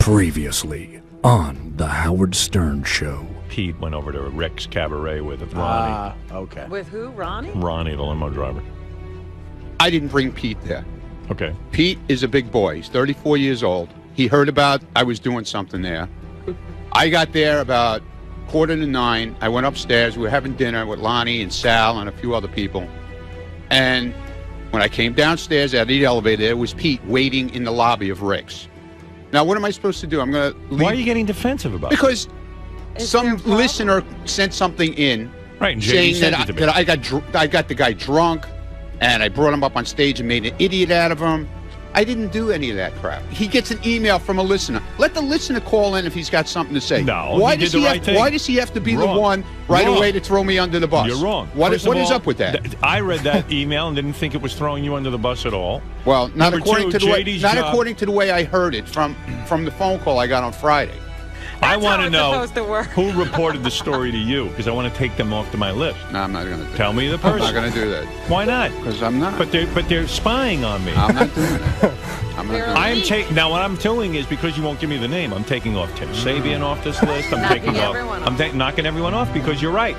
Previously on The Howard Stern Show. Pete went over to Rick's Cabaret with Ronnie. Okay. With who? Ronnie? Ronnie, the limo driver. I didn't bring Pete there. Okay. Pete is a big boy. He's 34 years old. He heard about I was doing something there. I got there about 8:45. I went upstairs. We were having dinner with Lonnie and Sal and a few other people. And when I came downstairs out of the elevator, there was Pete waiting in the lobby of Rick's. Now, what am I supposed to do? I'm going to leave. Why are you getting defensive about it? Because some listener sent something in right, saying that I got the guy drunk and I brought him up on stage and made an idiot out of him. I didn't do any of that crap. He gets an email from a listener. Let the listener call in if he's got something to say. No, why he does did the right thing. Why does he have to be Wrong. the one right Wrong. away to throw me under the bus? You're wrong. What First is of all, up with that? I read that email and didn't think it was throwing you under the bus at all. Well, not Number according two, to the way, JD's not job. according to the way I heard it from the phone call I got on Friday. I want how to know it's supposed to work. who reported the story to you, because I want to take them off to my list. No, I'm not going to do that. Tell me the I'm person. not going to do that. Why not? Because I'm not. But they're spying on me. I'm not doing that. I'm not doing that. I am taking now. What I'm doing is because you won't give me the name. I'm taking off Tim Sabian off this list. I'm Knocking taking off. everyone off. Knocking everyone off because you're right.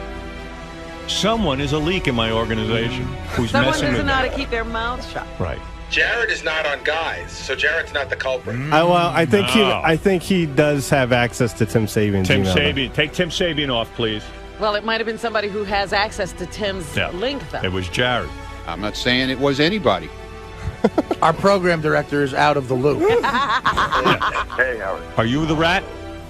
Someone is a leak in my organization who's Someone messing doesn't with know how me. to keep their mouths shut. Right. Jared is not on Guys, so Jared's not the culprit. I think No. I think he does have access to Tim Sabian's Tim email. Sabian. Take Tim Sabian off, please. Well, it might have been somebody who has access to Tim's link, though. It was Jared. I'm not saying it was anybody. Our program director is out of the loop. Hey, Howard. Are you the rat?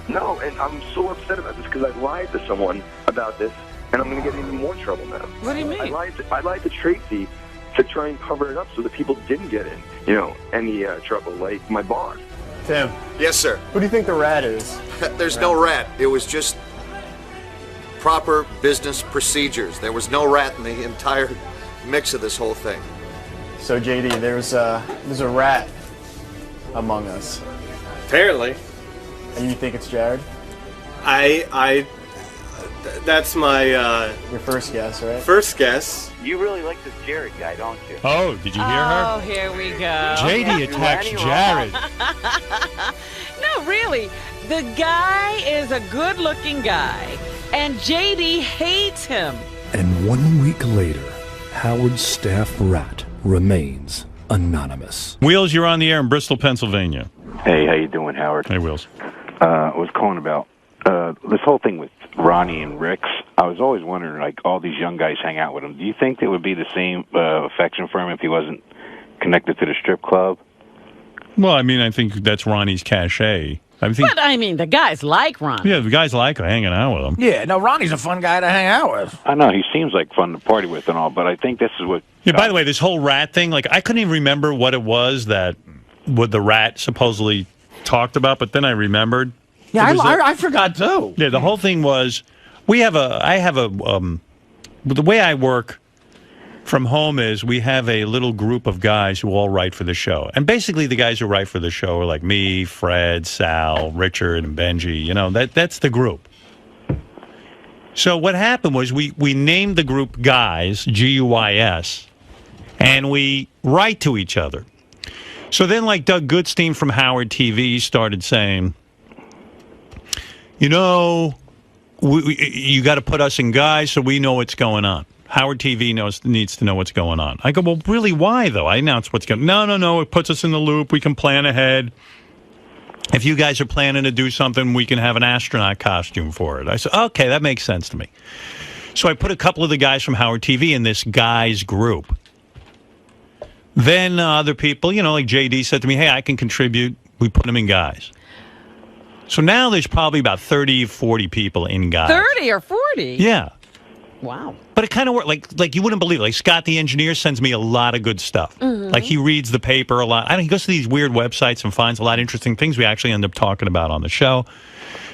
No, and I'm so upset about this because I lied to someone about this, and I'm going to get in even more trouble now. What do you mean? I lied to Tracy to try and cover it up so that people didn't get in, any trouble, like my boss. Tim, Yes, sir. who do you think the rat is? There's no rat. It was just proper business procedures. There was no rat in the entire mix of this whole thing. So JD, there's a rat among us, Apparently, and you think it's Jared? That's my Your first guess, right? first guess. You really like this Jared guy, don't you? Oh, did you hear her? Oh, here we go. JD attacks Jared. No, really. The guy is a good-looking guy, and JD hates him. And 1 week later, Howard's staff rat remains anonymous. Wheels, you're on the air in Bristol, Pennsylvania. Hey, how you doing, Howard? Hey, Wheels. I was calling about this whole thing with Ronnie and Rick's. I was always wondering, like, all these young guys hang out with him. Do you think there would be the same affection for him if he wasn't connected to the strip club? Well, I mean, I think that's Ronnie's cachet. I think. But, I mean, the guys like Ronnie. Yeah, the guys like hanging out with him. Yeah, no, Ronnie's a fun guy to hang out with. I know he seems like fun to party with and all, but I think this is what. Yeah, by the way, this whole rat thing, like, I couldn't even remember what it was that what the rat supposedly talked about, but then I remembered. Yeah, I I forgot too. Yeah, the whole thing was, the way I work from home is we have a little group of guys who all write for the show. And basically the guys who write for the show are like me, Fred, Sal, Richard, and Benji. That's the group. So what happened was we named the group Guys, Guys, and we write to each other. So then, like, Doug Goodstein from Howard TV started saying, you got to put us in Guys so we know what's going on. Howard TV needs to know what's going on. I go, well, really, why, though? I announce what's going on. No, it puts us in the loop. We can plan ahead. If you guys are planning to do something, we can have an astronaut costume for it. I said, okay, that makes sense to me. So I put a couple of the guys from Howard TV in this Guys group. Then other people, like JD said to me, hey, I can contribute. We put them in Guys. So now there's probably about 30, 40 people in Guys. 30 or 40? Yeah. Wow. But it kind of worked. Like you wouldn't believe it. Like Scott the engineer sends me a lot of good stuff. Mm-hmm. Like he reads the paper a lot. He goes to these weird websites and finds a lot of interesting things we actually end up talking about on the show.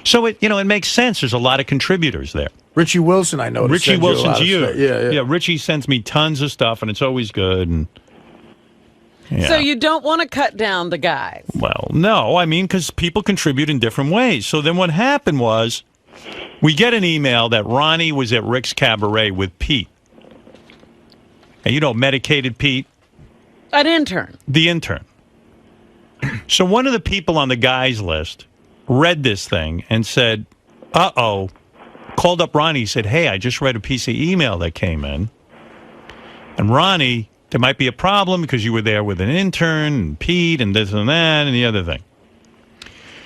So it makes sense. There's a lot of contributors there. Richie Wilson, I noticed. Richie Wilson's you. Yeah. Richie sends me tons of stuff, and it's always good. And yeah. So you don't want to cut down the guys? Well, no. I mean, because people contribute in different ways. So then what happened was we get an email that Ronnie was at Rick's Cabaret with Pete. And medicated Pete. An intern. The intern. So one of the people on the guys list read this thing and said, uh-oh, called up Ronnie, said, hey, I just read a piece of email that came in. And Ronnie, there might be a problem because you were there with an intern and Pete and this and that and the other thing.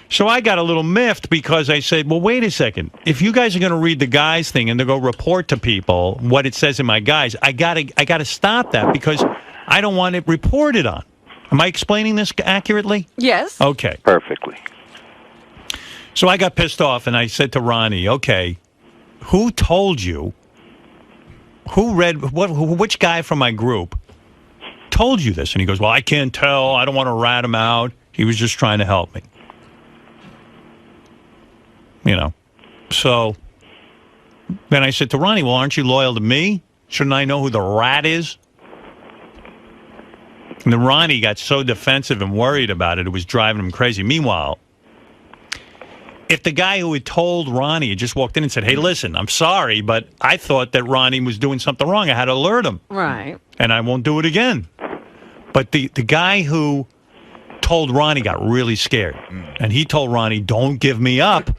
So I got a little miffed because I said, well, wait a second. If you guys are going to read the guys thing and to go report to people what it says in my guys, I gotta stop that because I don't want it reported on. Am I explaining this accurately? Yes. Okay. Perfectly. So I got pissed off and I said to Ronnie, okay, who told you, which guy from my group told you this? And he goes, well, I can't tell. I don't want to rat him out. He was just trying to help me. You know, so then I said to Ronnie, well, aren't you loyal to me? Shouldn't I know who the rat is? And then Ronnie got so defensive and worried about it, it was driving him crazy. Meanwhile, if the guy who had told Ronnie had just walked in and said, hey, listen, I'm sorry, but I thought that Ronnie was doing something wrong. I had to alert him. Right. And I won't do it again. But the guy who told Ronnie got really scared. And he told Ronnie, don't give me up.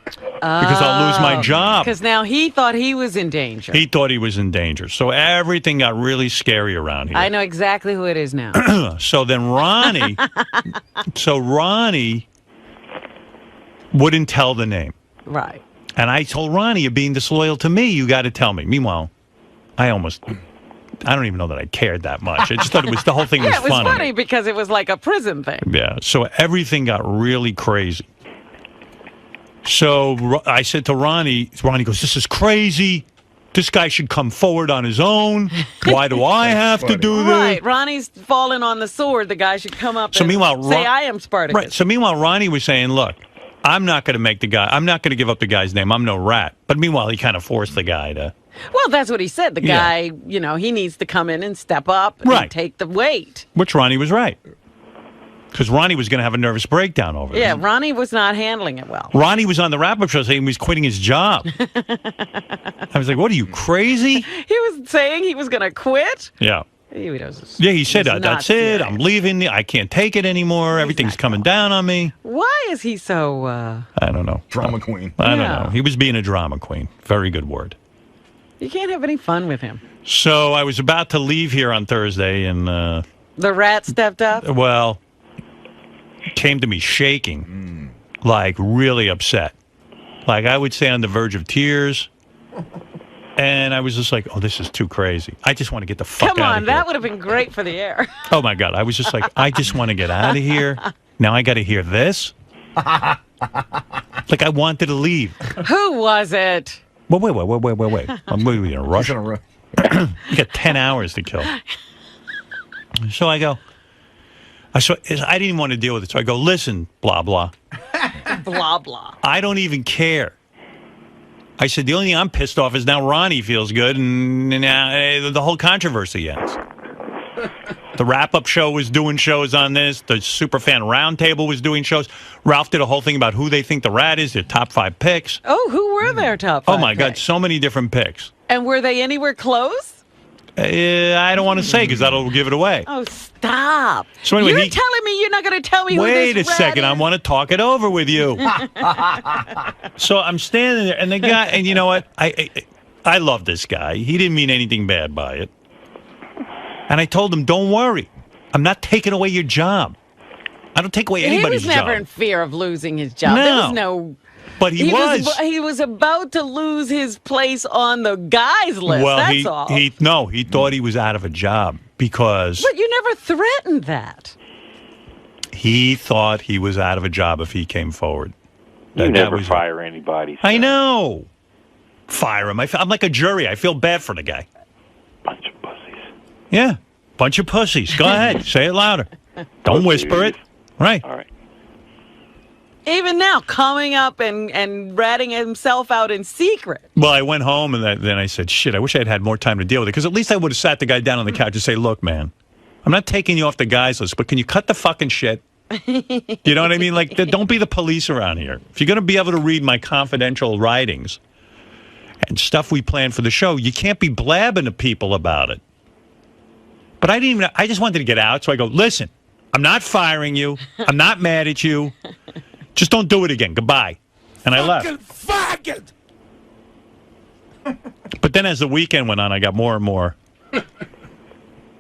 Because I'll lose my job. Because now he thought he was in danger. He thought he was in danger. So everything got really scary around here. I know exactly who it is now. So then Ronnie wouldn't tell the name. Right. And I told Ronnie, you're being disloyal to me. You got to tell me. Meanwhile, I don't even know that I cared that much. I just thought the whole thing was funny. Yeah, it was funny because it was like a prison thing. Yeah. So everything got really crazy. So I said to Ronnie goes, this is crazy. This guy should come forward on his own. Why do I have to do this? Right. Ronnie's fallen on the sword. The guy should come up and say, I am Spartacus. Right. So meanwhile, Ronnie was saying, look, I'm not going to give up the guy's name. I'm no rat. But meanwhile, he kind of forced the guy to. Well, that's what he said. The guy, he needs to come in and step up and take the weight. Which Ronnie was right. Because Ronnie was going to have a nervous breakdown over this. Yeah, Ronnie was not handling it well. Ronnie was on the wrap-up show saying he was quitting his job. I was like, what, are you crazy? He was saying he was going to quit? Yeah. He said, that's it. I'm leaving. I can't take it anymore. Everything's coming down on me. Why is he so... I don't know. Drama queen. I don't know. He was being a drama queen. Very good word. You can't have any fun with him. So I was about to leave here on Thursday and... the rat stepped up? Well... came to me shaking, like really upset. Like I would say on the verge of tears. And I was just like, oh, this is too crazy. I just want to get the fuck out of here. Come on, that would have been great for the air. Oh, my God. I was just like, I just want to get out of here. Now I got to hear this. Like I wanted to leave. Who was it? Well, wait. I'm really in a rush. You got 10 hours to kill. So I go... I didn't even want to deal with it. So I go, listen, blah, blah. Blah, blah. I don't even care. I said, the only thing I'm pissed off is now Ronnie feels good and now the whole controversy ends. The wrap-up show was doing shows on this. The Superfan Roundtable was doing shows. Ralph did a whole thing about who they think the rat is, their top 5 picks. Oh, who were their top 5 Oh, my picks? God, so many different picks. And were they anywhere close? I don't want to say because that'll give it away. Oh, stop. So anyway, you're telling me you're not going to tell me who this Wait a rat second. is? I want to talk it over with you. So I'm standing there, and the guy, and you know what? I love this guy. He didn't mean anything bad by it. And I told him, don't worry. I'm not taking away your job. I don't take away anybody's job. He was never in fear of losing his job. No. There was no... But he was. He was about to lose his place on the guys list, that's all. He thought he was out of a job because... But you never threatened that. He thought he was out of a job if he came forward. You never fire anybody. So. I know. Fire him. I'm like a jury. I feel bad for the guy. Bunch of pussies. Yeah. Bunch of pussies. Go ahead. Say it louder. Don't whisper it. Right. All right. Even now, coming up and ratting himself out in secret. Well, I went home and then I said, shit, I wish I'd had more time to deal with it. Because at least I would have sat the guy down on the couch and say, look, man, I'm not taking you off the guys list, but can you cut the fucking shit? You know what I mean? Like, don't be the police around here. If you're going to be able to read my confidential writings and stuff we plan for the show, you can't be blabbing to people about it. But I just wanted to get out. So I go, listen, I'm not firing you. I'm not mad at you. Just don't do it again. Goodbye. And I left. Faggot! But then as the weekend went on, I got more and more,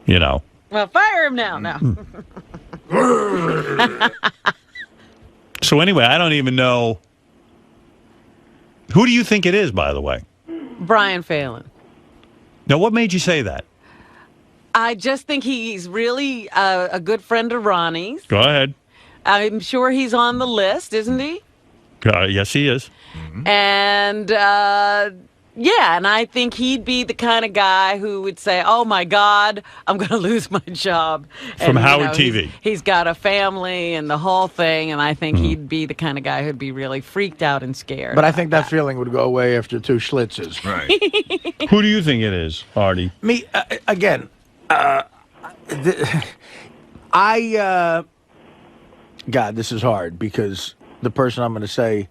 Well, fire him now. No. So anyway, I don't even know. Who do you think it is, by the way? Brian Phelan. Now, what made you say that? I just think he's really a good friend of Ronnie's. Go ahead. I'm sure he's on the list, isn't he? Yes, he is. And, and I think he'd be the kind of guy who would say, oh, my God, I'm going to lose my job. From Howard TV. He's got a family and the whole thing, and I think he'd be the kind of guy who'd be really freaked out and scared. But I think that feeling would go away after 2 Schlitzes. Right. Who do you think it is, Artie? Me, again, God, this is hard because the person I'm going to say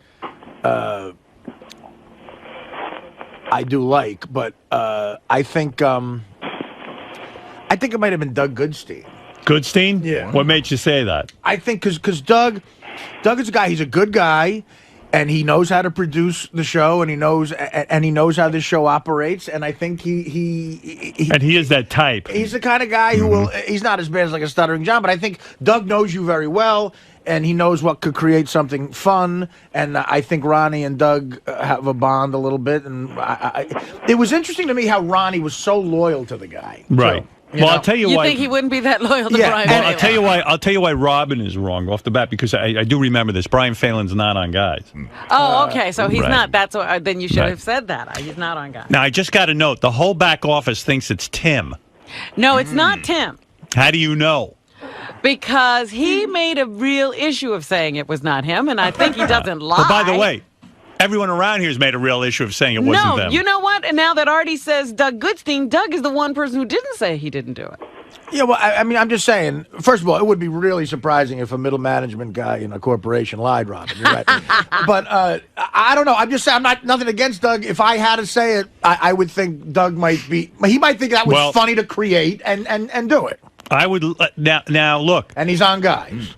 I do like, but I think it might have been Doug Goodstein. Goodstein? Yeah. What made you say that? I think because Doug is a guy. He's a good guy, and he knows how to produce the show, and he knows how this show operates. And I think he is that type. He's the kind of guy who will. He's not as bad as like a stuttering John, but I think Doug knows you very well. And he knows what could create something fun. And I think Ronnie and Doug have a bond a little bit. And it was interesting to me how Ronnie was so loyal to the guy. Right. So, I'll tell you why. You think he wouldn't be that loyal to Brian Well, Phelan? I'll tell you why Robin is wrong off the bat, because I do remember this. Brian Phelan's not on Guys. Oh, okay. So he's Right. not. That's what. Then you should Right. have said that. He's not on Guys. Now, I just got a note. The whole back office thinks it's Tim. No, it's not Tim. How do you know? Because he made a real issue of saying it was not him, and I think he doesn't lie. But by the way, everyone around here has made a real issue of saying it wasn't them. You know what? And now that Artie says Doug Goodstein, Doug is the one person who didn't say he didn't do it. Yeah, well, I mean, I'm just saying, first of all, it would be really surprising if a middle management guy in a corporation lied, Robin. You're right. But I don't know. I'm just saying, I'm not nothing against Doug. If I had to say it, I would think Doug might be, he might think that was funny to create and do it. I would, now look. And he's on Guys.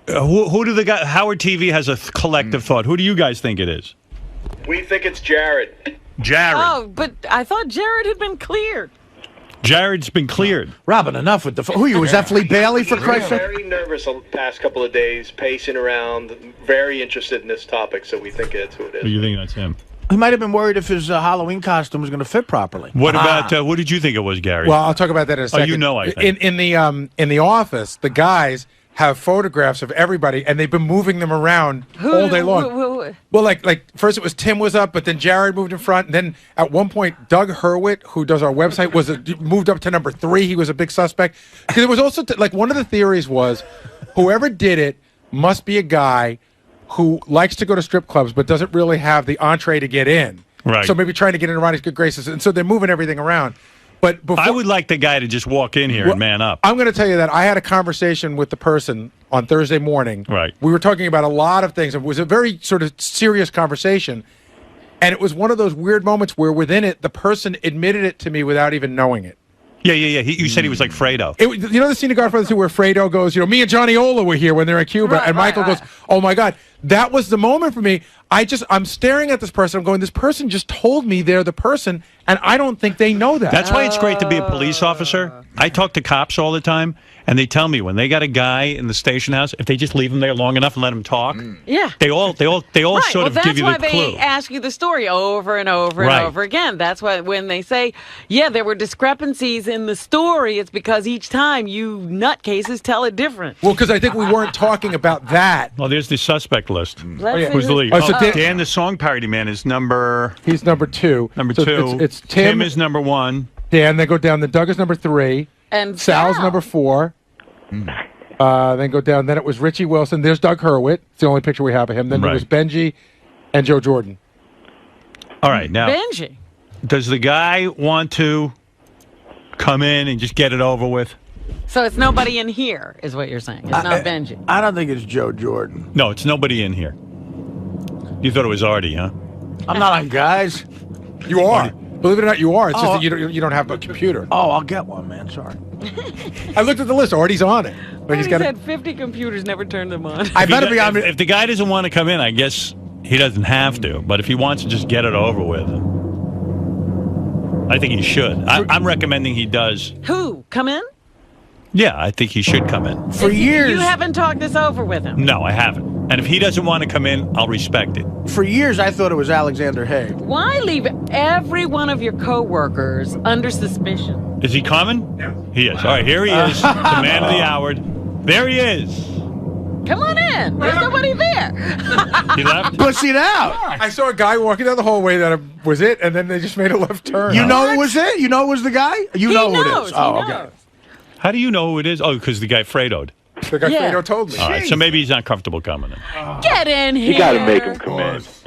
Who do the guy, Howard TV has a collective thought. Who do you guys think it is? We think it's Jared. Jared. Oh, but I thought Jared had been cleared. Jared's been cleared. Robin, enough with the... Who are you? Was that Flea Bailey, for Christ's sake? Very nervous the past couple of days, pacing around, very interested in this topic, so we think it's who it is. You think that's him? He might have been worried if his Halloween costume was going to fit properly. What about, what did you think it was, Gary? Well, I'll talk about that in a second. Oh, you know, I think. In the office, the guys have photographs of everybody, and they've been moving them around all day long. Well, like first it was Tim was up, but then Jared moved in front, and then at one point Doug Hurwitz, who does our website, was moved up to number 3. He was a big suspect because it was also like one of the theories was whoever did it must be a guy who likes to go to strip clubs but doesn't really have the entree to get in. Right. So maybe trying to get into Ronnie's good graces, and so they're moving everything around. But I would like the guy to just walk in here and man up. I'm going to tell you that I had a conversation with the person on Thursday morning. Right. We were talking about a lot of things. It was a very sort of serious conversation. And it was one of those weird moments where within it, the person admitted it to me without even knowing it. Yeah. You said he was like Fredo. You know the scene of Godfather 2 where Fredo goes, me and Johnny Ola were here when they're in Cuba, and Michael goes, oh my God. That was the moment for me. I'm staring at this person. I'm going, this person just told me they're the person, and I don't think they know that. That's why it's great to be a police officer. I talk to cops all the time, and they tell me when they got a guy in the station house, if they just leave him there long enough and let him talk, yeah, they all sort of give you the clue. That's why they ask you the story over and over and over again. That's why when they say, yeah, there were discrepancies in the story, it's because each time you nutcases tell it different. Well, because I think we weren't talking about that. Well, there's the suspect list. Who's the lead? So Dan, the song parody man, is number... He's number 2. Number so 2. It's Tim is number 1. Dan, they go down. Then Doug is number 3. And Sal's number 4. Then go down. Then it was Richie Wilson. There's Doug Hurwitz. It's the only picture we have of him. Then there was Benji and Joe Jordan. All right, now... Benji. Does the guy want to come in and just get it over with? So it's nobody in here, is what you're saying. It's not Benji. I don't think it's Joe Jordan. No, it's nobody in here. You thought it was Artie, huh? I'm not on Guys. You are. Believe it or not, you are. It's just that you don't have a computer. Oh, I'll get one, man. Sorry. I looked at the list. Artie's on it. Like He's had 50 computers, never turned them on. I better be on. If the guy doesn't want to come in, I guess he doesn't have to. But if he wants to just get it over with, I think he should. I'm recommending he does. Who? Come in? Yeah, I think he should come in. For years. You haven't talked this over with him. No, I haven't. And if he doesn't want to come in, I'll respect it. For years, I thought it was Alexander Haig. Why leave every one of your coworkers under suspicion? Is he coming? No. He is. All right, here he is, the man of the hour. There he is. Come on in. There's nobody there. He left? Pussied out. I saw a guy walking down the hallway that was it, and then they just made a left turn. You know it was it? You know it was the guy? You know who it is. Oh, He okay. knows. How do you know who it is? Oh, because the guy Fredo'd. The guy Yeah. Fredo told me. All right, so maybe he's not comfortable coming in. Get in here. You got to make him come in. He's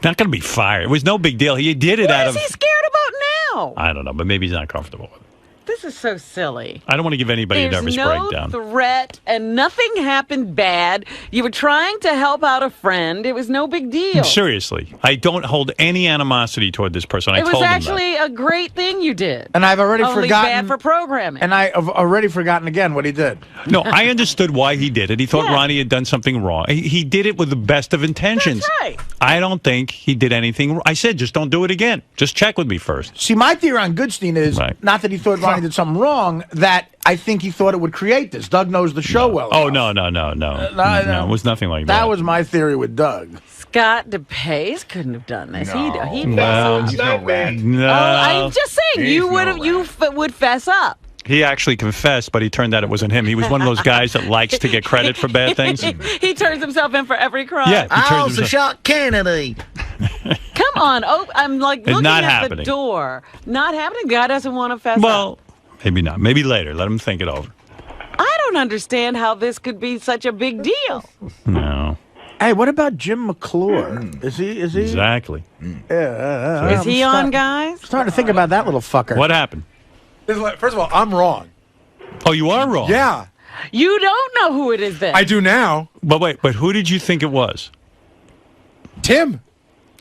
not going to be fired. It was no big deal. He did it What out is of... he scared about now? I don't know, but maybe he's not comfortable with it. This is so silly. I don't want to give anybody a There's nervous no breakdown. threat and nothing happened bad. You were trying to help out a friend. It was no big deal. Seriously, I don't hold any animosity toward this person. I It was told him that. actually a great thing you did. And I've already Only forgotten. bad for programming. And I have already forgotten again what he did. No, I understood why he did it. He thought Ronnie had done something wrong. He did it with the best of intentions. That's right. I don't think he did anything wrong. I said, just don't do it again. Just check with me first. See, my theory on Goodstein is not that he thought Ronnie did something wrong, that I think he thought it would create this. Doug knows the show well. Oh, no. No, it was nothing like that. That was my theory with Doug. Scott DePace couldn't have done this. He No. fess up. No. I'm just saying, you would fess up. He actually confessed, but he turned out it wasn't him. He was one of those guys that likes to get credit for bad things. He turns himself in for every crime. Yeah, he turns himself- shot Kennedy. Come on. Oh, I'm like It's looking not at happening. the door. Not happening. God doesn't want to fess up. Well, maybe not. Maybe later. Let him think it over. I don't understand how this could be such a big deal. No. Hey, what about Jim McClure? Is he? Exactly. Yeah. Is he on, guys? Starting to think about that little fucker. What happened? First of all, I'm wrong. Oh, you are wrong. Yeah. You don't know who it is then. I do now. But wait, who did you think it was? Tim.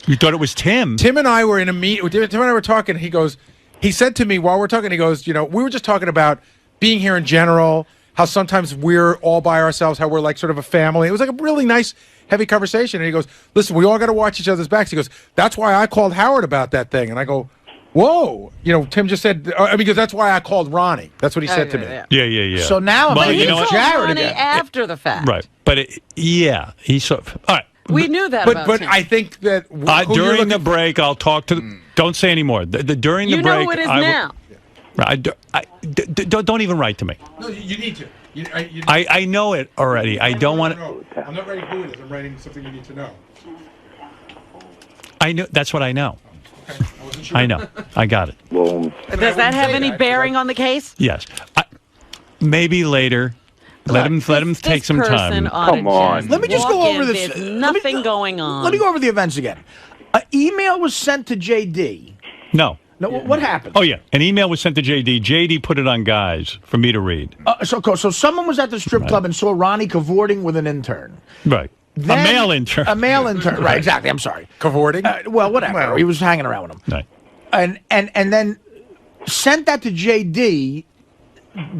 You thought it was Tim? Tim and I were in a meet. Tim and I were talking. He said to me while we're talking, he goes, we were just talking about being here in general, how sometimes we're all by ourselves, how we're like sort of a family. It was like a really nice, heavy conversation. And he goes, listen, we all got to watch each other's backs. He goes, that's why I called Howard about that thing. And I go, whoa. Tim just said, because that's why I called Ronnie. That's what he said to me. Yeah. So now I'm But he thinking told Jared Ronnie again. after the fact. Right. But he saw. All right. We knew that But about him. I think that during the break, I'll talk to. Don't say any more. During the You break, know who it is I will- now. don't even write to me. No, you need to. I know it already. I don't want to. I'm not writing who it is. I'm writing something you need to know. I know. That's what I know. I know. I got it. Well, Does that have any bearing on the case? Yes. Maybe later. Let him take some time. Come on. Let me just go over this. There's nothing going on. Let me go over the events again. An email was sent to JD. No. No, what happened? Oh yeah, an email was sent to JD. JD put it on guys for me to read. So someone was at the strip club and saw Ronnie cavorting with an intern. Right. Then- a male intern. A male intern. Right, exactly. I'm sorry. Cavorting? Well, whatever. He was hanging around with him. Right. And then sent that to JD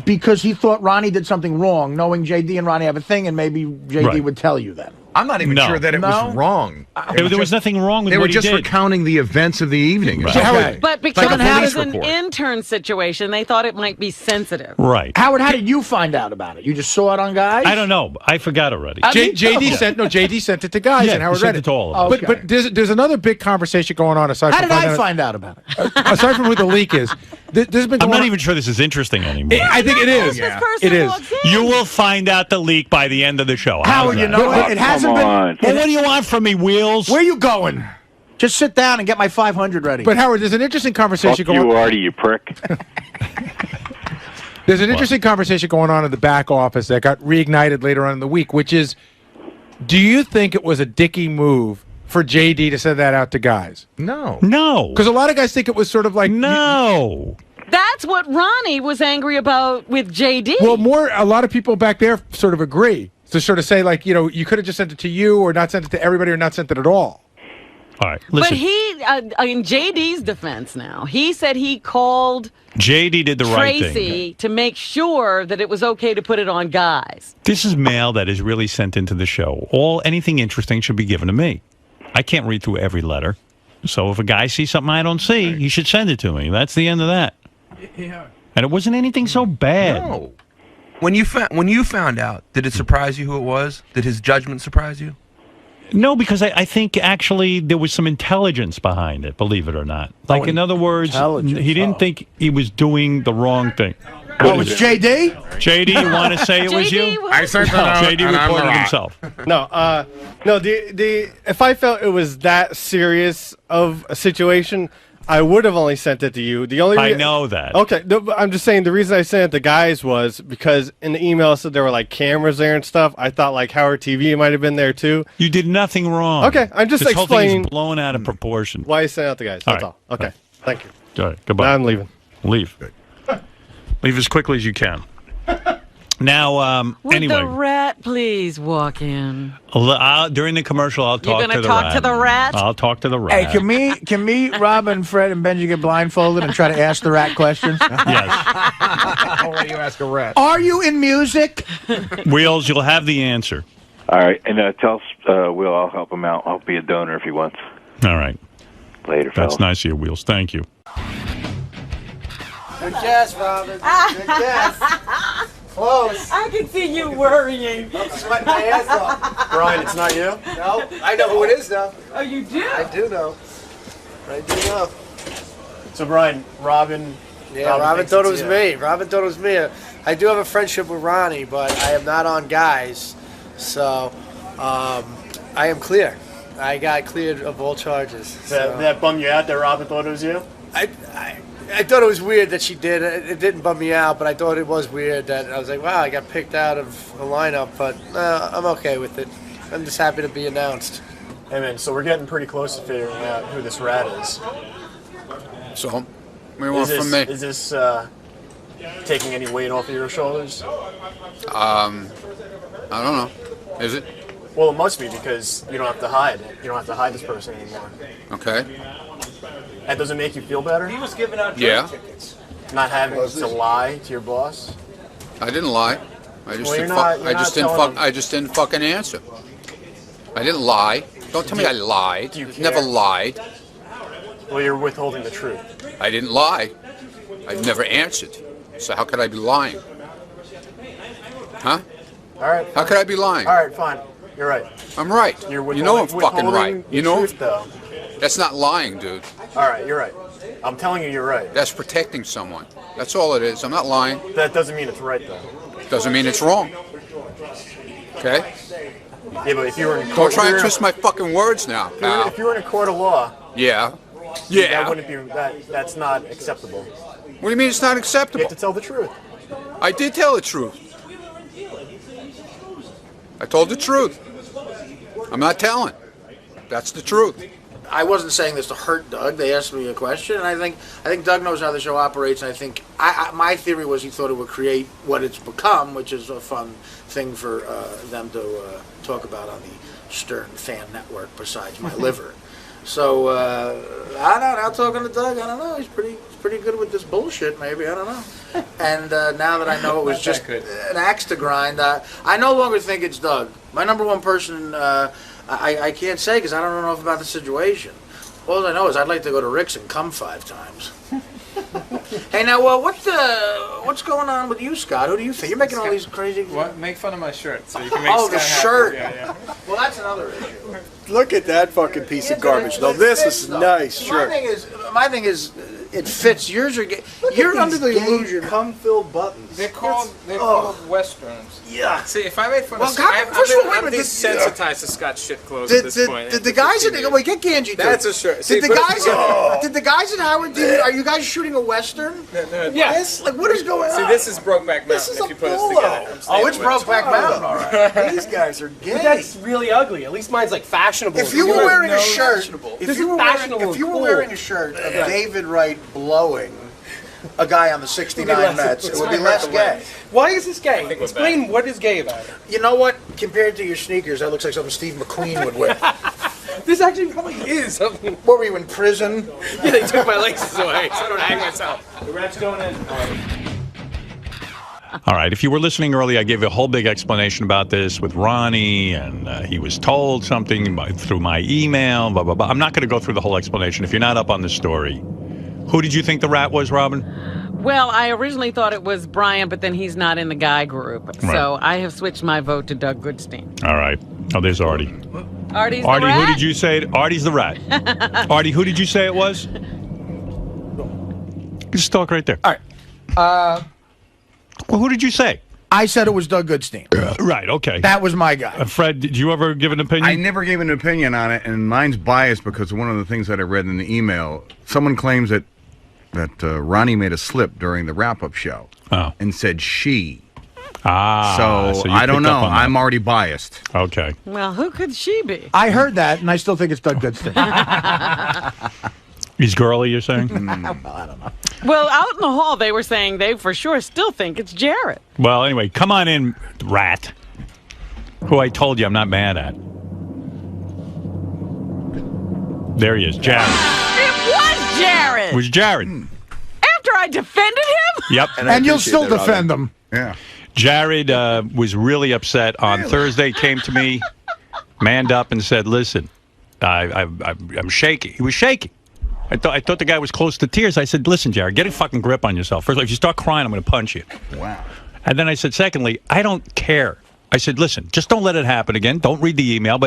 because he thought Ronnie did something wrong, knowing JD and Ronnie have a thing, and maybe JD Right. would tell you then. I'm not even sure that it was wrong. There was nothing wrong with They what were he just did. recounting the events of the evening. Right. Okay. But Like because a it police was an report. intern situation, they thought it might be sensitive. Right. Howard, how did you find out about it? You just saw it on Guys? I don't know. I forgot already. JD sent it to guys, Yeah, and Howard he sent read it to all of us. But there's another big conversation going on aside. How from did I finding find out about it? aside from who the leak is? This has been. I'm Going not on- even sure this is interesting anymore. I think it is. This person It is. walks in. You will find out the leak by the end of the show. How's Howard, you that? know what? It hasn't been. on. Well, what do you want from me, Wheels? Where you going? Just sit down and get my 500 ready. But Howard, there's an interesting conversation Fuck going. you, Artie, you prick. There's an interesting conversation going on in the back office that got reignited later on in the week, which is, do you think it was a dicky move for JD to send that out to guys? No. No. Because a lot of guys think it was sort of like No. That's what Ronnie was angry about with JD. Well, a lot of people back there sort of agree to sort of say like, you could have just sent it to you or not sent it to everybody or not sent it at all. All right, listen. But he, in JD's defense now, he said he called JD did the right thing. Tracy to make sure that it was okay to put it on guys. This is mail that is really sent into the show. Anything interesting should be given to me. I can't read through every letter. So if a guy sees something I don't see, he should send it to me. That's the end of that. Yeah. And it wasn't anything so bad. No. When you found out, did it surprise you who it was? Did his judgment surprise you? No, because I think actually there was some intelligence behind it, believe it or not. Like, in other words, he didn't think he was doing the wrong thing. Oh, it's JD? JD, you want to say it was you? I sent it out, JD and I'm reported wrong. himself. No, if I felt it was that serious of a situation, I would have only sent it to you. I know that. Okay, no, but I'm just saying the reason I sent it to guys was because in the email it said there were like cameras there and stuff. I thought like Howard TV might have been there too. You did nothing wrong. Okay, I'm just this whole thing explaining is blown out of proportion. why you sent out the guys. That's All all. right. Okay, thank you. All right, goodbye. Now I'm leaving. Leave. Leave as quickly as you can. Now, Would anyway. the rat please walk in? During the commercial, I'll talk You're to the gonna rat. talk to the rat? I'll talk to the rat. Hey, can me, Robin, Fred, and Benji get blindfolded and try to ask the rat questions? How will you ask a rat? Are you in music? Wheels, you'll have the answer. All right, and tell Will I'll help him out. I'll be a donor if he wants. All right. Later, That's fellas. nice of you, Wheels. Thank you. Good guess, Robin. Good guess. Close. I can see you worrying. I'm sweating my ass off. Brian, it's not you? No, I know who it is, though. Oh, you do? I do know. I do know. So, Brian, Robin... Yeah, Robin thinks thought it it's was you. me. Robin thought it was me. I do have a friendship with Ronnie, but I am not on guys. So, I am clear. I got cleared of all charges. So. That bummed you out that Robin thought it was you? I thought it was weird that she did. It didn't bum me out, but I thought it was weird that I was like, wow, I got picked out of the lineup. But I'm okay with it. I'm just happy to be announced. Hey, man, so we're getting pretty close to figuring out who this rat is. So, what do you want from me? Is this taking any weight off of your shoulders? I don't know. Is it? Well, it must be because you don't have to hide it. You don't have to hide this person anymore. Okay. That doesn't make you feel better? He was giving out Yeah. tickets. Not having to lie to your boss? I didn't lie. I just Well, didn't you're fuck. not- I just you're didn't not fuck. telling I just didn't fucking answer. I didn't lie. Don't tell me I lied. Do you Never care? lied. Well, you're withholding the truth. I didn't lie. I've never answered. So how could I be lying? Huh? All right. How could I be lying? All right, fine. You're right. I'm right. You're You know I'm withholding fucking right. the You know? truth, though. That's not lying, dude. All right, you're right. I'm telling you, you're right. That's protecting someone. That's all it is. I'm not lying. That doesn't mean it's right, though. Doesn't mean it's wrong. Okay? Yeah, but if you were in Don't court, try and twist my fucking words now, pal. if you were in a court of law, Yeah. that Yeah. wouldn't be that's not acceptable. What do you mean it's not You acceptable? have to tell the truth. I did tell the truth. I told the truth. I'm not telling. That's the truth. I wasn't saying this to hurt Doug. They asked me a question, and I think Doug knows how the show operates. And I think my theory was he thought it would create what it's become, which is a fun thing for them to talk about on the Stern Fan Network. Besides my liver, so I don't know. Now talking to Doug, I don't know. He's pretty good with this bullshit. Maybe I don't know. And now that I know it was just an axe to grind, I no longer think it's Doug. My number one person. I can't say because I don't know enough about the situation. All I know is I'd like to go to Rick's and come 5 times. Hey, now, what's going on with you, Scott? Who do you think? You're making all these crazy... What? Make fun of my shirt so you can make Oh, Scott the happy. shirt. Yeah. Well, that's another issue. Look at that fucking piece of garbage, though. This is nice shirt. My thing is, it fits. You're under the illusion. Cum-filled buttons. They're called westerns. Yeah. See, if I made fun Well, of God, first of all, wait a I'm minute, desensitized to Scott's shit clothes at this point. Did the guys at wait, get Ganji too. That's a shirt. See, Did the guys at Howard TV? Are you guys shooting a western? No, Yes. Like, what is going on? See, this is Brokeback Mountain. This is if a you put us polo. together. I'm staying Oh, it's with it. Brokeback Mountain, all right. These guys are gay. But that's really ugly. At least mine's like fashionable. If you were wearing a shirt, This is fashionable if you were and wearing cool. a shirt of David Wright blowing a guy on the 69 Mets, it would be less gay. Why is this gay? Explain what is gay about it. You know what? Compared to your sneakers, that looks like something Steve McQueen would wear. This actually probably is. What were you in prison? Yeah, they took my license away, so I don't hang myself. The rat's going in. All right. If you were listening early, I gave a whole big explanation about this with Ronnie, and he was told something through my email, blah, blah, blah. I'm not going to go through the whole explanation. If you're not up on the story, who did you think the rat was, Robin? Well, I originally thought it was Brian, but then he's not in the guy group. Right. So I have switched my vote to Doug Goodstein. All right. Oh, there's Artie. Artie's the Artie, rat? who did you say? Artie's the rat. Artie, who did you say it was? Just talk right there. All right. Well, who did you say? I said it was Doug Goodstein. Right, okay. That was my guy. Fred, did you ever give an opinion? I never gave an opinion on it, and mine's biased because one of the things that I read in the email, someone claims that Ronnie made a slip during the wrap-up show and said she. So you I don't picked up know. on that. I'm already biased. Okay. Well, who could she be? I heard that, and I still think it's Doug Goodstein. He's girly, you're saying? Well, I don't know. Well, out in the hall, they were saying they for sure still think it's Jarrett. Well, anyway, come on in, rat. Who I told you I'm not mad at. There he is, Jared. It was Jarrett! It was Jared. After I defended him? Yep. And you'll still defend him. Yeah. Jared was really upset on Thursday, came to me, manned up and said, listen, I'm shaking. He was shaking. I thought the guy was close to tears. I said, listen, Jared, get a fucking grip on yourself. First of all, if you start crying, I'm going to punch you. Wow. And then I said, secondly, I don't care. I said, listen, just don't let it happen again. Don't read the email,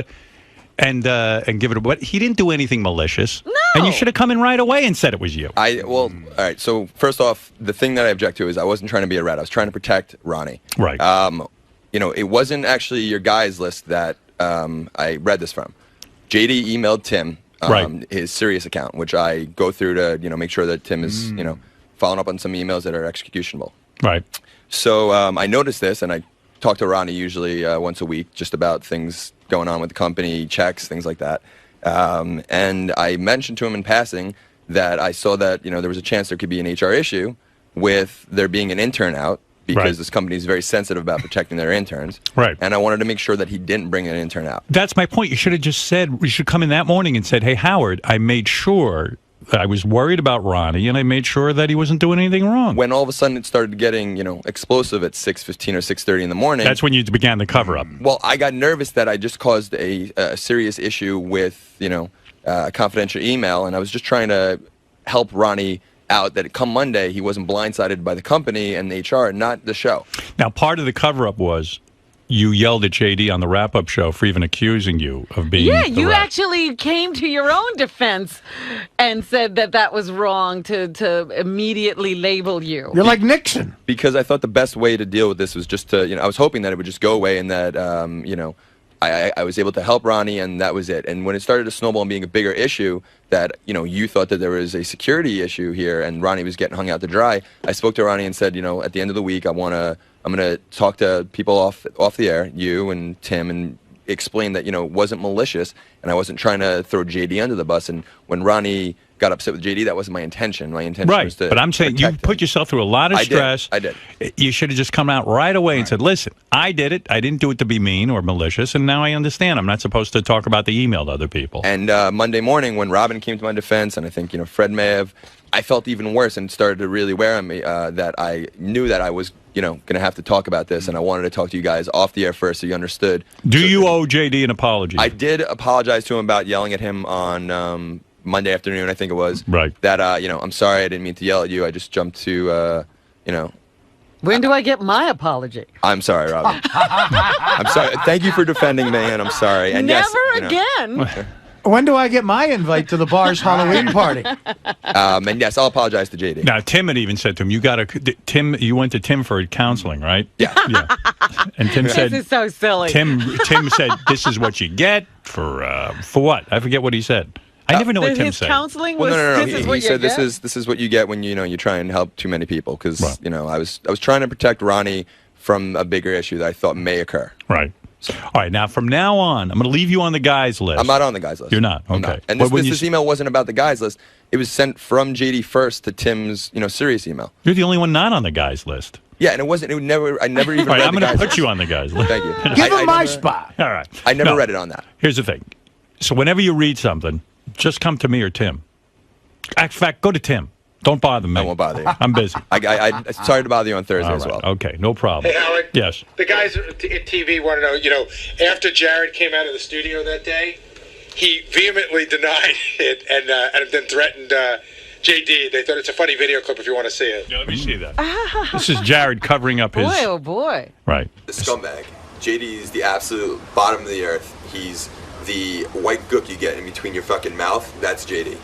and give it a... But he didn't do anything malicious. No. And you should have come in right away and said it was you. All right. So first off, the thing that I object to is I wasn't trying to be a rat. I was trying to protect Ronnie. Right. It wasn't actually your guys list that I read this from. JD emailed Tim his Sirius account, which I go through to make sure that Tim is following up on some emails that are executionable. Right. So I noticed this, and I talk to Ronnie usually once a week just about things going on with the company, checks, things like that. And I mentioned to him in passing that I saw that there was a chance there could be an HR issue with there being an intern out because this company is very sensitive about protecting their interns. Right. And I wanted to make sure that he didn't bring an intern out. That's my point. You should have just said, you should come in that morning and said, hey, Howard, I made sure I was worried about Ronnie, and I made sure that he wasn't doing anything wrong. When all of a sudden it started getting, explosive at 6:15 or 6:30 in the morning. That's when you began the cover-up. Well, I got nervous that I just caused a serious issue with, a confidential email, and I was just trying to help Ronnie out that come Monday he wasn't blindsided by the company and the HR, not the show. Now, part of the cover-up was you yelled at JD on the wrap-up show for even accusing you of being you actually came to your own defense and said that was wrong to immediately label you. You're like Nixon. Because I thought the best way to deal with this was just to, I was hoping that it would just go away and that, I was able to help Ronnie, and that was it. And when it started to snowball and being a bigger issue, that you thought that there was a security issue here, and Ronnie was getting hung out to dry, I spoke to Ronnie and said, at the end of the week, I'm gonna talk to people off the air, you and Tim, and explain that it wasn't malicious, and I wasn't trying to throw JD under the bus. And when Ronnie got upset with JD, that wasn't my intention. My intention was to but I'm saying you put yourself through a lot of stress. I did. You should have just come out right away and said, listen, I did it. I didn't do it to be mean or malicious, and now I understand. I'm not supposed to talk about the email to other people. And Monday morning, when Robin came to my defense, and I think Fred may have, I felt even worse and started to really wear on me that I knew that I was going to have to talk about this, and I wanted to talk to you guys off the air first so you understood. Do you owe JD an apology? I did apologize to him about yelling at him on Monday afternoon, I think it was. Right. That, I'm sorry, I didn't mean to yell at you. I just jumped to, When do I get my apology? I'm sorry, Robin. I'm sorry. Thank you for defending me, and I'm sorry. And Never yes, again. When do I get my invite to the bar's Halloween party? And yes, I'll apologize to JD. Now, Tim had even said to him, you went to Tim for counseling, right? Yeah. And Tim said, this is so silly. Tim said, this is what you get for what? I forget what he said. I never know what Tim said. His counseling was, no. this is what he said, you get? this is what you get when you try and help too many people. Because I was trying to protect Ronnie from a bigger issue that I thought may occur. Right. All right. Now, from now on, I'm going to leave you on the guys list. I'm not on the guys list. You're not. Okay. I'm not. And this email wasn't about the guys list. It was sent from JD first to Tim's Sirius email. You're the only one not on the guys list. Yeah, and I never even. All right, read I'm going to put you on the guys list. Thank you. Give him my spot. All right. I never read it on that. Here's the thing. So whenever you read something, just come to me or Tim. In fact, go to Tim. Don't bother me. I won't bother you. I'm busy. I sorry to bother you on Thursday All as well. right. Okay, no problem. Hey, Howard. Yes. The guys at TV want to know, after Jared came out of the studio that day, he vehemently denied it and then threatened JD. They thought it's a funny video clip if you want to see it. Yeah, let me see that. This is Jared covering up his... Boy, oh boy. Right. The scumbag. JD is the absolute bottom of the earth. He's the white gook you get in between your fucking mouth. That's JD.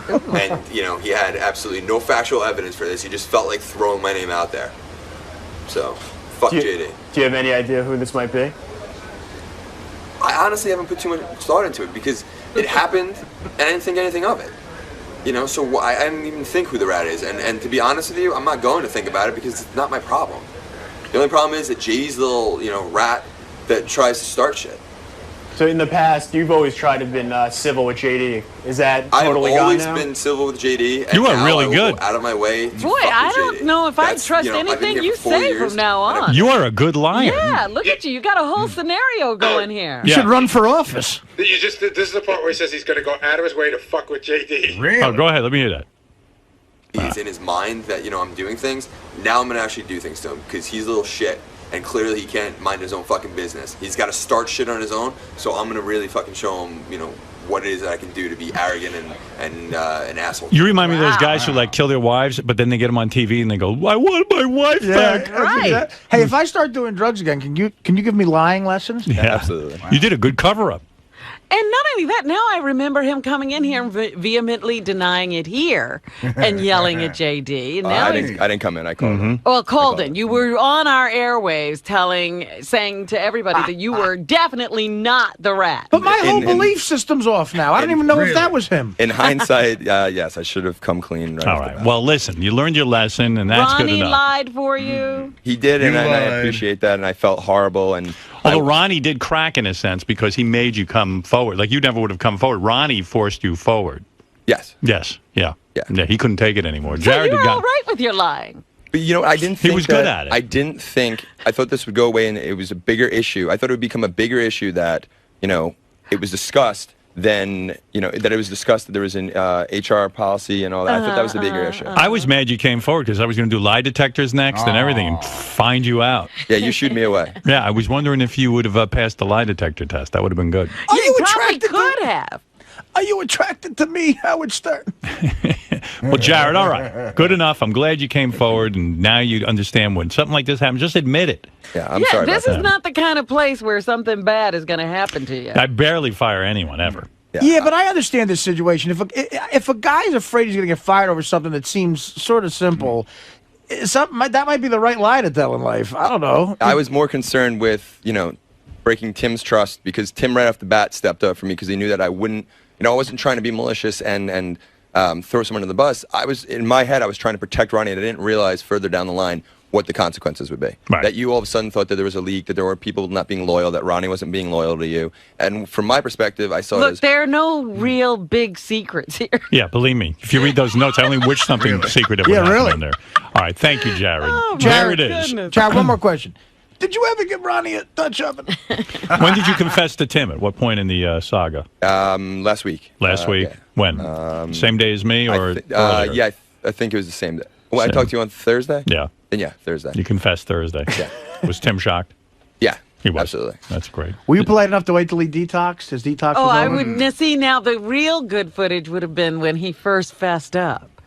And, he had absolutely no factual evidence for this. He just felt like throwing my name out there. So, fuck JD. Do you have any idea who this might be? I honestly haven't put too much thought into it because it happened and I didn't think anything of it. So I didn't even think who the rat is. And to be honest with you, I'm not going to think about it because it's not my problem. The only problem is that JD's little, rat that tries to start shit. So in the past, you've always tried to have been civil with JD. Is that totally I've gone always now? been civil with JD. And You are now really I will good. Go out of my way to Boy, fuck I with don't JD. know if I That's, trust I've been anything here you for 4 say years, from now on. You are a good liar. Yeah, look at you. You got a whole scenario going here. You should run for office. This is the part where he says he's going to go out of his way to fuck with JD. Oh, go ahead. Let me hear that. He's in his mind that, I'm doing things. Now I'm going to actually do things to him because he's a little shit. And clearly he can't mind his own fucking business. He's got to start shit on his own. So I'm going to really fucking show him, what it is that I can do to be arrogant and an asshole. You remind me of those guys who kill their wives, but then they get them on TV and they go, "I want my wife back." Right. Hey, if I start doing drugs again, can you give me lying lessons? Yeah, absolutely. You did a good cover-up. And not only that, now I remember him coming in here and vehemently denying it here and yelling at JD. And now I didn't come in. I called him. Well, Colden, you were on our airwaves saying to everybody that you were definitely not the rat. But my whole belief system's off now. I don't even know if that was him. In hindsight, yes, I should have come clean. Right All right. Well, listen, you learned your lesson, and that's Ronnie good enough. lied for you. He did, and I appreciate that, and I felt horrible. And Although Ronnie did crack in a sense because he made you come forward. Like you never would have come forward. Ronnie forced you forward. Yes. Yes. Yeah. Yeah. He couldn't take it anymore. So Jared you're got all right with your lying. But I didn't think he was good at it. I didn't think I thought this would go away and it was a bigger issue. I thought it would become a bigger issue that, it was discussed then, that it was discussed that there was an HR policy and all that. I thought that was the bigger issue. I was mad you came forward because I was going to do lie detectors next and everything and find you out. Yeah, you shooed me away. Yeah, I was wondering if you would have passed the lie detector test. That would have been good. Are you Probably attracted? could have. Are you attracted to me, Howard Stern? Well, Jared, all right. Good enough. I'm glad you came forward, and now you understand when something like this happens. Just admit it. Yeah, I'm sorry this about is that. not the kind of place where something bad is going to happen to you. I barely fire anyone, ever. Yeah, but I understand this situation. If a guy's afraid he's going to get fired over something that seems sort of simple, that might be the right lie to tell in life. I don't know. I was more concerned with, breaking Tim's trust because Tim right off the bat stepped up for me because he knew that I wouldn't, I wasn't trying to be malicious and throw someone under the bus. In my head, I was trying to protect Ronnie, and I didn't realize further down the line what the consequences would be. Right. That you all of a sudden thought that there was a leak, that there were people not being loyal, that Ronnie wasn't being loyal to you. And from my perspective, I saw it Look, as... there are no real big secrets here. Yeah, believe me. If you read those notes, I only wish something secretive would happen in there. All right, thank you, Jared. There it is. Jared, one more question. Did you ever give Ronnie a Dutch oven? When did you confess to Tim? At what point in the saga? Last week. Last week? Yeah. When? Same day as me or earlier? Yeah, I think it was the same day. Well, I talked to you on Thursday? Yeah. Then yeah, Thursday. You confessed Thursday. Yeah. Was Tim shocked? Yeah. He was. Absolutely. That's great. Were you polite enough to wait till he detoxed? His detox Oh, was I over? would see now. The real good footage would have been when he first fessed up,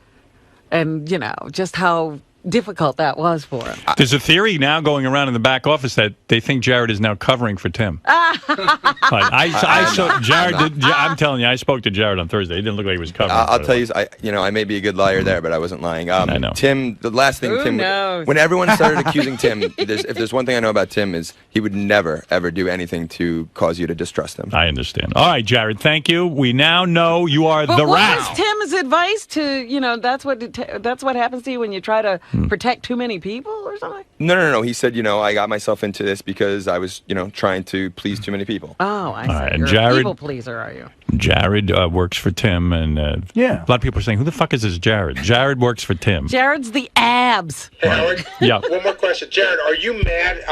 and just how difficult that was for him. There's a theory now going around in the back office that they think Jared is now covering for Tim. I saw Jared. I'm telling you, I spoke to Jared on Thursday. He didn't look like he was covering. I'll tell you, I may be a good liar there, but I wasn't lying. I know. Tim, the last thing Who Tim, knows? when everyone started accusing Tim, if there's one thing I know about Tim is he would never ever do anything to cause you to distrust him. I understand. All right, Jared. Thank you. We now know you are But the what rat. was Tim's advice to that's what happens to you when you try to protect too many people or something? No. He said, I got myself into this because I was, trying to please too many people. Oh, I see. right, and You're a Jared- people pleaser, are you? Jared works for Tim, and a lot of people are saying, "Who the fuck is this Jared?" Jared works for Tim. Jared's the abs. Hey, Howard. Yeah. One more question, Jared. Are you mad?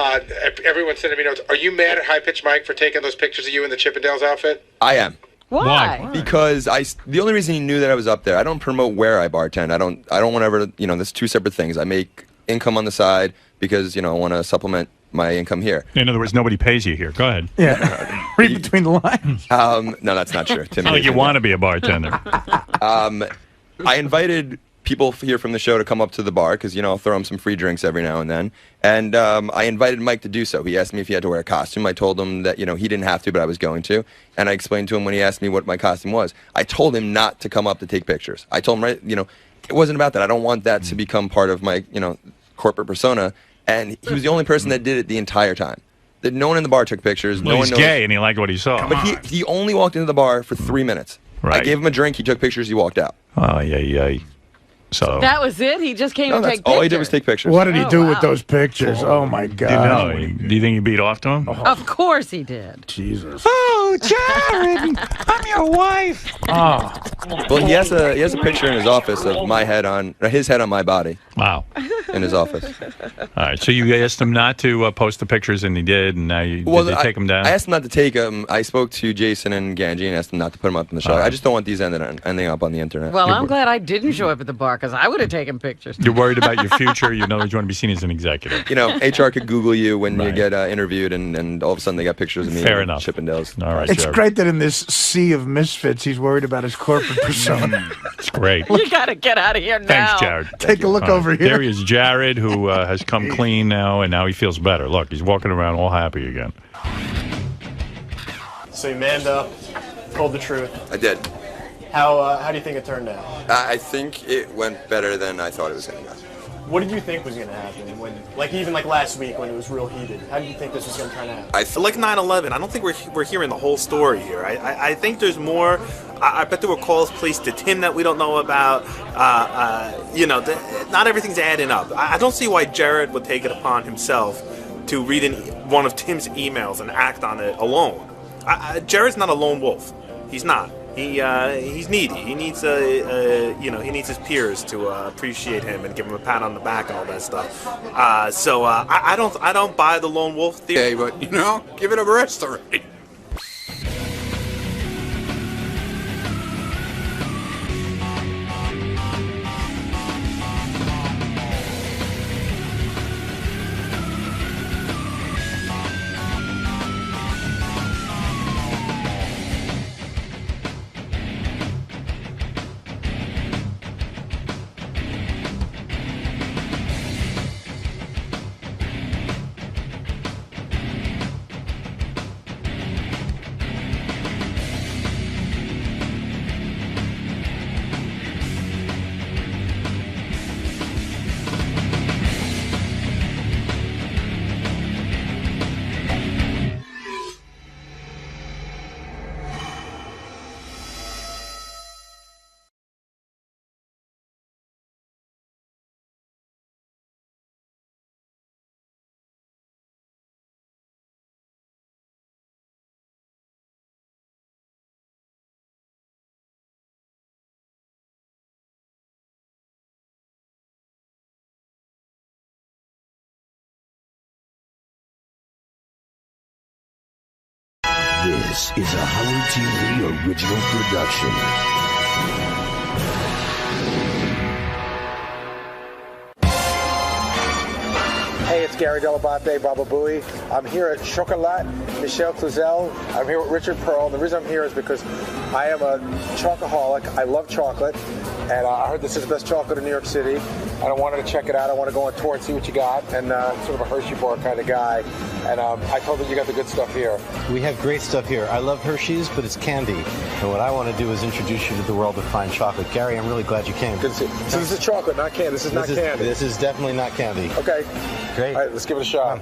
Everyone's sending me notes. Are you mad at High Pitch Mike for taking those pictures of you in the Chippendales outfit? I am. Why? Because the only reason he knew that I was up there, I don't promote where I bartend. I don't want ever, there's two separate things. I make income on the side because, I want to supplement my income here. In other words, nobody pays you here. Go ahead. Yeah. Read between the lines. No, that's not true. Tim, It's not like you want to be a bartender. I invited people here from the show to come up to the bar because, I'll throw them some free drinks every now and then. And I invited Mike to do so. He asked me if he had to wear a costume. I told him that, he didn't have to, but I was going to. And I explained to him when he asked me what my costume was. I told him not to come up to take pictures. I told him, it wasn't about that. I don't want that to become part of my, corporate persona. And he was the only person that did it the entire time. That no one in the bar took pictures. Well, no he's one knows. gay, and he liked what he saw. But he only walked into the bar for 3 minutes. Right. I gave him a drink. He took pictures. He walked out. Oh, yeah. So That was it? He just came to take pictures? All he did was take pictures. What did he do with wow. those pictures? Oh, my God. do you think he beat off to him? Of course he did. Jesus. Oh, Jared, I'm your wife. Oh. Well, he has a picture in his office of his head on my body. Wow. In his office. All right. So you asked him not to post the pictures, and he did, and now did they take them down? I asked him not to take them. I spoke to Jason and Ganji and asked them not to put them up in the show. I just don't want these ending up on the internet. Well, I'm glad I didn't show up at the bar because I would have taken pictures. You're worried about your future. You know that you want to be seen as an executive. HR could Google you when you get interviewed, and all of a sudden they got pictures of me. Fair and enough. Chippendales. All right, It's Jared. great that in this sea of misfits, he's worried about his corporate persona. It's great. You got to get out of here now. Thanks, Jared. Take a look All right. over here. There he is, Jared, who has come clean now, and now he feels better. Look, he's walking around all happy again. So you manned up, told the truth. I did. How do you think it turned out? I think it went better than I thought it was going to go. What did you think was going to happen when, even last week when it was real heated? How did you think this was going to turn out? Like 9/11, I don't think we're hearing the whole story here. I think there's more. I bet there were calls placed to Tim that we don't know about. Not everything's adding up. I don't see why Jared would take it upon himself to read one of Tim's emails and act on it alone. Jared's not a lone wolf. He's not. He's needy. He needs he needs his peers to appreciate him and give him a pat on the back and all that stuff. I don't buy the lone wolf theory. But give it a rest already. This is a Howard TV original production. Hey, it's Gary Delabate, Baba Booey. I'm here at Chocolat Michel Cluzel. I'm here with Richard Pearl. And the reason I'm here is because I am a chocoholic. I love chocolate. And I heard this is the best chocolate in New York City. And I wanted to check it out. I want to go on tour and see what you got. And sort of a Hershey bar kind of guy. And I told them you got the good stuff here. We have great stuff here. I love Hershey's, but it's candy. And what I want to do is introduce you to the world of fine chocolate. Gary, I'm really glad you came. Good to see you. So this is chocolate, not candy. This is not candy. This is definitely not candy. Okay. Great. All right, let's give it a shot.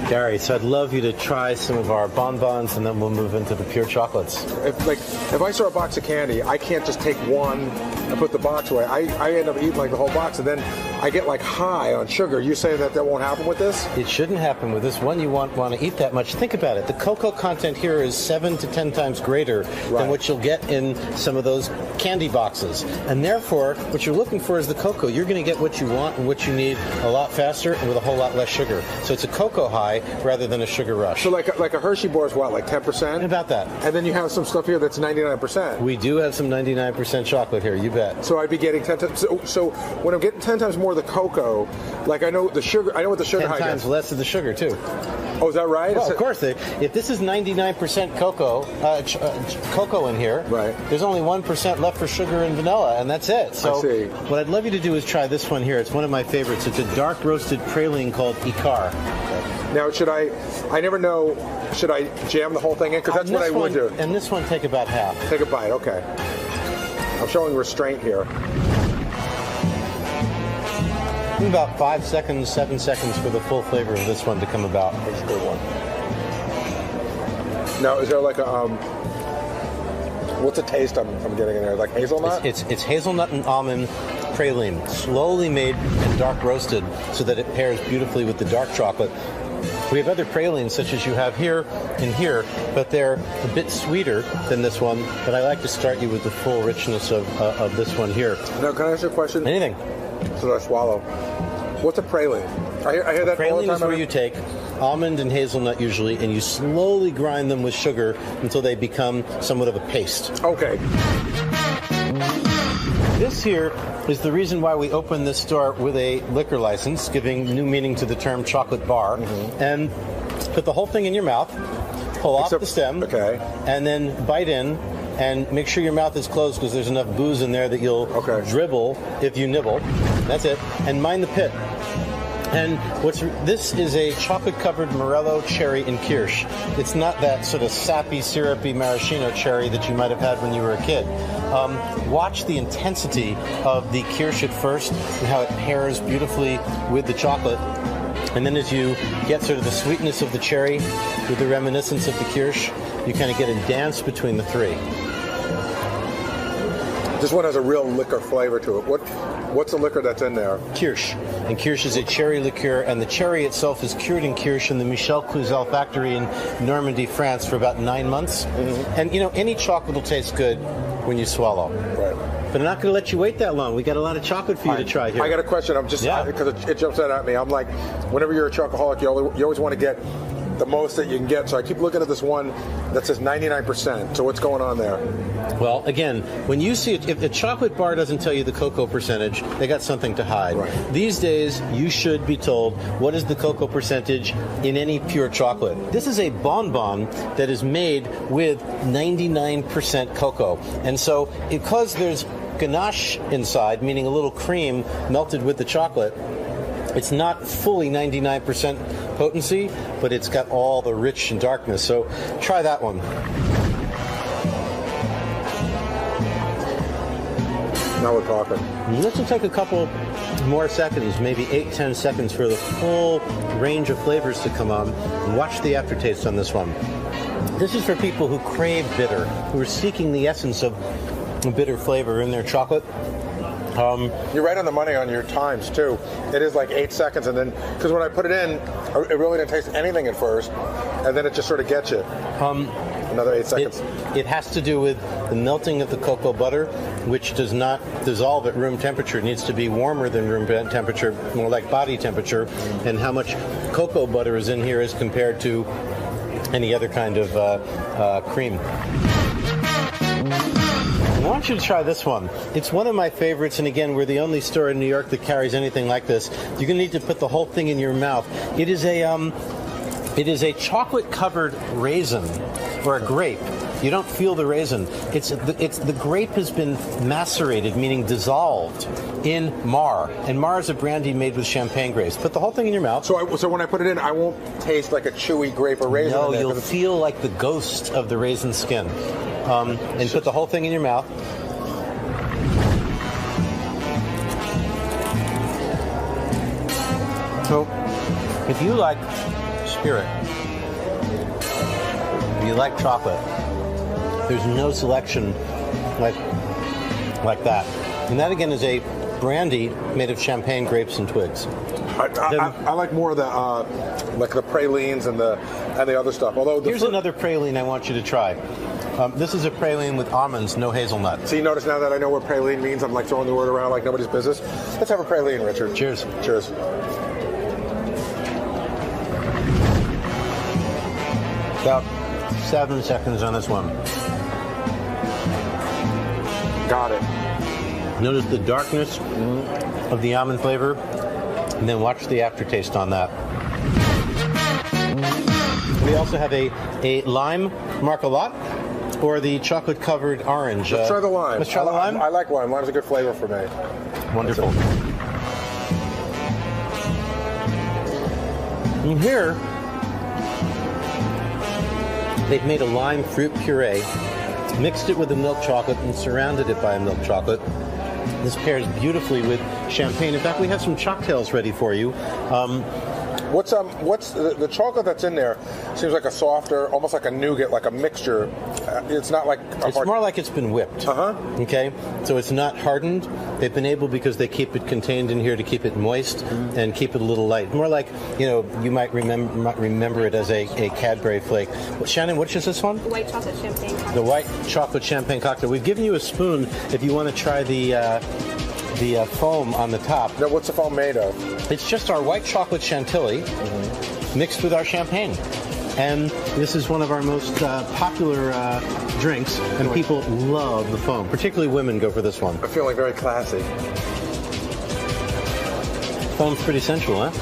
Gary, so I'd love you to try some of our bonbons, and then we'll move into the pure chocolates. If I saw a box of candy, I can't just take one and put the box away. I end up eating like the whole box, and then I get like high on sugar. You saying that won't happen with this? It shouldn't happen with this one. You want to eat that much. Think about it. The cocoa content here is 7 to 10 times greater than what you'll get in some of those candy boxes. And therefore, what you're looking for is the cocoa. You're going to get what you want and what you need a lot faster and with a whole lot less sugar. So it's a cocoa high rather than a sugar rush. So like a Hershey bar is what, like 10%? About that. And then you have some stuff here that's 99%. We do have some 99% chocolate here, you bet. So I'd be getting 10 times. So when I'm getting 10 times more of the cocoa, like I know what the sugar 10 high times gets. less of the sugar, too. Oh, is that right? Well, of course. If this is 99% cocoa in here, there's only 1% left for sugar and vanilla, and that's it. So I see. What I'd love you to do is try this one here. It's one of my favorites. It's a dark roasted praline called Icar. Now, I never know, should I jam the whole thing in? Because that's what I would do. And this one, take about half. Take a bite, okay. I'm showing restraint here. About 5 seconds, 7 seconds for the full flavor of this one to come about. That's a good one. Now, is there like a, what's the taste I'm getting in there? Like hazelnut? It's hazelnut and almond praline, slowly made and dark roasted so that it pairs beautifully with the dark chocolate. We have other pralines such as you have here and here, but they're a bit sweeter than this one. But I like to start you with the full richness of this one here. Now, can I ask you a question? Anything. So I swallow. What's a praline? I hear that all the praline time. is where you take almond and hazelnut usually, and you slowly grind them with sugar until they become somewhat of a paste. Okay. This here is the reason why we opened this store with a liquor license, giving new meaning to the term chocolate bar, and put the whole thing in your mouth, pull off the stem, and then bite in, and make sure your mouth is closed because there's enough booze in there that you'll dribble if you nibble. That's it. And mind the pit. And this is a chocolate-covered Morello cherry and kirsch. It's not that sort of sappy, syrupy maraschino cherry that you might have had when you were a kid. Watch the intensity of the kirsch at first and how it pairs beautifully with the chocolate. And then as you get sort of the sweetness of the cherry with the reminiscence of the kirsch, you kind of get a dance between the three. This one has a real liquor flavor to it. What's the liquor that's in there? Kirsch. And kirsch is a cherry liqueur, and the cherry itself is cured in kirsch in the Michel Cluzel factory in Normandy, France for about 9 months. And, any chocolate will taste good when you swallow. Right. But I'm not going to let you wait that long. We got a lot of chocolate for you to try here. I got a question. I'm just, because it jumps out at me. I'm like, whenever you're a chocoholic, you always want to get the most that you can get. So I keep looking at this one that says 99%. So what's going on there? Well, again, when you see it, if a chocolate bar doesn't tell you the cocoa percentage, they got something to hide. Right. These days, you should be told what is the cocoa percentage in any pure chocolate. This is a bonbon that is made with 99% cocoa. And so because there's ganache inside, meaning a little cream melted with the chocolate, it's not fully 99% potency, but it's got all the rich and darkness. So try that one. Now we're talking. This will take a couple more seconds, maybe 8-10 seconds for the full range of flavors to come on. Watch the aftertaste on this one. This is for people who crave bitter, who are seeking the essence of bitter flavor in their chocolate. You're right on the money on your times, too. It is like 8 seconds, and then, because when I put it in, it really didn't taste anything at first, and then it just sort of gets you. Another 8 seconds. It has to do with the melting of the cocoa butter, which does not dissolve at room temperature. It needs to be warmer than room temperature, more like body temperature, and how much cocoa butter is in here as compared to any other kind of cream. I want you to try this one. It's one of my favorites, and again, we're the only store in New York that carries anything like this. You're going to need to put the whole thing in your mouth. It is a chocolate-covered raisin, or a grape. You don't feel the raisin. It's the grape has been macerated, meaning dissolved, in Mar. And Mar is a brandy made with champagne grapes. Put the whole thing in your mouth. So when I put it in, I won't taste like a chewy grape or raisin. No, you'll feel like the ghost of the raisin skin. And put the whole thing in your mouth. So, if you like spirit. If you like chocolate, there's no selection like that. And that again is a brandy made of champagne, grapes, and twigs. I like more of the like the pralines and the other stuff. Although here's another praline I want you to try. This is a praline with almonds, no hazelnut. So you notice now that I know what praline means, I'm like throwing the word around like nobody's business. Let's have a praline, Richard. Cheers. Cheers. About 7 seconds on this one. Got it. Notice the darkness of the almond flavor, and then watch the aftertaste on that. We also have a lime marcolat, or the chocolate-covered orange. Let's try the lime. Let's try the lime? I like lime. Lime's a good flavor for me. Wonderful. And here, they've made a lime fruit puree, mixed it with the milk chocolate, and surrounded it by a milk chocolate. This pairs beautifully with champagne. In fact, we have some cocktails ready for you. What's the chocolate that's in there? Seems like a softer, almost like a nougat, like a mixture. It's not like it's more like it's been whipped. Okay, so it's not hardened. They've been able, because they keep it contained in here, to keep it moist and keep it a little light. More like, you might remember it as a Cadbury flake. Well, Shannon, which is this one? The white chocolate champagne cocktail. The white chocolate champagne cocktail. We've given you a spoon if you want to try the foam on the top. Now, what's the foam made of? It's just our white chocolate chantilly mixed with our champagne. And this is one of our most popular drinks, and people love the foam. Particularly women go for this one. I'm feeling very classy. Foam's pretty sensual, huh?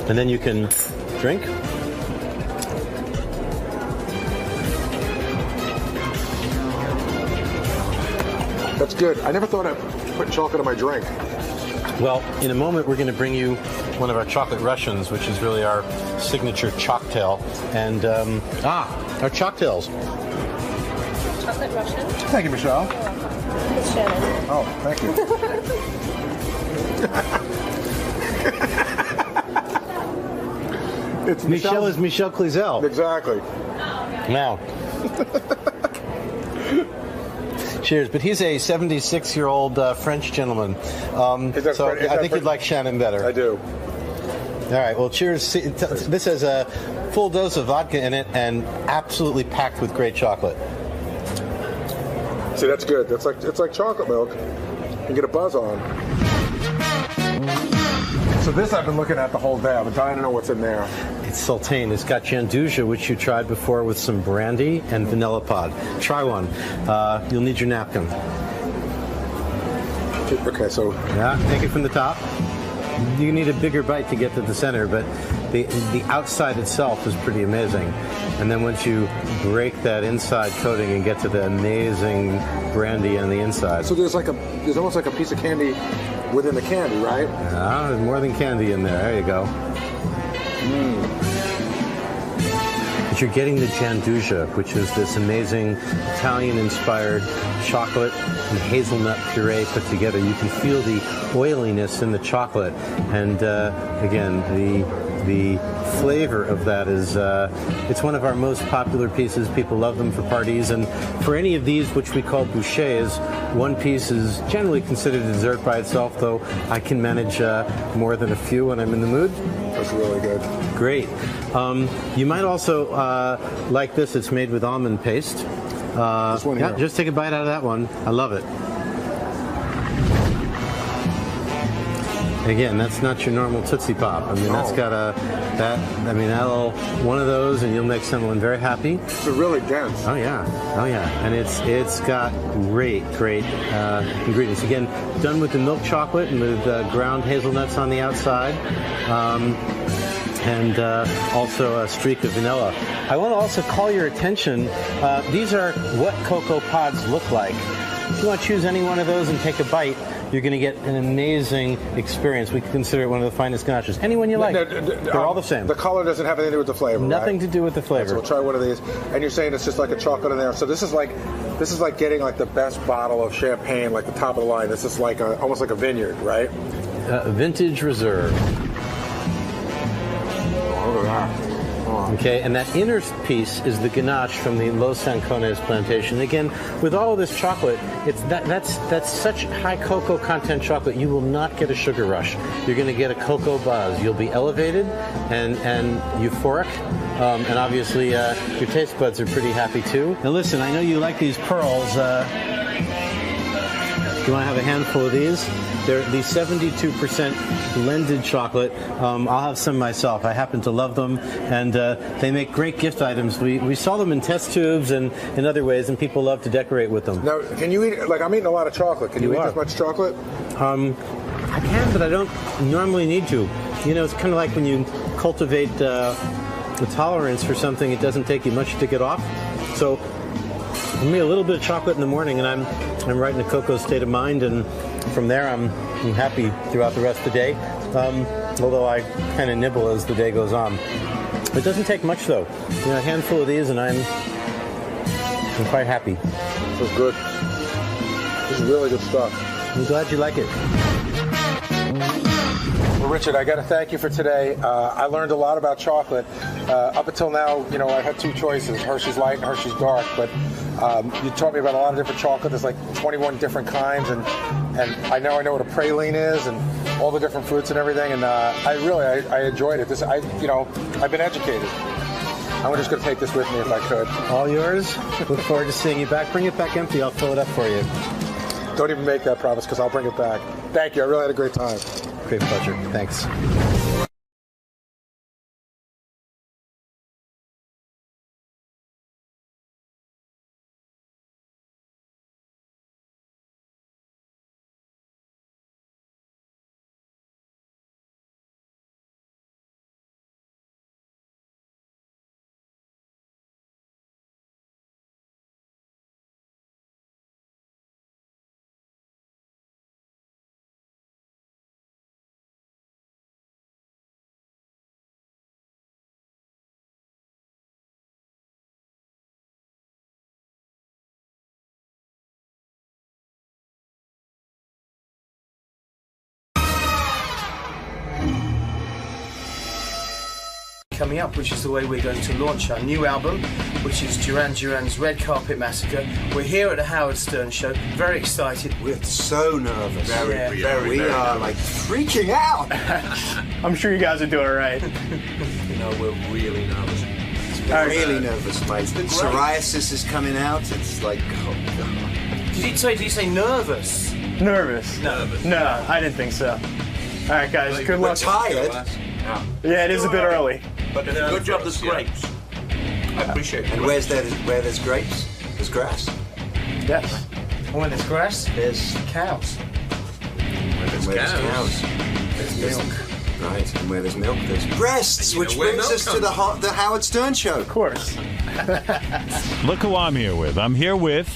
And then you can drink. That's good. I never thought I'd put chocolate in my drink. Well, in a moment, we're going to bring you one of our chocolate Russians, which is really our signature chocktail. And, our chocktails. Chocolate Russian. Thank you, Michelle. It's Shannon. Oh, thank you. It's Michelle is Michelle Cluzel. Exactly. Now. Cheers, but he's a 76-year-old French gentleman. So I think you'd like Shannon better. I do. All right, well, cheers. This has a full dose of vodka in it and absolutely packed with great chocolate. See, that's good. It's like chocolate milk. You get a buzz on. So this I've been looking at the whole day. I've been dying to know what's in there. It's sultane. It's got janduja, which you tried before, with some brandy and vanilla pod. Try one. You'll need your napkin. Okay, so... Yeah, take it from the top. You need a bigger bite to get to the center, but the outside itself is pretty amazing. And then once you break that inside coating and get to the amazing brandy on the inside. So there's almost like a piece of candy within the candy, right? Yeah, there's more than candy in there. There you go. But you're getting the janduja, which is this amazing Italian-inspired chocolate and hazelnut puree put together. You can feel the oiliness in the chocolate, and again, the flavor of that is it's one of our most popular pieces. People love them for parties, and for any of these, which we call bouchées, one piece is generally considered a dessert by itself, though I can manage more than a few when I'm in the mood. That's really good. Great. You might also like this. It's made with almond paste. This one here. Yeah, just take a bite out of that one. I love it. Again, that's not your normal Tootsie Pop. I mean, that's got that'll one of those, and you'll make someone very happy. It's really dense. Oh yeah, and it's got great ingredients. Again, done with the milk chocolate and with ground hazelnuts on the outside, and also a streak of vanilla. I want to also call your attention. These are what cocoa pods look like. If you want to choose any one of those and take a bite, you're going to get an amazing experience. We consider it one of the finest ganaches. Anyone you like. They're all the same. The color doesn't have anything to do with the flavor, Nothing right? to do with the flavor. So we'll try one of these. And you're saying it's just like a chocolate in there. So this is like getting like the best bottle of champagne, like the top of the line. This is like almost like a vineyard, right? Vintage Reserve. Okay, and that inner piece is the ganache from the Los Sancones plantation. Again, with all of this chocolate, that's such high cocoa content chocolate, you will not get a sugar rush. You're going to get a cocoa buzz. You'll be elevated and euphoric, and obviously your taste buds are pretty happy too. Now listen, I know you like these pearls. You want to have a handful of these? They're the 72% blended chocolate. I'll have some myself. I happen to love them, and they make great gift items. We sell them in test tubes and in other ways, and people love to decorate with them. Now, can you eat, like, I'm eating a lot of chocolate. Can you eat this much chocolate? I can, but I don't normally need to. You know, it's kind of like when you cultivate a tolerance for something, it doesn't take you much to get off. So, give me a little bit of chocolate in the morning, and I'm right in a cocoa state of mind, and from there I'm happy throughout the rest of the day. Although I kind of nibble as the day goes on. It doesn't take much though. You know, a handful of these, and I'm quite happy. This is good. This is really good stuff. I'm glad you like it. Well, Richard, I got to thank you for today. I learned a lot about chocolate. Up until now, you know, I had two choices, Hershey's Light and Hershey's Dark, but you taught me about a lot of different chocolate. There's like 21 different kinds, and I know what a praline is and all the different fruits and everything, and I enjoyed it. I've been educated. I'm just going to take this with me if I could. All yours. Look forward to seeing you back. Bring it back empty. I'll fill it up for you. Don't even make that promise, because I'll bring it back. Thank you. I really had a great time. Great pleasure. Thanks. Coming up, which is the way we're going to launch our new album, which is Duran Duran's Red Carpet Massacre. We're here at the Howard Stern Show, very excited. We're so nervous. We are like freaking out. I'm sure you guys are doing all right. We're really nervous. Really nervous, mate. Psoriasis is coming out. It's like, oh god. Did you say nervous? Nervous? No, I didn't think so. All right, guys, good luck. We're tired. Yeah, it is a bit early. But good job, there's grapes. I appreciate it. And where there's grapes, there's grass. Yes. And when there's grass, there's cows. Where there's cows, there's milk. Right, and where there's milk, there's breasts, which brings us to the Howard Stern Show. Of course. Look who I'm here with. I'm here with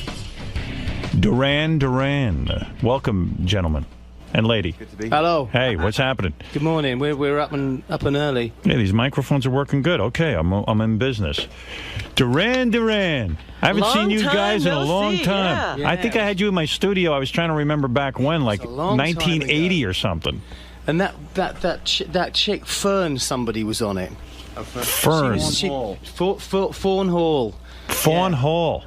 Duran Duran. Welcome, gentlemen. And lady. Good to be here. Hello. Hey, what's happening? Good morning. We're up and early. Yeah, these microphones are working good. Okay, I'm in business. Duran Duran. I haven't seen you guys in a long time. Yeah. I think I had you in my studio. I was trying to remember back when, like 1980 or something. And that chick Fern, somebody was on it. Fern. Fawn Hall. Fawn Hall.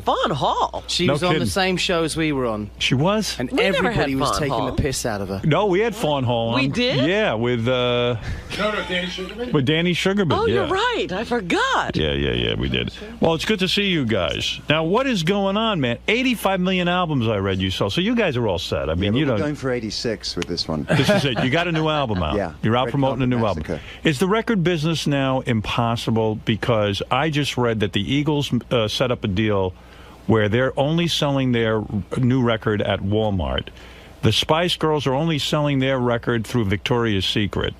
Fawn Hall. She was on the same show as we were on. She was? And We never everybody had was Fawn taking Hall. the piss out of her. No, we had Fawn Hall on. We did? Yeah, with Danny Sugarman? with Danny Sugarman. Oh, yeah. you're right. I forgot. Yeah, we did. Well, it's good to see you guys. Now, what is going on, man? 85 million albums I read you sold. So you guys are all set. I mean, We're going for 86 with this one. This is it. You got a new album out. Yeah. You're out Red promoting a new Carpet album. Massacre. Is the record business now impossible? Because I just read that the Eagles set up a deal where they're only selling their new record at Walmart. The Spice Girls are only selling their record through Victoria's Secret.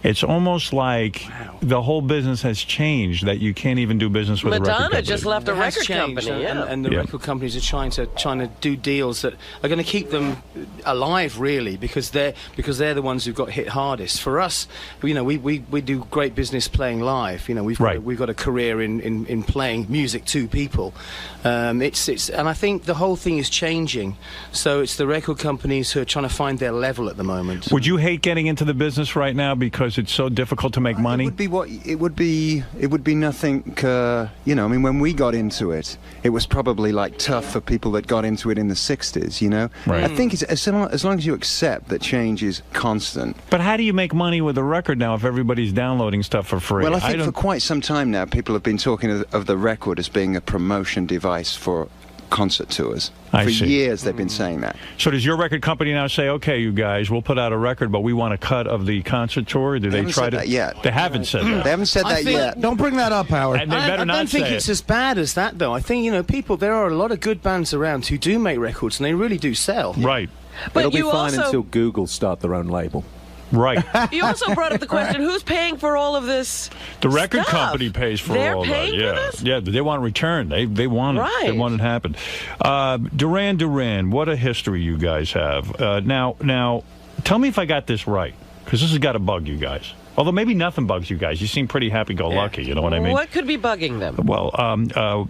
It's almost like the whole business has changed, that you can't even do business with a record Madonna company. just left a It has record changed, company, and the Yeah. record companies are trying to do deals that are going to keep them alive, really, because they're the ones who got hit hardest. For us, we do great business playing live. We've got a career in playing music to people. And I think the whole thing is changing. So it's the record companies who are trying to find their level at the moment. Would you hate getting into the business right now because it's so difficult to make money? It would be nothing. I mean, when we got into it, it was probably like tough for people that got into it in the '60s. Right. I think it's as long as you accept that change is constant. But how do you make money with a record now if everybody's downloading stuff for free? Well, I think for quite some time now, people have been talking of the record as being a promotion device for concert tours. I For see. years, they've been saying that. So does your record company now say, okay, you guys, we'll put out a record, but we want a cut of the concert tour? Do they haven't try said to? that yet. They haven't said that. They haven't said that yet. Don't bring that up, Howard. And they better I not don't think say it's it. as bad as that, though. I think, there are a lot of good bands around who do make records, and they really do sell. Right. But It'll be you fine also- until Google start their own label. Right. You also brought up the question: who's paying for all of this? The record stuff? company pays for They're all paying that. for Yeah, this? yeah. They want return. They want it. They Right. want it happen. Duran, what a history you guys have. Now, tell me if I got this right, because this has got to bug you guys. Although maybe nothing bugs you guys. You seem pretty happy-go-lucky. You know what I mean? What could be bugging them? Well,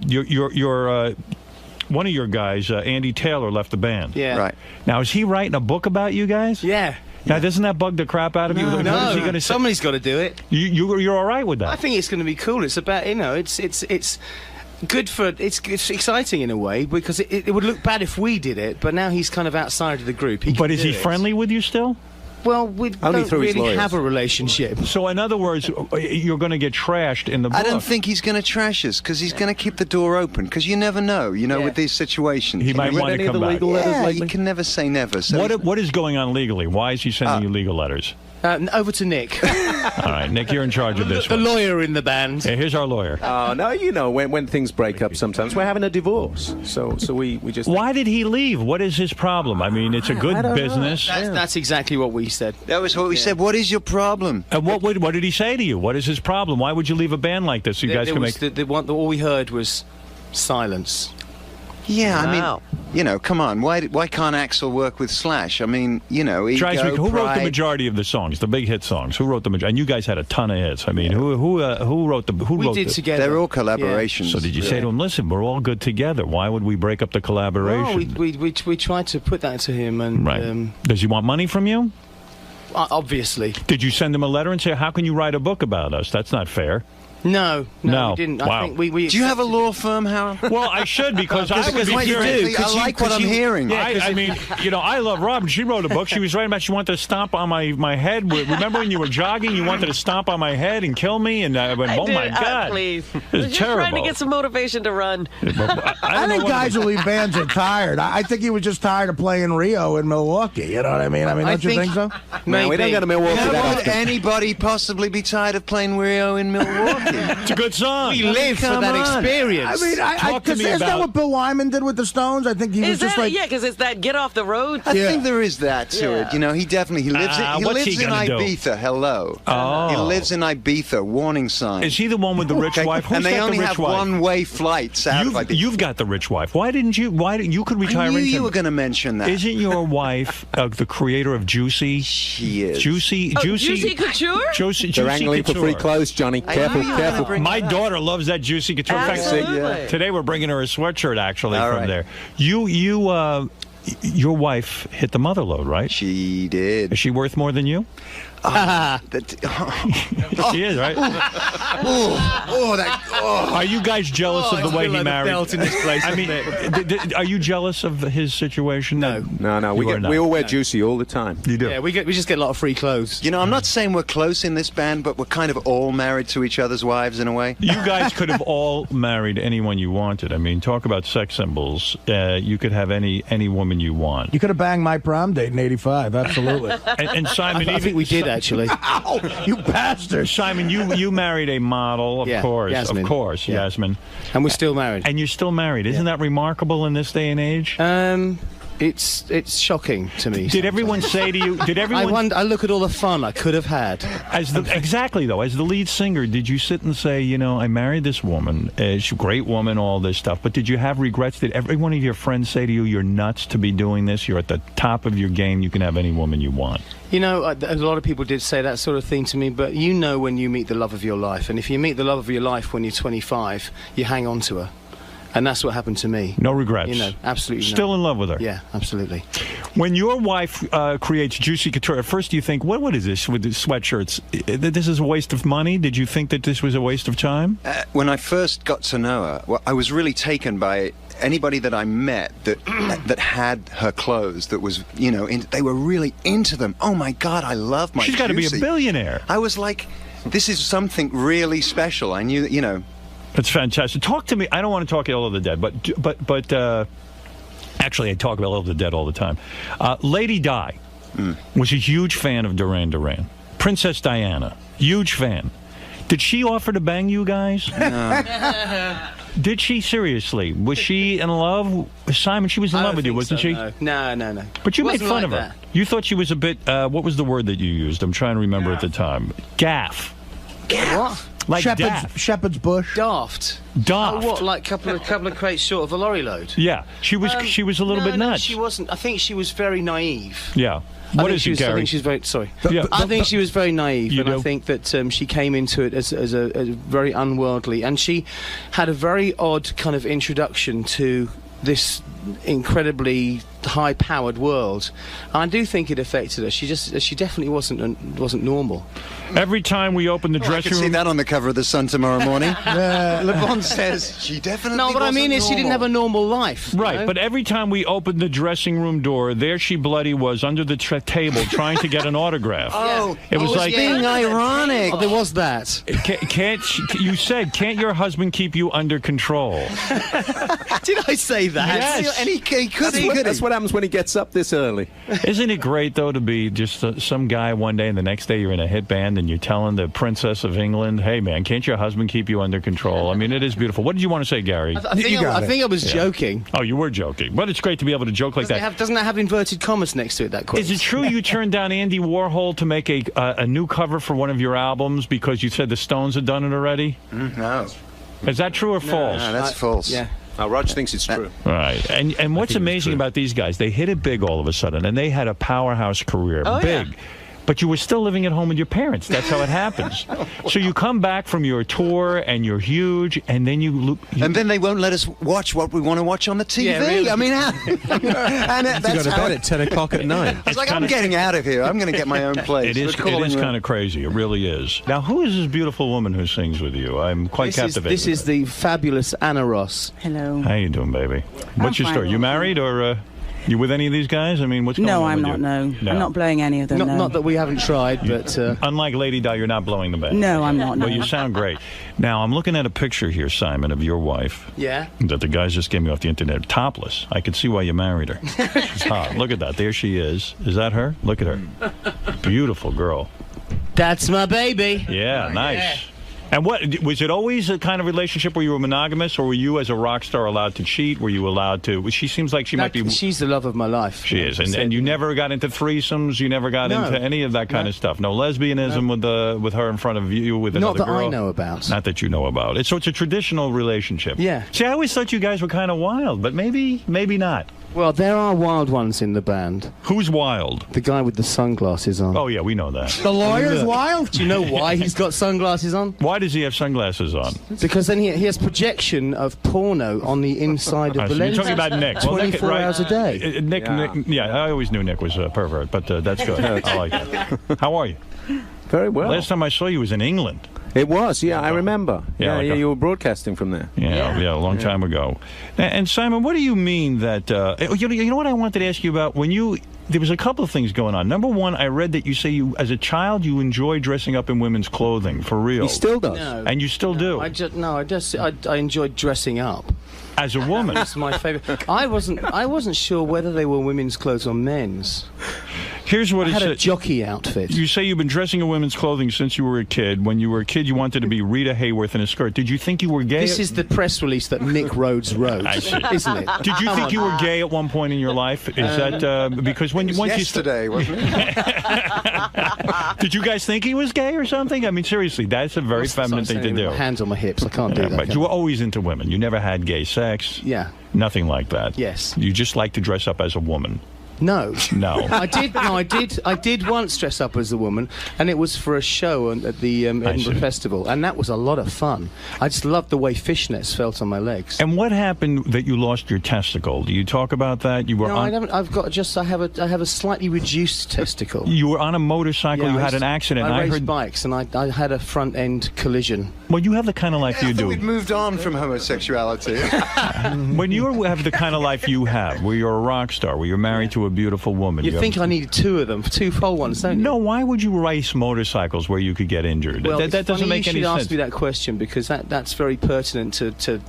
your one of your guys, Andy Taylor, left the band. Yeah. Right. Now, is he writing a book about you guys? Yeah. Now, doesn't that bug the crap out of you? What is he going to say? Somebody's got to do it. You're all right with that? I think it's going to be cool. It's about it's good for it's exciting in a way because it would look bad if we did it, but now he's kind of outside of the group. But is he friendly with you still? Well, we don't really have a relationship. So, in other words, you're going to get trashed in the book. I don't think he's going to trash us because he's going to keep the door open because you never know, with these situations. He might want to come back. Yeah, you can never say never. So What is going on legally? Why is he sending you legal letters? Over to Nick. All right, Nick, you're in charge of this The one. lawyer in the band. Yeah, here's our lawyer. Oh, no, when things break up sometimes, we're having a divorce. So we just... Why did he leave? What is his problem? I mean, it's a good business. That's exactly what we said. That was what we said. What is your problem? And what did he say to you? What is his problem? Why would you leave a band like this? So you guys can make... All we heard was silence. Yeah, Wow. I mean, come on. Why can't Axl work with Slash? I mean, Ego, Drives me- who wrote the Pride. majority of the songs, the big hit songs? Who wrote the majority? And you guys had a ton of hits. I mean, who wrote the? Who We wrote did the, together. They're all collaborations. So did you say to him, "Listen, we're all good together. Why would we break up the collaboration?" Well, we tried to put that to him, and Right. Does he want money from you? Obviously. Did you send him a letter and say, "How can you write a book about us? That's not fair." No, we didn't. Wow. I think we Do you have a law firm, Howard? Well, I should because I would be you curious. do. I like what I'm hearing. Yeah, I mean, I love Robin. She wrote a book. She was writing about she wanted to stomp on my head. Remember when you were jogging? You wanted to stomp on my head and kill me, and I went, "Oh my God!" Please. It's Just terrible. trying to get some motivation to run. I think guys who leave bands are tired. I think he was just tired of playing Rio in Milwaukee. You know what I mean? Don't you think so? Man, we don't go to Milwaukee that How would often. anybody possibly be tired of playing Rio in Milwaukee? It's a good song. We live for Come that on. experience. I mean, Talk to me isn't that about- what Bill Wyman did with the Stones? I think he was Is just that like, yeah? Because it's that get off the road. I think there is that to it. He definitely he lives what's he in gonna do? Ibiza. Hello. Oh. He lives in Ibiza. Warning sign. Is he the one with the rich wife? Who's and they got only the rich have wife? one-way flights out of Ibiza. You've got the rich wife. Why didn't you? You could retire. I knew into- you were going to mention that. Isn't your wife the creator of Juicy? She is. Juicy Couture? Juicy They're angling for free Couture. clothes, Johnny. I Careful, knew you were gonna careful. bring My it up. daughter loves that Juicy Couture. In fact, Absolutely. today we're bringing her a sweatshirt actually All from right. there. Your wife hit the mother load, right? She did. Is she worth more than you? She is, right? Are you guys jealous of the way he married? Belt in this place, I mean, are you jealous of his situation? No. No, You are not. we all wear Juicy all the time. You do. Yeah, we just get a lot of free clothes. I'm not saying we're close in this band, but we're kind of all married to each other's wives in a way. You guys could have all married anyone you wanted. I mean, talk about sex symbols. You could have any woman you want. you could have banged my prom date in '85. Absolutely. And Simon, I think we did actually. Ow, you bastard. Simon, you married a model, of Yeah, course, Yasmin. of course, Yeah. Yasmin. And we're still married. And you're still married. Isn't that remarkable in this day and age? It's shocking to me. Did everyone say to you? Did everyone? I look at all the fun I could have had. Exactly though, as the lead singer, did you sit and say, you know, I married this woman, she's a great woman, all this stuff, but did you have regrets? Did every one of your friends say to you, you're nuts to be doing this? You're at the top of your game. You can have any woman you want. You know, a lot of people did say that sort of thing to me, but you know when you meet the love of your life, and if you meet the love of your life when you're 25, you hang on to her. And that's what happened to me. No regrets. You know, absolutely. Still in love with her. Yeah, absolutely. When your wife creates Juicy Couture, at first you think, what is this with the sweatshirts? This is a waste of money? Did you think that this was a waste of time? When I first got to know her, well, I was really taken by anybody that I met that that had her clothes, that was, you know, they were really into them. Oh my God, I love my She's got to be a billionaire. I was like, this is something really special. I knew that, you know. That's fantastic. Talk to me. I don't want to talk Ill of the Dead, but actually, I talk about Ill of the Dead all the time. Lady Di was a huge fan of Duran Duran. Princess Diana, huge fan. Did she offer to bang you guys? No. Did she seriously? Was she in love? Simon, she was in love with you, wasn't she? No. But you made Wasn't fun like of her. that. You thought she was a bit. What was the word that you used? I'm trying to remember at the time. Gaff. What? Like daft. Shepherd's bush. Daft. Daft. Oh, what? Like couple of crates short of a lorry load? Yeah, she was a little bit nuts. No, she wasn't. I think she was very naive. Yeah. What is it, Gary? I think she's very sorry. Yeah. I think she was very naive, You and do? I think that she came into it as a very unworldly, and she had a very odd kind of introduction to this incredibly high-powered world. I do think it affected her. She definitely wasn't normal. Every time we open the I dressing could see room, that on the cover of the Sun tomorrow morning. Le Bon says she definitely. No, what I mean is she didn't have a normal life. right? You know? But every time we opened the dressing room door, there she bloody was under the table trying to get an autograph. Oh, it was like being ironic. Oh, there was that. You said, can't your husband keep you under control? Did I say that? Yes. And he could. That's what happens when he gets up this early. Isn't it great, though, to be just some guy one day and the next day you're in a hit band and you're telling the Princess of England, hey, man, can't your husband keep you under control? I mean, it is beautiful. What did you want to say, Gary? I think I was joking. Oh, you were joking. But it's great to be able to joke like that. Doesn't it have inverted commas next to it, that quote? Is it true you turned down Andy Warhol to make a new cover for one of your albums because you said the Stones had done it already? No. Is that true or false? No, that's false. Yeah. Rog thinks it's true. Right. And what's amazing about these guys, they hit it big all of a sudden, and they had a powerhouse career. Big. Yeah. But you were still living at home with your parents. That's how it happens. So you come back from your tour, and you're huge, and then and then they won't let us watch what we want to watch on the TV. Yeah, really. I mean, and you go to bed at 10 o'clock at night. It's like, I'm getting out of here. I'm going to get my own place. It is kind of crazy. It really is. Now, who is this beautiful woman who sings with you? I'm quite captivated. This is the fabulous Anna Ross. Hello. How you doing, baby? What's your story? You married or... You with any of these guys? I mean, what's going on? No, I'm not. No, I'm not blowing any of them. Not that we haven't tried, but unlike Lady Di, you're not blowing the band. No, I'm not. Well, No. you sound great. Now, I'm looking at a picture here, Simon, of your wife. Yeah. That the guys just gave me off the internet, topless. I could see why you married her. She's hot. Look at that. There she is. Is that her? Look at her. Beautiful girl. That's my baby. Yeah, nice. Yeah. And what was it always a kind of relationship where you were monogamous, or were you as a rock star allowed to cheat? Were you allowed to? She seems like she might be. She's the love of my life. She is, and you never got into threesomes. You never got into any of that kind of stuff. No lesbianism with her in front of you with another girl. Not that I know about. Not that you know about. So it's a traditional relationship. Yeah. See, I always thought you guys were kind of wild, but maybe not. Well, there are wild ones in the band. Who's wild? The guy with the sunglasses on. Oh, yeah, we know that. The lawyer's wild? Do you know why he's got sunglasses on? Why does he have sunglasses on? Because then he has projection of porno on the inside of the lens. You're talking about Nick. 24 hours a day. Nick, I always knew Nick was a pervert, but that's good. I like it. How are you? Very well. Last time I saw you was in England. It was, yeah, I remember. Yeah, you were broadcasting from there. Yeah, a long time ago. And Simon, what do you mean that, you know what I wanted to ask you about? There was a couple of things going on. Number one, I read that you say as a child, you enjoy dressing up in women's clothing, for real. He still does. No, and you still do. I enjoyed dressing up. As a woman. That's my favorite. I wasn't sure whether they were women's clothes or men's. Here's what I it had a said. jockey outfit. You say you've been dressing in women's clothing since you were a kid. When you were a kid, you wanted to be Rita Hayworth in a skirt. Did you think you were gay? This is the press release that Nick Rhodes wrote, I see. isn't it? Did you think you were gay at one point in your life? Is that because once yesterday, wasn't it? Did you guys think he was gay or something? I mean, seriously, that's a very feminine thing to do. Hands on my hips, I can't do that. But you were always into women. You never had gay sex. Yeah. Nothing like that. Yes. You just like to dress up as a woman. No. No. I did once dress up as a woman, and it was for a show at the Edinburgh Festival, and that was a lot of fun. I just loved the way fishnets felt on my legs. And what happened that you lost your testicle? Do you talk about that? You were No, I haven't. I have a slightly reduced testicle. You were on a motorcycle. Yeah, you had an accident. I raced heard bikes, and I had a front end collision. Well, you have the kind of life you do. We'd moved on from homosexuality. When you have the kind of life you have, where you're a rock star, where you're married to a beautiful woman. You think I needed two of them, two full ones, don't you? No, why would you race motorcycles where you could get injured? Well, that doesn't make any sense. You should ask me that question because that's very pertinent to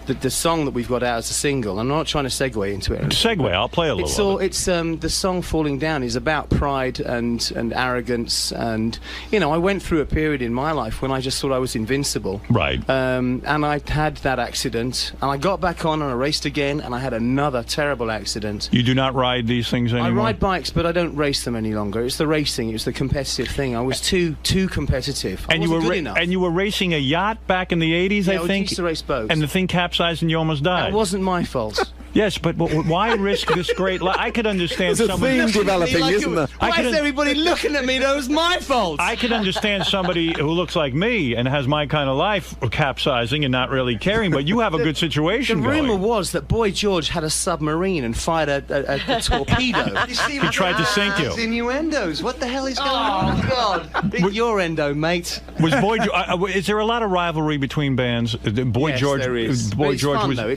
the song that we've got out as a single. I'm not trying to segue into it. Segue, I'll play a little. It's the song "Falling Down" is about pride and arrogance, and I went through a period in my life when I just thought I was invincible. Right. And I had that accident, and I got back on and I raced again, and I had another terrible accident. You do not ride these things anymore? I ride bikes, but I don't race them any longer. It's the racing. It was the competitive thing. I was too competitive. I wasn't good enough. And you were racing a yacht back in the 80s, Yeah, I think? I used to race boats. And the thing capsized and you almost died. That wasn't my fault. Yes, but why risk this great life? I could understand There's a theme developing, isn't there? Why is everybody looking at me? That was my fault. I could understand somebody who looks like me and has my kind of life capsizing and not really caring, but you have a good situation The going. rumor was that Boy George had a submarine and fired a torpedo. You see, he tried to sink you. Innuendos. What the hell is going on? Oh, God. Big your endo, mate. Was Boy is there a lot of rivalry between bands? Boy Yes, George, there is. Boy But it's George fun, was. though.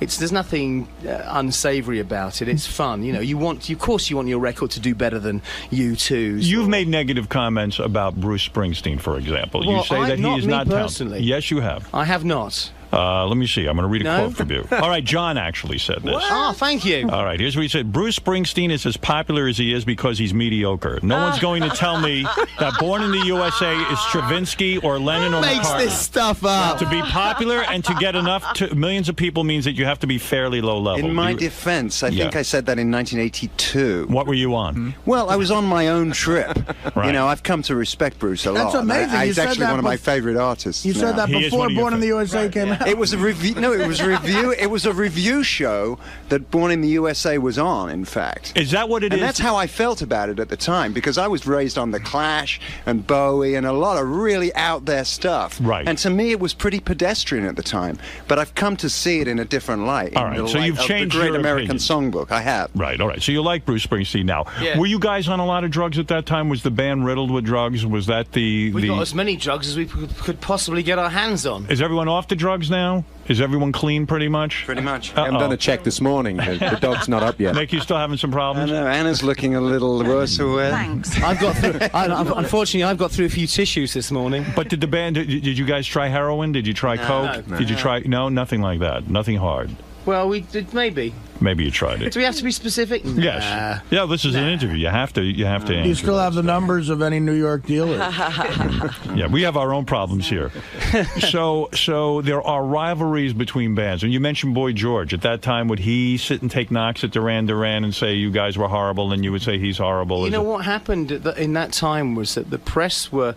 There's nothing unsavory about it. It's fun, Of course, you want your record to do better than U2's. You've made negative comments about Bruce Springsteen, for example. Well, you say that he is not personally. talented. Yes, you have. I have not. Let me see. I'm going to read a quote from you. All right, John actually said this. Oh, thank you. All right, here's what he said. Bruce Springsteen is as popular as he is because he's mediocre. No one's going to tell me that Born in the USA is Stravinsky or Lennon or Makes McCartney. this stuff up. To be popular and to get enough to millions of people means that you have to be fairly low level. In my defense, I think I said that in 1982. What were you on? Well, I was on my own trip. Right. I've come to respect Bruce a lot. That's amazing. You He's said actually that one of my favorite artists. You said now. that before Born in the USA came out. It was a review. No, it was a review. It was a review show that Born in the USA was on. In fact, is that what it is? And that's how I felt about it at the time because I was raised on the Clash and Bowie and a lot of really out there stuff. Right. And to me, it was pretty pedestrian at the time. But I've come to see it in a different light. All right. So you've changed the Great your American opinion. Songbook. I have. Right. All right. So you like Bruce Springsteen now? Yeah. Were you guys on a lot of drugs at that time? Was the band riddled with drugs? Was that We got as many drugs as we could possibly get our hands on. Is everyone off the drugs now? Is everyone clean pretty much? Pretty much. I haven't done a check this morning. The dog's not up yet. Nick, you still having some problems? I know. Anna's looking a little worse. Thanks. Unfortunately, I've got through a few tissues this morning. But did the band? Did you guys try heroin? Did you try coke? No. Did you try? No, nothing like that. Nothing hard. Well, we did maybe. Maybe you tried it. Do we have to be specific? Yes. Yeah. This is an interview. You have to. You have to. Do you answer. still have the numbers of any New York dealers? Yeah, we have our own problems here. So there are rivalries between bands. And you mentioned Boy George. At that time, would he sit and take knocks at Duran Duran and say you guys were horrible, and you would say he's horrible? You know what happened in that time was that the press were.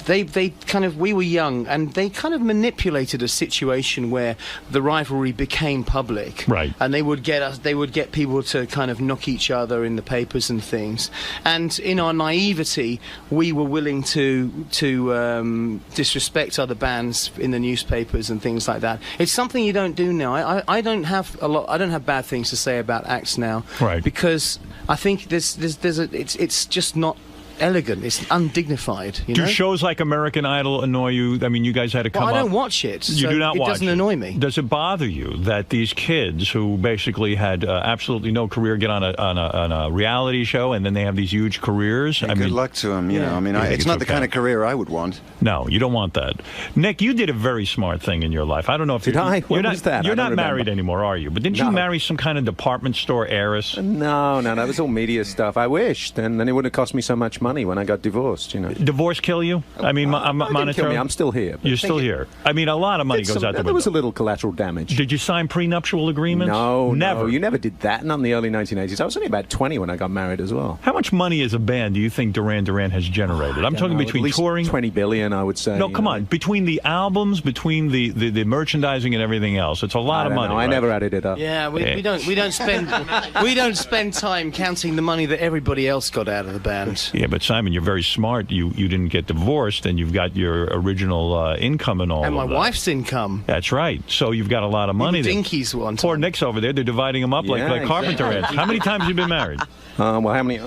We were young, and they kind of manipulated a situation where the rivalry became public. Right. And they would get people to kind of knock each other in the papers and things. And in our naivety, we were willing to disrespect other bands in the newspapers and things like that. It's something you don't do now. I don't have bad things to say about acts now. Right. Because I think it's just not elegant. It's undignified. You Do know? shows like American Idol annoy you? I mean, you guys had to come Well, I don't up- watch it. You so do not it watch doesn't annoy me. Does it bother you that these kids who basically had absolutely no career get on a reality show and then they have these huge careers? Hey, good luck to them. You know, I mean, it's not the kind of career I would want. No, you don't want that. Nick, you did a very smart thing in your life. I don't know if Did I? You're When not, was that? You're I don't not married remember. anymore, are you? But didn't you No. marry some kind of department store heiress? No, it was all media stuff. I wished, and then it wouldn't have cost me so much money when I got divorced. You know, Divorce kill you? I mean, it didn't kill monetarily. me. I'm still here. but You're I think still it- here. I mean, a lot of money did goes some- out the There was window. a little collateral damage. Did you sign prenuptial agreements? No, never. No, you never did that. Not in the early 1980s. I was only about 20 when I got married as well. How much money as a band do you think Duran Duran has generated? I'm talking between at least touring. 20 billion, I would say. No, come on. Between the albums, between the merchandising and everything else, it's a lot I of don't money. know. I right? never added it up. Yeah, we don't spend time counting the money that everybody else got out of the band. Yeah, but Simon, you're very smart. You didn't get divorced, and you've got your original income and all. And my of that. wife's income. That's right. So you've got a lot of money. there. Dinkies one. Poor Nick's over there. They're dividing them up like Yeah, carpenter ants. exactly. How many times have you been married? Well, how many?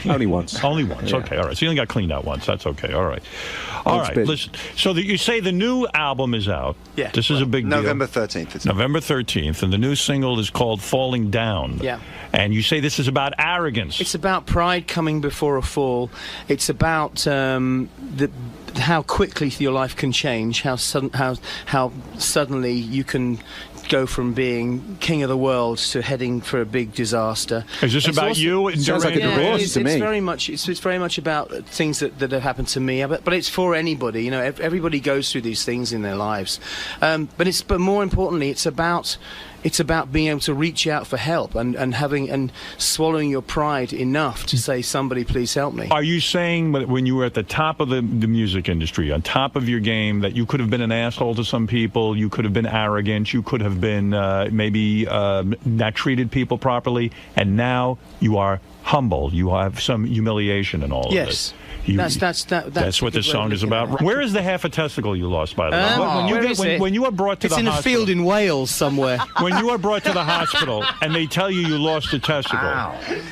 Only once. Only once. Yeah. Okay, all right. So you only got cleaned out once. That's okay. All right. All It's right. been- Listen. So you say the new album is out. Yeah. This is a big deal. November 13th. It's November 13th, and the new single is called "Falling Down." Yeah. And you say this is about arrogance. It's about pride coming before a fall. It's about how quickly your life can change, how suddenly you can go from being king of the world to heading for a big disaster. Is this It's about also- you and Sounds like a Duran? divorce it's, to it's me. very much it's very much about things that have happened to me, but it's for anybody. You know, everybody goes through these things in their lives, but more importantly, it's about being able to reach out for help and swallowing your pride enough to say, somebody please help me. Are you saying that when you were at the top of the music industry, on top of your game, that you could have been an asshole to some people, you could have been arrogant, you could have been maybe not treated people properly, and now you are humble, you have some humiliation in all of this? Yes. That's what this song is about. Where is the half a testicle you lost, by the way? When you are brought to it's the in hospital, a field in Wales somewhere. when you are brought to the hospital and they tell you lost a testicle,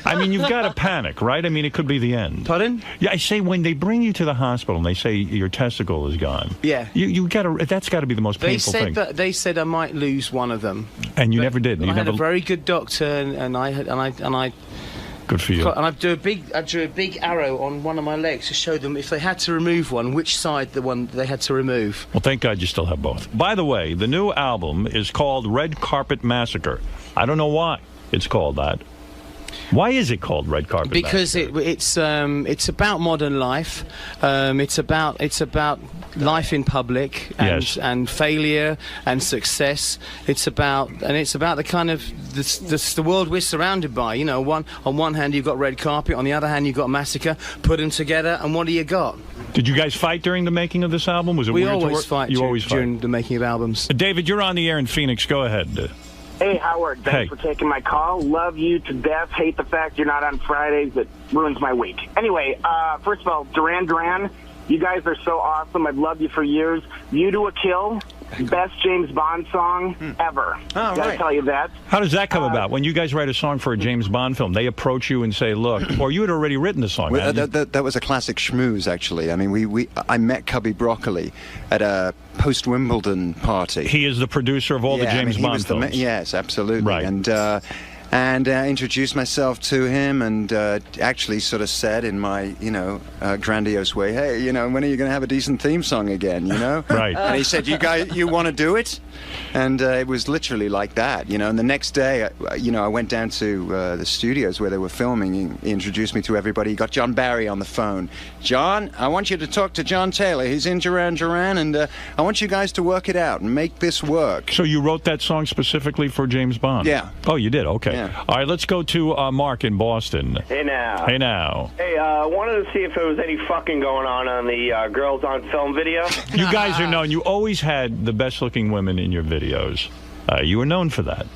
I mean, you've got to panic, right? I mean, it could be the end. Pardon? Yeah, I say when they bring you to the hospital and they say your testicle is gone. Yeah. You got to. That's got to be the most painful thing. They said I might lose one of them, and you never did. I You had never. a very good doctor, and I Good for you. and I drew a big arrow on one of my legs to show them if they had to remove one, which side the one they had to remove. Well, thank God you still have both. By the way, the new album is called Red Carpet Massacre. I don't know why it's called that. Why is it called Red Carpet Because Massacre? it's about modern life. It's about life in public and failure and success. It's about the kind of the world we're surrounded by. You know, on one hand you've got red carpet, on the other hand you've got massacre. Put them together, and what do you got? Did you guys fight during the making of this album? Was it We weird to always work? fight. You always fight during the making of albums. David, you're on the air in Phoenix. Go ahead. Hey, Howard. Thanks for taking my call. Love you to death. Hate the fact you're not on Fridays. It ruins my week. Anyway, first of all, Duran Duran, you guys are so awesome. I've loved you for years. You to a Kill, best James Bond song ever. Gotta tell you that. How does that come about? When you guys write a song for a James Bond film, they approach you and say, look, or you had already written the song. Well, hadn't you? that was a classic schmooze, actually. I mean, I met Cubby Broccoli at a post-Wimbledon party. He is the producer of all the James Bond films. Yes, absolutely. Right. And introduced myself to him, and actually sort of said in my, grandiose way, hey, when are you going to have a decent theme song again, Right. And he said, you want to do it? And it was literally like that, And the next day, I went down to the studios where they were filming. He introduced me to everybody. He got John Barry on the phone. John, I want you to talk to John Taylor. He's in Duran Duran, and I want you guys to work it out and make this work. So you wrote that song specifically for James Bond? Yeah. Oh, you did? Okay. Yeah. All right, let's go to Mark in Boston. Hey now. Hey now. Hey, wanted to see if there was any fucking going on the Girls on Film video. You guys are known. You always had the best-looking women in your videos. You were known for that.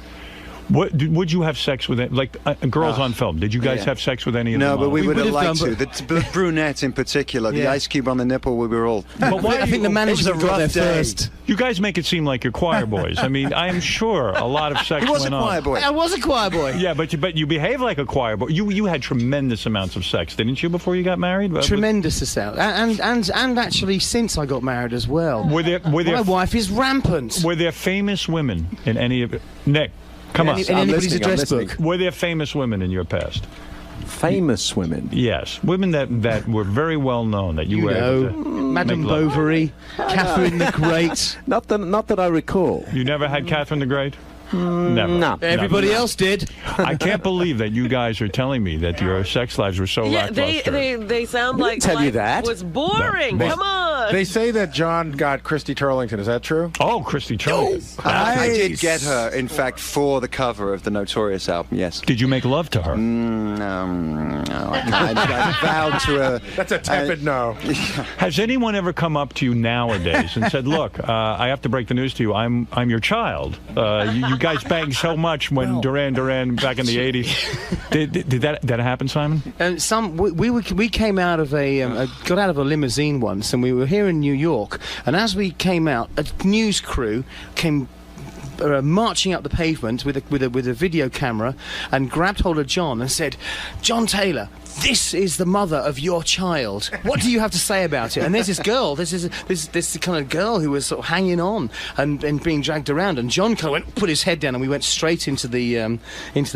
Would you have sex with it? Like girls on film? Did you guys have sex with any of them? No, but we would have liked done, to. The brunette in particular, the ice cube on the nipple, we were all. But why I think the management got there first. You guys make it seem like you're choir boys. I mean, I am sure a lot of sex He was went a choir on. boy. I was a choir boy. Yeah, but you behave like a choir boy. You had tremendous amounts of sex, didn't you, before you got married? Tremendous amount, and actually since I got married as well. My wife is rampant. Were there famous women in any of it? Nick, come on. In anybody's address book. Were there famous women in your past? Famous women? Yes, women that were very well known that you were able to Madame Bovary, Catherine the Great. Not that I recall. You never had Catherine the Great? Never. No. Everybody else did. I can't believe that you guys are telling me that your sex lives were so Yeah, lackluster. they sound like tell you life that. was boring. No. Come on. They say that John got Christy Turlington. Is that true? Oh, Christy Turlington. I did get her, in fact, for the cover of the Notorious album, yes. Did you make love to her? No, I vowed to her. That's a tepid no. Has anyone ever come up to you nowadays and said, look, I have to break the news to you, I'm your child. You guys banged so much when Duran back in the 80s. Did that happen, Simon? We came out of got out of a limousine once, and we were here in New York, and as we came out, a news crew came marching up the pavement with a video camera and grabbed hold of John and said, "John Taylor, this is the mother of your child. What do you have to say about it?" And there's this girl, this kind of girl who was sort of hanging on and being dragged around, and John kind of put his head down, and we went straight into the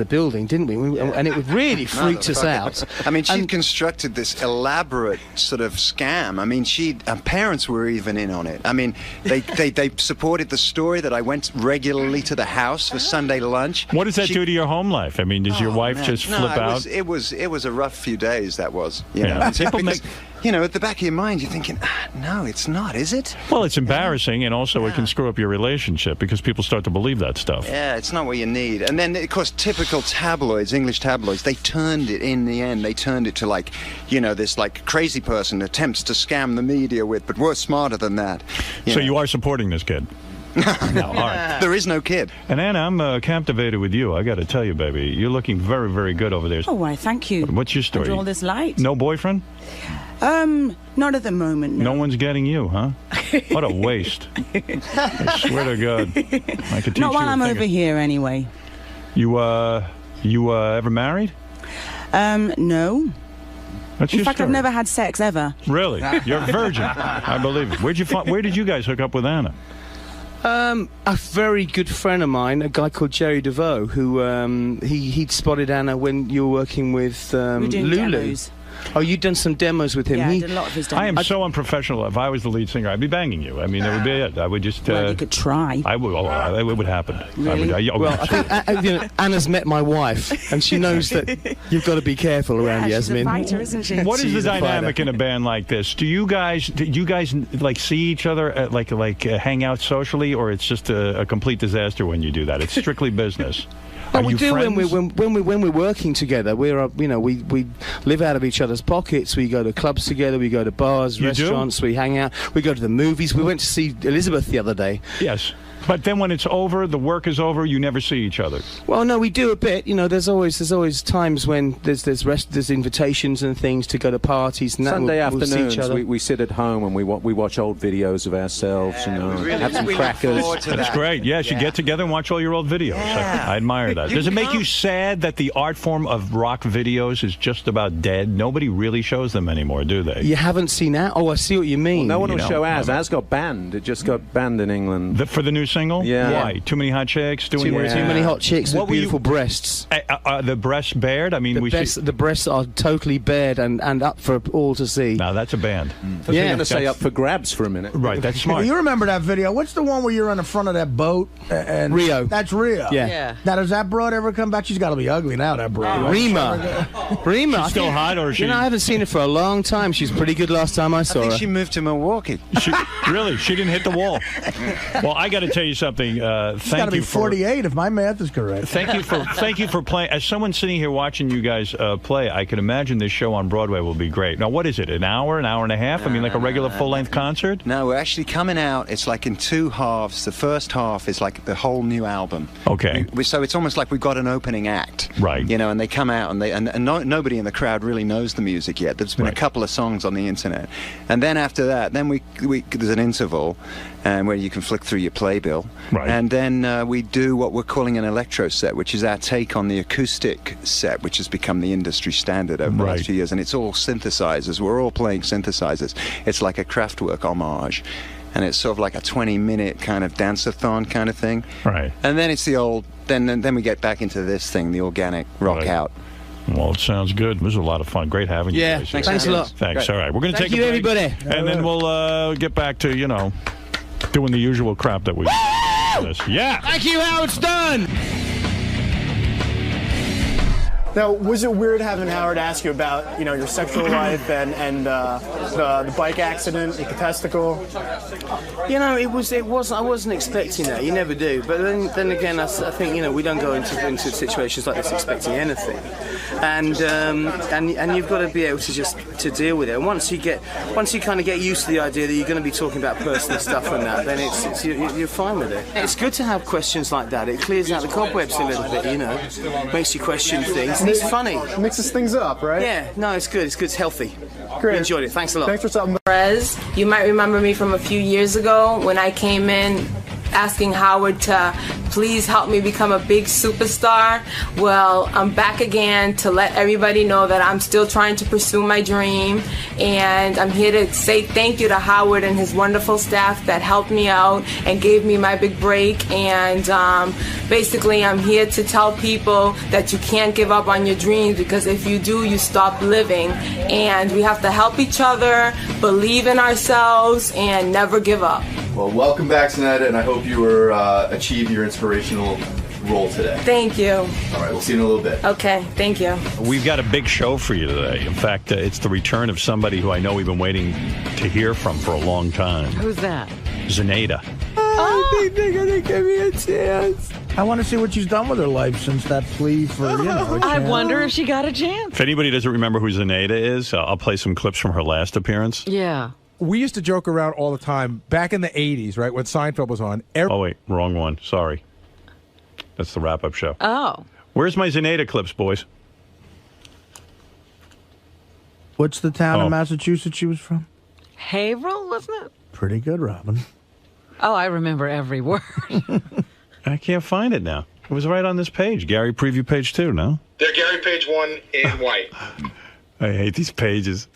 building, didn't we? And it really freaked us out. I mean, she'd constructed this elaborate sort of scam. I mean, her parents were even in on it. I mean, they supported the story that I went regularly to the house for Sunday lunch. What does that do to your home life? I mean, does your wife just flip out? It was a rough few days, that was. You know, because, you know, at the back of your mind, you're thinking, no, it's not, is it? Well, it's embarrassing, and also it can screw up your relationship because people start to believe that stuff. Yeah, it's not what you need. And then, of course, typical tabloids, English tabloids, they turned it, in the end, they turned it to, like, you know, this, like, crazy person attempts to scam the media with, but we're smarter than that. You are supporting this kid? No, all right. There is no kid. And Anna, I'm captivated with you. I got to tell you, baby, you're looking very, very good over there. Oh, why, thank you. What's your story? Under all this light? No boyfriend? Not at the moment, no. No one's getting you, huh? What a waste. I swear to God. I could teach Not while you I'm over here, anyway. You ever married? No. That's In your fact, story. I've never had sex, ever. Really? You're a virgin. I believe it. Where did you guys hook up with Anna? A very good friend of mine, a guy called Jerry DeVoe, who he'd spotted Anna when you were working with We're doing Lulu. demos. Oh, you'd done some demos with him. Yeah, I did a lot of his demos. I am so unprofessional. If I was the lead singer, I'd be banging you. I mean, that would be it. I would just. Well, you could try. I would. It would happen. Really? I think you know, Anna's met my wife, and she knows that you've got to be careful around she's Yasmin. a fighter, isn't she? What is She's the a dynamic fighter. in a band like this? Do you guys like see each other hang out socially, or it's just a complete disaster when you do that? It's strictly business. Well, Are we you do friends? when we're working together. We're we live out of each other's pockets. We go to clubs together. We go to bars, You do? restaurants. We hang out. We go to the movies. We went to see Elizabeth the other day. Yes. But then when it's over, the work is over, you never see each other. Well, no, we do a bit. You know, there's always times when there's invitations and things to go to parties and that. Sunday we'll see each afternoons, other. we sit at home and we watch old videos of ourselves and have some crackers. That's great. Yes, you get together and watch all your old videos. I admire that. Does it make you sad that the art form of rock videos is just about dead? Nobody really shows them anymore, do they? You haven't seen that? Oh, I see what you mean. Well, no one You will know, show Az. Az got banned. It just got banned in England. For the new single? Yeah. Why? Too many hot chicks doing Too many hot chicks with What were you- beautiful breasts. The breasts bared? I mean, The breasts are totally bared and up for all to see. Now that's a band. I was going to say up for grabs for a minute. Right, that's Well, smart. you remember that video? What's the one where you're on the front of that boat? And Rio. That's Rio. Yeah. Now, does that broad ever come back? She's got to be ugly now, that broad. Rima. Rima. She's still hot, or is she? You know, I haven't seen her for a long time. She's pretty good last time I saw I think her. she moved to Milwaukee. Really? She didn't hit the wall. Well, I got to tell tell you something. It's got Thank to be you for 48 if my math is correct. Thank you for playing. As someone sitting here watching you guys play, I can imagine this show on Broadway will be great. Now, what is it? An hour and a half? I mean, like a regular full-length concert? No, we're actually coming out. It's like in 2 halves. The first half is like the whole new album. Okay. So it's almost like we've got an opening act. Right. You know, and they come out and nobody in the crowd really knows the music yet. There's been a couple of songs on the internet, and then after that, then there's an interval, where you can flick through your playbill, and then we do what we're calling an electro set, which is our take on the acoustic set, which has become the industry standard over the last few years, and it's all synthesizers. We're all playing synthesizers. It's like a Kraftwerk homage, and it's sort of like a 20-minute kind of dance-a-thon kind of thing. Right. And then it's the old. Then we get back into this thing, the organic rock out. Well, it sounds good. This was a lot of fun. Great having you guys here. Thanks a lot. Thanks. Great. All right, we're going to take Thank a you, break, everybody. and then we'll get back to doing the usual crap that we. Yeah. Thank you, Howard Stern. Now, was it weird having Howard ask you about, your sexual life and the bike accident, the testicle? It was. I wasn't expecting that. You never do. But then again, I think we don't go into situations like this expecting anything, and you've got to be able to just to deal with it. And once you kind of get used to the idea that you're going to be talking about personal stuff and that, then you're fine with it. It's good to have questions like that. It clears out the cobwebs a little bit. Makes you question things. And it's funny. It mixes things up, right? Yeah. No, it's good. It's good. It's healthy. Great. We enjoyed it. Thanks a lot. Thanks for stopping by. Perez, you might remember me from a few years ago when I came in asking Howard to please help me become a big superstar. Well, I'm back again to let everybody know that I'm still trying to pursue my dream, and I'm here to say thank you to Howard and his wonderful staff that helped me out and gave me my big break. And basically I'm here to tell people that you can't give up on your dreams, because if you do, you stop living, and we have to help each other, believe in ourselves, and never give up. Well, welcome back, Zanetta, and I hope you achieve your inspirational role today. Thank you. All right, we'll see you in a little bit. Okay, thank you. We've got a big show for you today. In fact, it's the return of somebody who I know we've been waiting to hear from for a long time. Who's that? Zenaida. I think they're going to give me a chance. I want to see what she's done with her life since that plea for, a I chance. wonder if she got a chance. If anybody doesn't remember who Zenaida is, I'll play some clips from her last appearance. Yeah. We used to joke around all the time back in the 80s, right, when Seinfeld was on. Oh, wait, wrong one. Sorry. That's the wrap-up show. Oh. Where's my Zenaida clips, boys? What's the town in Massachusetts she was from? Haverhill, wasn't it? Pretty good, Robin. Oh, I remember every word. I can't find it now. It was right on this page. Gary preview page 2, no? They're Gary page 1 in white. I hate these pages.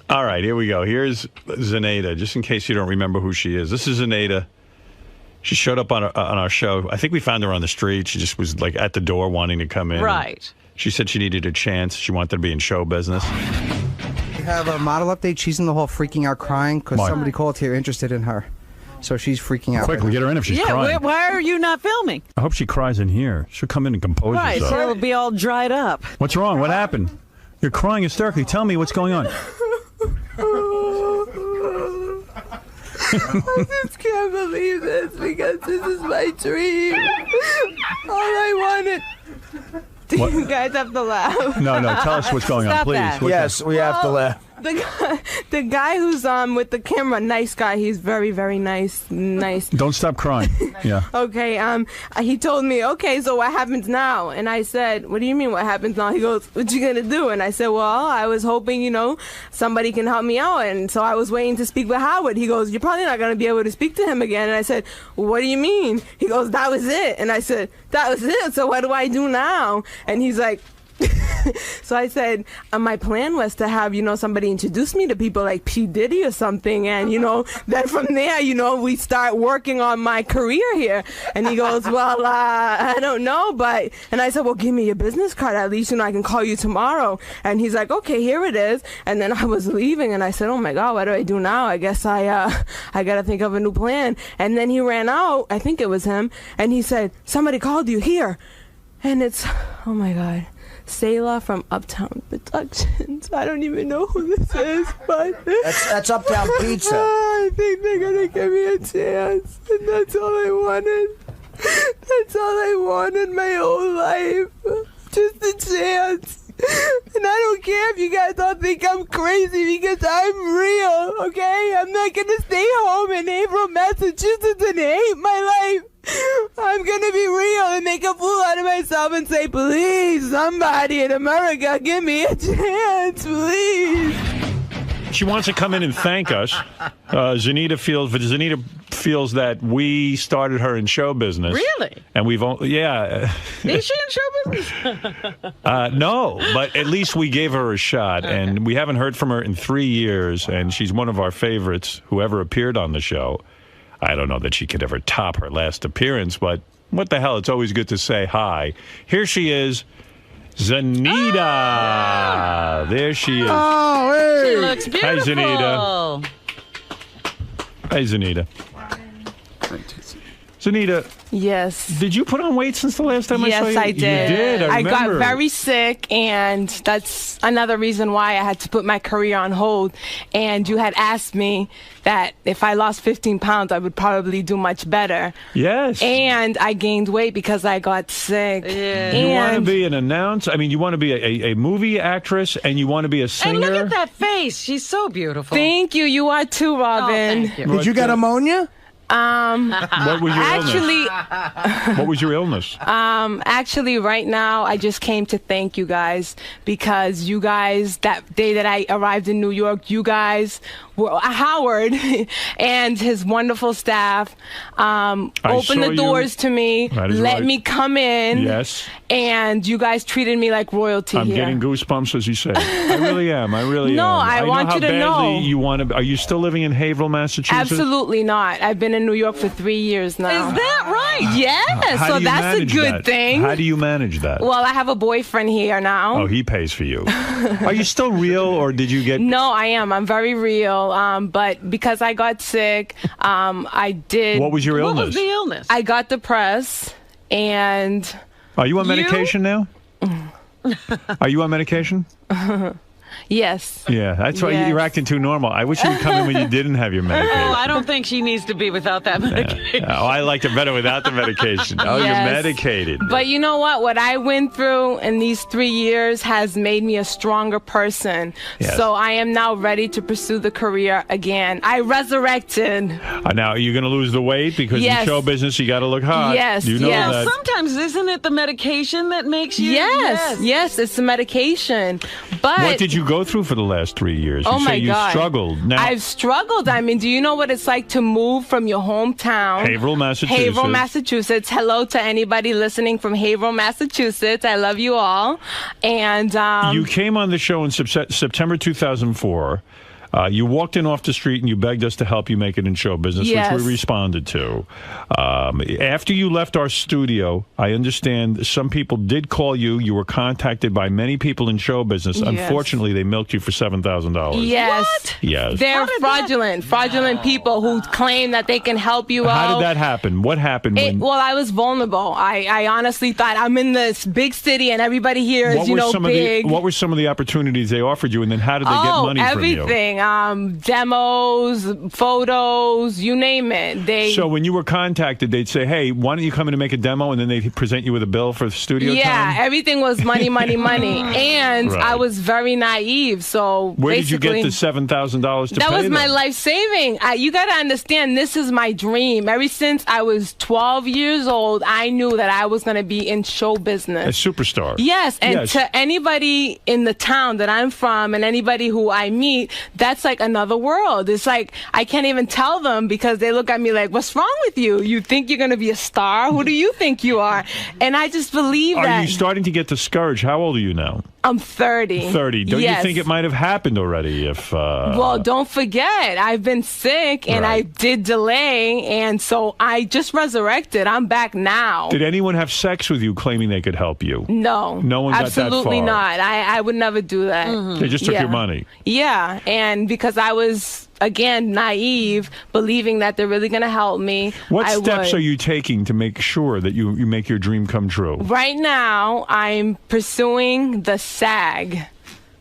All right, here we go. Here's Zenaida, just in case you don't remember who she is. This is Zenaida. She showed up on our show. I think we found her on the street. She just was like at the door wanting to come in. Right. She said she needed a chance. She wanted to be in show business. We have a model update. She's in the hall freaking out crying because Why? somebody called here interested in her. So she's freaking out. Quickly, get her in if she's crying. Why are you not filming? I hope she cries in here. She'll come in and compose Right, herself. so it'll be all dried up. What's wrong? What happened? You're crying hysterically. Tell me what's going on. I just can't believe this because this is my dream. All I wanted. Do you guys have to laugh? No, tell us what's going on, Stop please. that. Yes, we have to laugh. The guy who's with the camera, nice guy. He's very, very nice. Don't stop crying. Yeah. Okay. He told me, okay, so what happens now? And I said, what do you mean what happens now? He goes, what you gonna do? And I said, well, I was hoping, somebody can help me out. And so I was waiting to speak with Howard. He goes, you're probably not gonna be able to speak to him again. And I said, well, what do you mean? He goes, that was it. And I said, that was it. So what do I do now? And he's like, so I said, my plan was to have, somebody introduce me to people like P. Diddy or something. And, then from there, we start working on my career here. And he goes, well, I don't know. And I said, well, give me your business card. At least, I can call you tomorrow. And he's like, okay, here it is. And then I was leaving and I said, oh my God, what do I do now? I guess I got to think of a new plan. And then he ran out. I think it was him. And he said, somebody called you here. And it's, oh my God, Selah from Uptown Productions. I don't even know who this is, but That's Uptown Pizza. I think they're gonna give me a chance, and that's all I wanted. That's all I wanted my whole life, just a chance. And I don't care if you guys all think I'm crazy because I'm real, okay? I'm not gonna stay home in April, Massachusetts and hate my life. I'm gonna be real and make a fool out of myself and say, please, somebody in America, give me a chance, please. She wants to come in and thank us. Zanita feels that we started her in show business. Really? And we've only, yeah. Is she in show business? No, but at least we gave her a shot, and we haven't heard from her in 3 years, and she's one of our favorites who ever appeared on the show. I don't know that she could ever top her last appearance, but what the hell? It's always good to say hi. Here she is. Zanita. There she is. Oh, hey. She looks beautiful. Hi, Zanita. Hi, Zanita. Zanita. Yes. Did you put on weight since the last time I saw you? Yes, I did. You did. I got remember. very sick, and that's another reason why I had to put my career on hold. And you had asked me that if I lost 15 pounds, I would probably do much better. Yes. And I gained weight because I got sick. Yeah. You want to be an announcer? I mean, you want to be a movie actress, and you want to be a singer? And look at that face. She's so beautiful. Thank you. You are too, Robin. Oh, thank you. Did you get ammonia? What was your actually, illness? What was your illness? Actually, right now, I just came to thank you guys because you guys, that day that I arrived in New York, you guys were Howard and his wonderful staff opened the doors to me, let me come in. Yes. And you guys treated me like royalty I'm here. getting goosebumps as you say it. I really am. I really am. No, I want know you to how badly know. you want to. Are you still living in Haverhill, Massachusetts? Absolutely not. I've been in New York for 3 years now. Is that right? Yes. How So do you that's a manage good that? thing. How do you manage that? Well, I have a boyfriend here now. Oh, he pays for you. Are you still real, or did you get? No, I am. I'm very real. But because I got sick, I did. What was your illness? What was the illness? I got depressed, and. Are you on medication now? Are you on medication? Yes. Yeah, that's why Yes. you're acting too normal. I wish you would come in when you didn't have your medication. Oh, I don't think she needs to be without that medication. Oh, I liked it better without the medication. Oh, Yes. you're medicated. But you know what? What I went through in these 3 years has made me a stronger person. Yes. So I am now ready to pursue the career again. I resurrected. Now, are you going to lose the weight? Because Yes. in show business, you got to look hot. Yes, You know yes. that. Sometimes isn't it the medication that makes you? Yes, it's the medication. But What did you go through for the last 3 years? Oh you my say you God. struggled. Now, I've struggled. I mean, do you know what it's like to move from your hometown? Haverhill, Massachusetts. Haverhill, Massachusetts. Hello to anybody listening from Haverhill, Massachusetts. I love you all. And you came on the show in September 2004. You walked in off the street and you begged us to help you make it in show business, Yes. which we responded to. After you left our studio, I understand some people did call you. You were contacted by many people in show business. Yes. Unfortunately, they milked you for $7,000. yes. Yes. They're fraudulent people who claim that they can help you out. How did that happen? What happened? Well, I was vulnerable. I honestly thought I'm in this big city and everybody here is, big. What were some of the opportunities they offered you, and then how did they get money from you? Everything. Demos, photos, you name it. So when you were contacted, they'd say, hey, why don't you come in and make a demo, and then they'd present you with a bill for studio time? Everything was money, money, money. And Right. I was very naive. So Where did you get basically, the $7,000 to pay that was them? my life saving. You got to understand, this is my dream. Ever since I was 12 years old, I knew that I was going to be in show business. A superstar. Yes, and Yes. to anybody in the town that I'm from and anybody who I meet, that's like another world. It's like I can't even tell them because they look at me like, what's wrong with you? You think you're going to be a star? Who do you think you are? And I just believe Are that. you starting to get discouraged? How old are you now? I'm 30. 30. Don't Yes. you think it might have happened already if... Well, don't forget, I've been sick and I did delay, and so I just resurrected. I'm back now. Did anyone have sex with you claiming they could help you? No. No one got that Absolutely far. not. I would never do that. They just took Yeah. your money. Yeah, and And because I was, again, naive, believing that they're really going to help me. What steps are you taking to make sure that you make your dream come true? Right now, I'm pursuing the SAG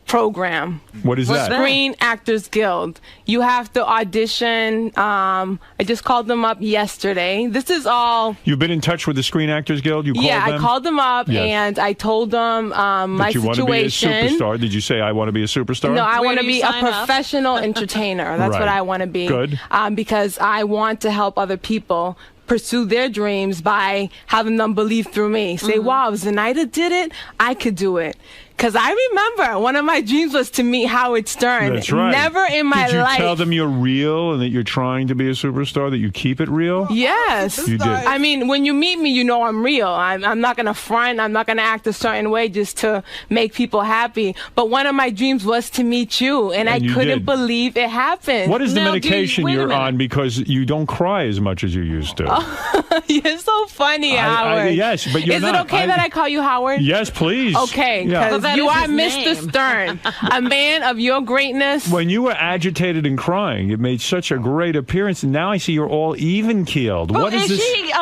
program. What is that? Screen Actors Guild. You have to audition. I just called them up yesterday. This is all. You've been in touch with the Screen Actors Guild? You called them? I called them up and I told them my situation. You want to be a superstar? Did you say I want to be a superstar? No, I want to be a professional entertainer. That's what I want to be. Good. Because I want to help other people pursue their dreams by having them believe through me. Say, wow, if Zenaida did it, I could do it. Because I remember one of my dreams was to meet Howard Stern. That's right. Never in my life. Did you tell them you're real and that you're trying to be a superstar, that you keep it real? Yes. You did. I mean, when you meet me, you know I'm real. I'm not going to front. I'm not going to act a certain way just to make people happy. But one of my dreams was to meet you, and I couldn't believe it happened. What is the medication you're on because you don't cry as much as you used to? Oh, you're so funny, Howard. Yes, but you're Is not. it okay that I call you Howard? Yes, please. Okay, because you are Mr. Stern, a man of your greatness. When you were agitated and crying, it made such a great appearance, and now I see you're all even-keeled. Well, what is this? she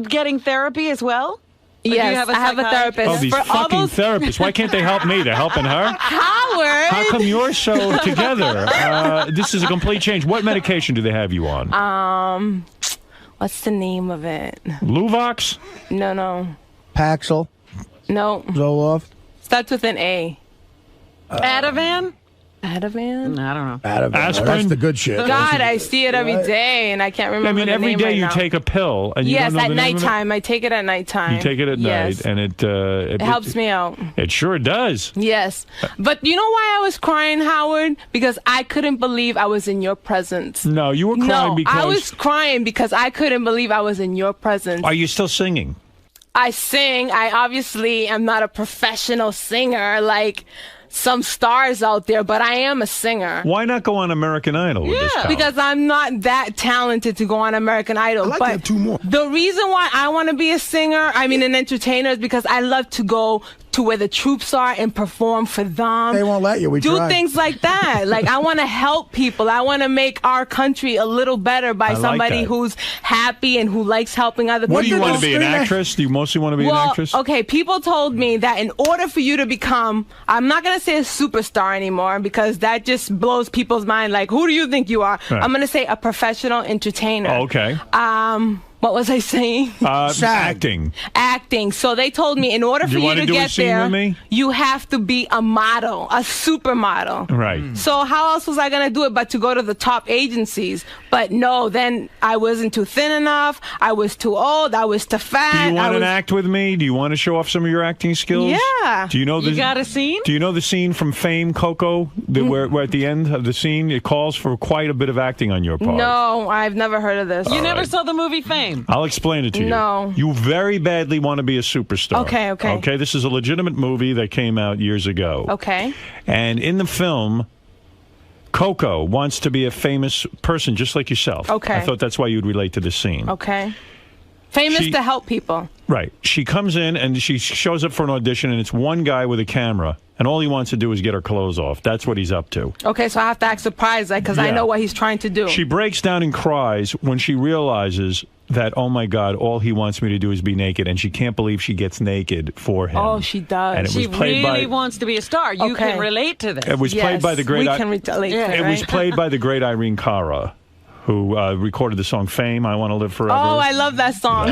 getting therapy as well? Or yes, I have a therapist. Oh, these fucking therapists. Why can't they help me? They're helping her? Howard! How come you're so together? This is a complete change. What medication do they have you on? What's the name of it? Luvox? No. Paxil? No. Zoloft? Starts with an A. Ativan? Ativan? I don't know. Ativan. Aspirin? That's the good shit. God, I see it every day, and I can't remember. I mean, the every name day right you now. take a pill, and you yes, don't know at the name of it? nighttime. I take it at nighttime. You take it at yes. night, and it helps me out. It sure does. Yes, but you know why I was crying, Howard? Because I couldn't believe I was in your presence. No, you were crying because I was crying because I couldn't believe I was in your presence. Are you still singing? I sing. I obviously am not a professional singer like some stars out there, but I am a singer. Why not go on American Idol with this talent? Because I'm not that talented to go on American Idol. I'd like but to have two more. The reason why I want to be a singer, an entertainer, is because I love to go to where the troops are and perform for them. They won't let you. We do tried. things like that. Like, I want to help people. I want to make our country a little better by somebody who's happy and who likes helping other people. What do you want to be, an actress? Do you mostly want to be an actress? Okay, people told me that in order for you to become, I'm not going to say a superstar anymore because that just blows people's mind. Like, who do you think you are? Right. I'm going to say a professional entertainer. Oh, okay. What was I saying? Acting. Acting. So they told me in order for you to get there, you have to be a model, a supermodel. Right. So how else was I going to do it but to go to the top agencies? But no, then I wasn't too thin enough. I was too old. I was too fat. Do you want to act with me? Do you want to show off some of your acting skills? Yeah. Do you know You got a scene? Do you know the scene from Fame, Coco, where at the end of the scene it calls for quite a bit of acting on your part? No, I've never heard of this. You never saw the movie Fame? I'll explain it to you. No. You very badly want to be a superstar. Okay. Okay, this is a legitimate movie that came out years ago. Okay. And in the film, Coco wants to be a famous person just like yourself. Okay. I thought that's why you'd relate to this scene. Okay. Famous to help people. Right. She comes in and she shows up for an audition, and it's one guy with a camera, and all he wants to do is get her clothes off. That's what he's up to. Okay, so I have to act surprised because I know what he's trying to do. She breaks down and cries when she realizes that, oh my God, all he wants me to do is be naked, and she can't believe she gets naked for him. Oh, she does. And it She was played really by, wants to be a star. You can relate to this. It was played by the great. We can relate to it, It was right? played by the great Irene Cara, who recorded the song "Fame." I Want to Live Forever. Oh, I love that song.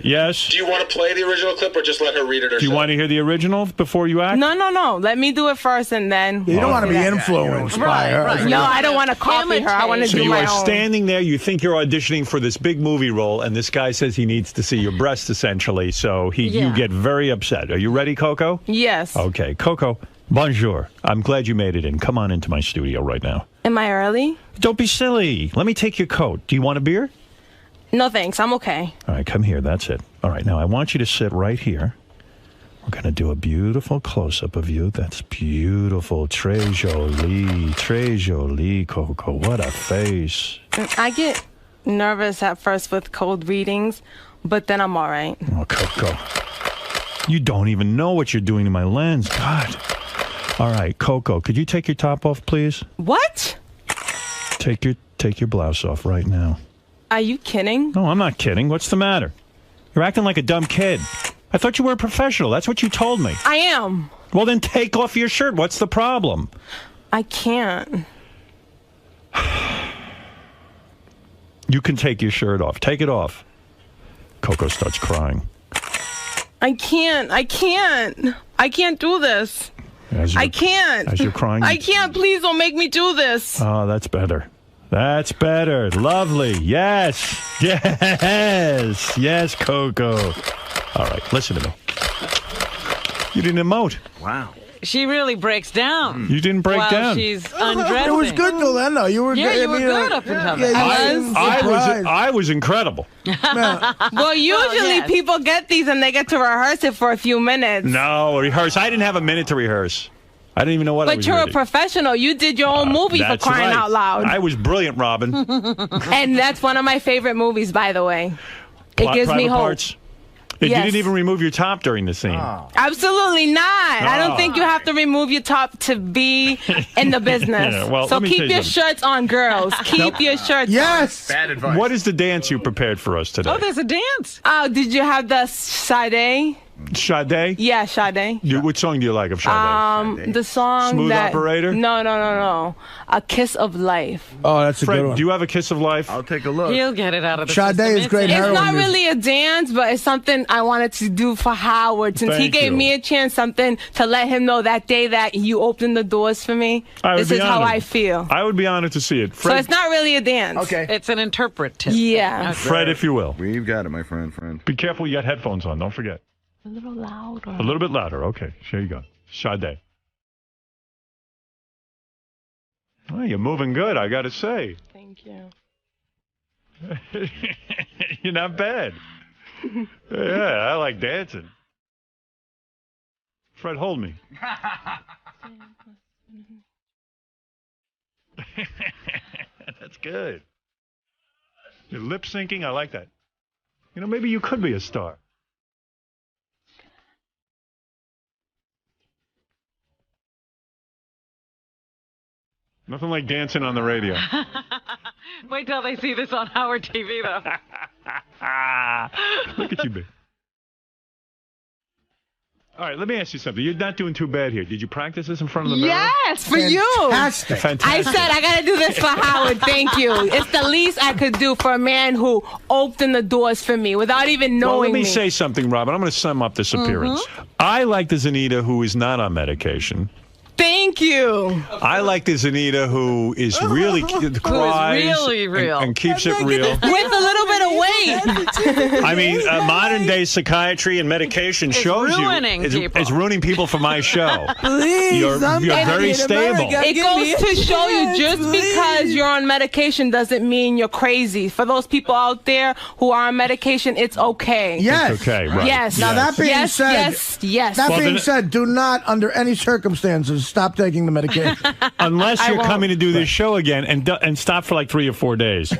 Yes. Do you want to play the original clip or just let her read it herself? Do you want to hear the original before you act? No. Let me do it first and then. You don't want to be influenced by her. Right. No, I don't want to copy her. I want to So do you my are own. standing there, you think you're auditioning for this big movie role, and this guy says he needs to see your breasts, essentially, so you get very upset. Are you ready, Coco? Yes. Okay, Coco, bonjour. I'm glad you made it in. Come on into my studio right now. Am I early? Don't be silly. Let me take your coat. Do you want a beer? No, thanks. I'm okay. All right, come here. That's it. All right, now I want you to sit right here. We're going to do a beautiful close-up of you. That's beautiful. Très jolie, Coco. What a face. I get nervous at first with cold readings, but then I'm all right. Oh, Coco. You don't even know what you're doing to my lens. God. All right, Coco, could you take your top off, please? What? Take your blouse off right now. Are you kidding? No, I'm not kidding. What's the matter? You're acting like a dumb kid. I thought you were a professional. That's what you told me. I am. Well, then take off your shirt. What's the problem? I can't. You can take your shirt off. Take it off. Coco starts crying. I can't. I can't do this. I can't. As you're crying. I can't. Please don't make me do this. Oh, that's better. That's better. Lovely. Yes. Yes. Yes, Coco. All right, listen to me. You didn't emote. Wow. She really breaks down. You didn't break while down. She's undressing. It was good till then, though. You were yeah, good. you were good up until then. I was incredible. Well, usually people get these and they get to rehearse it for a few minutes. No, rehearse. I didn't have a minute to rehearse. I didn't even know what I was But you're reading. a professional. You did your own movie for That's crying right. out loud. I was brilliant, Robin. And that's one of my favorite movies, by the way. It gives me Private hope. Parts? You Yes. didn't even remove your top during the scene. Absolutely not. I don't Oh. think you have to remove your top to be in the business. Yeah, well, so let me keep tell you your something. shirts on, girls. Keep your shirts on. Bad advice. What is the dance you prepared for us today? Oh, there's a dance. Oh, did you have the Sade? Sade? Yeah, Sade. Which song do you like of Sade? The song Smooth that... Operator? No. A Kiss of Life. Oh, that's a Fred, good one. do you have a Kiss of Life? I'll take a look. He'll get it out of the Sade system. is great It's heroin not music. really a dance, but it's something I wanted to do for Howard. Since he Thank gave you. me a chance, something to let him know that day that you opened the doors for me. I would This be is how honored. I feel. I would be honored to see it. So it's not really a dance. Okay. It's an interpretive. Yeah. Fred, if you will. We've got it, my friend. Be careful, you got headphones on. Don't forget. A little louder. A little bit louder. Okay, here you go. Sade. Oh, you're moving good, I got to say. Thank you. You're not bad. Yeah, I like dancing. Fred, hold me. That's good. You're lip syncing. I like that. You know, maybe you could be a star. Nothing like dancing on the radio. Wait till they see this on Howard TV, though. Look at you, babe. All right, let me ask you something. You're not doing too bad here. Did you practice this in front of the mirror? Yes, for you. Fantastic. I said I gotta do this for Howard. Thank you. It's the least I could do for a man who opened the doors for me without even knowing Well, let me me. say something, Robin. I'm going to sum up this appearance. I like the Zanita who is not on medication. Thank you. I like the Zanita who is really cries really real. and keeps it real. With a little bit of weight. I mean, modern day psychiatry and medication shows ruining you people. it's ruining people for my show. Please, You're very stable. It goes to show you just because you're on medication doesn't mean you're crazy. For those people out there who are on medication, it's okay. Yes. It's okay, right. Yes. Now, that being yes, said, yes. That Well, being then- said, do not, under any circumstances, stop taking the medication. Unless you're won't. coming to do this show again and stop for like 3 or 4 days.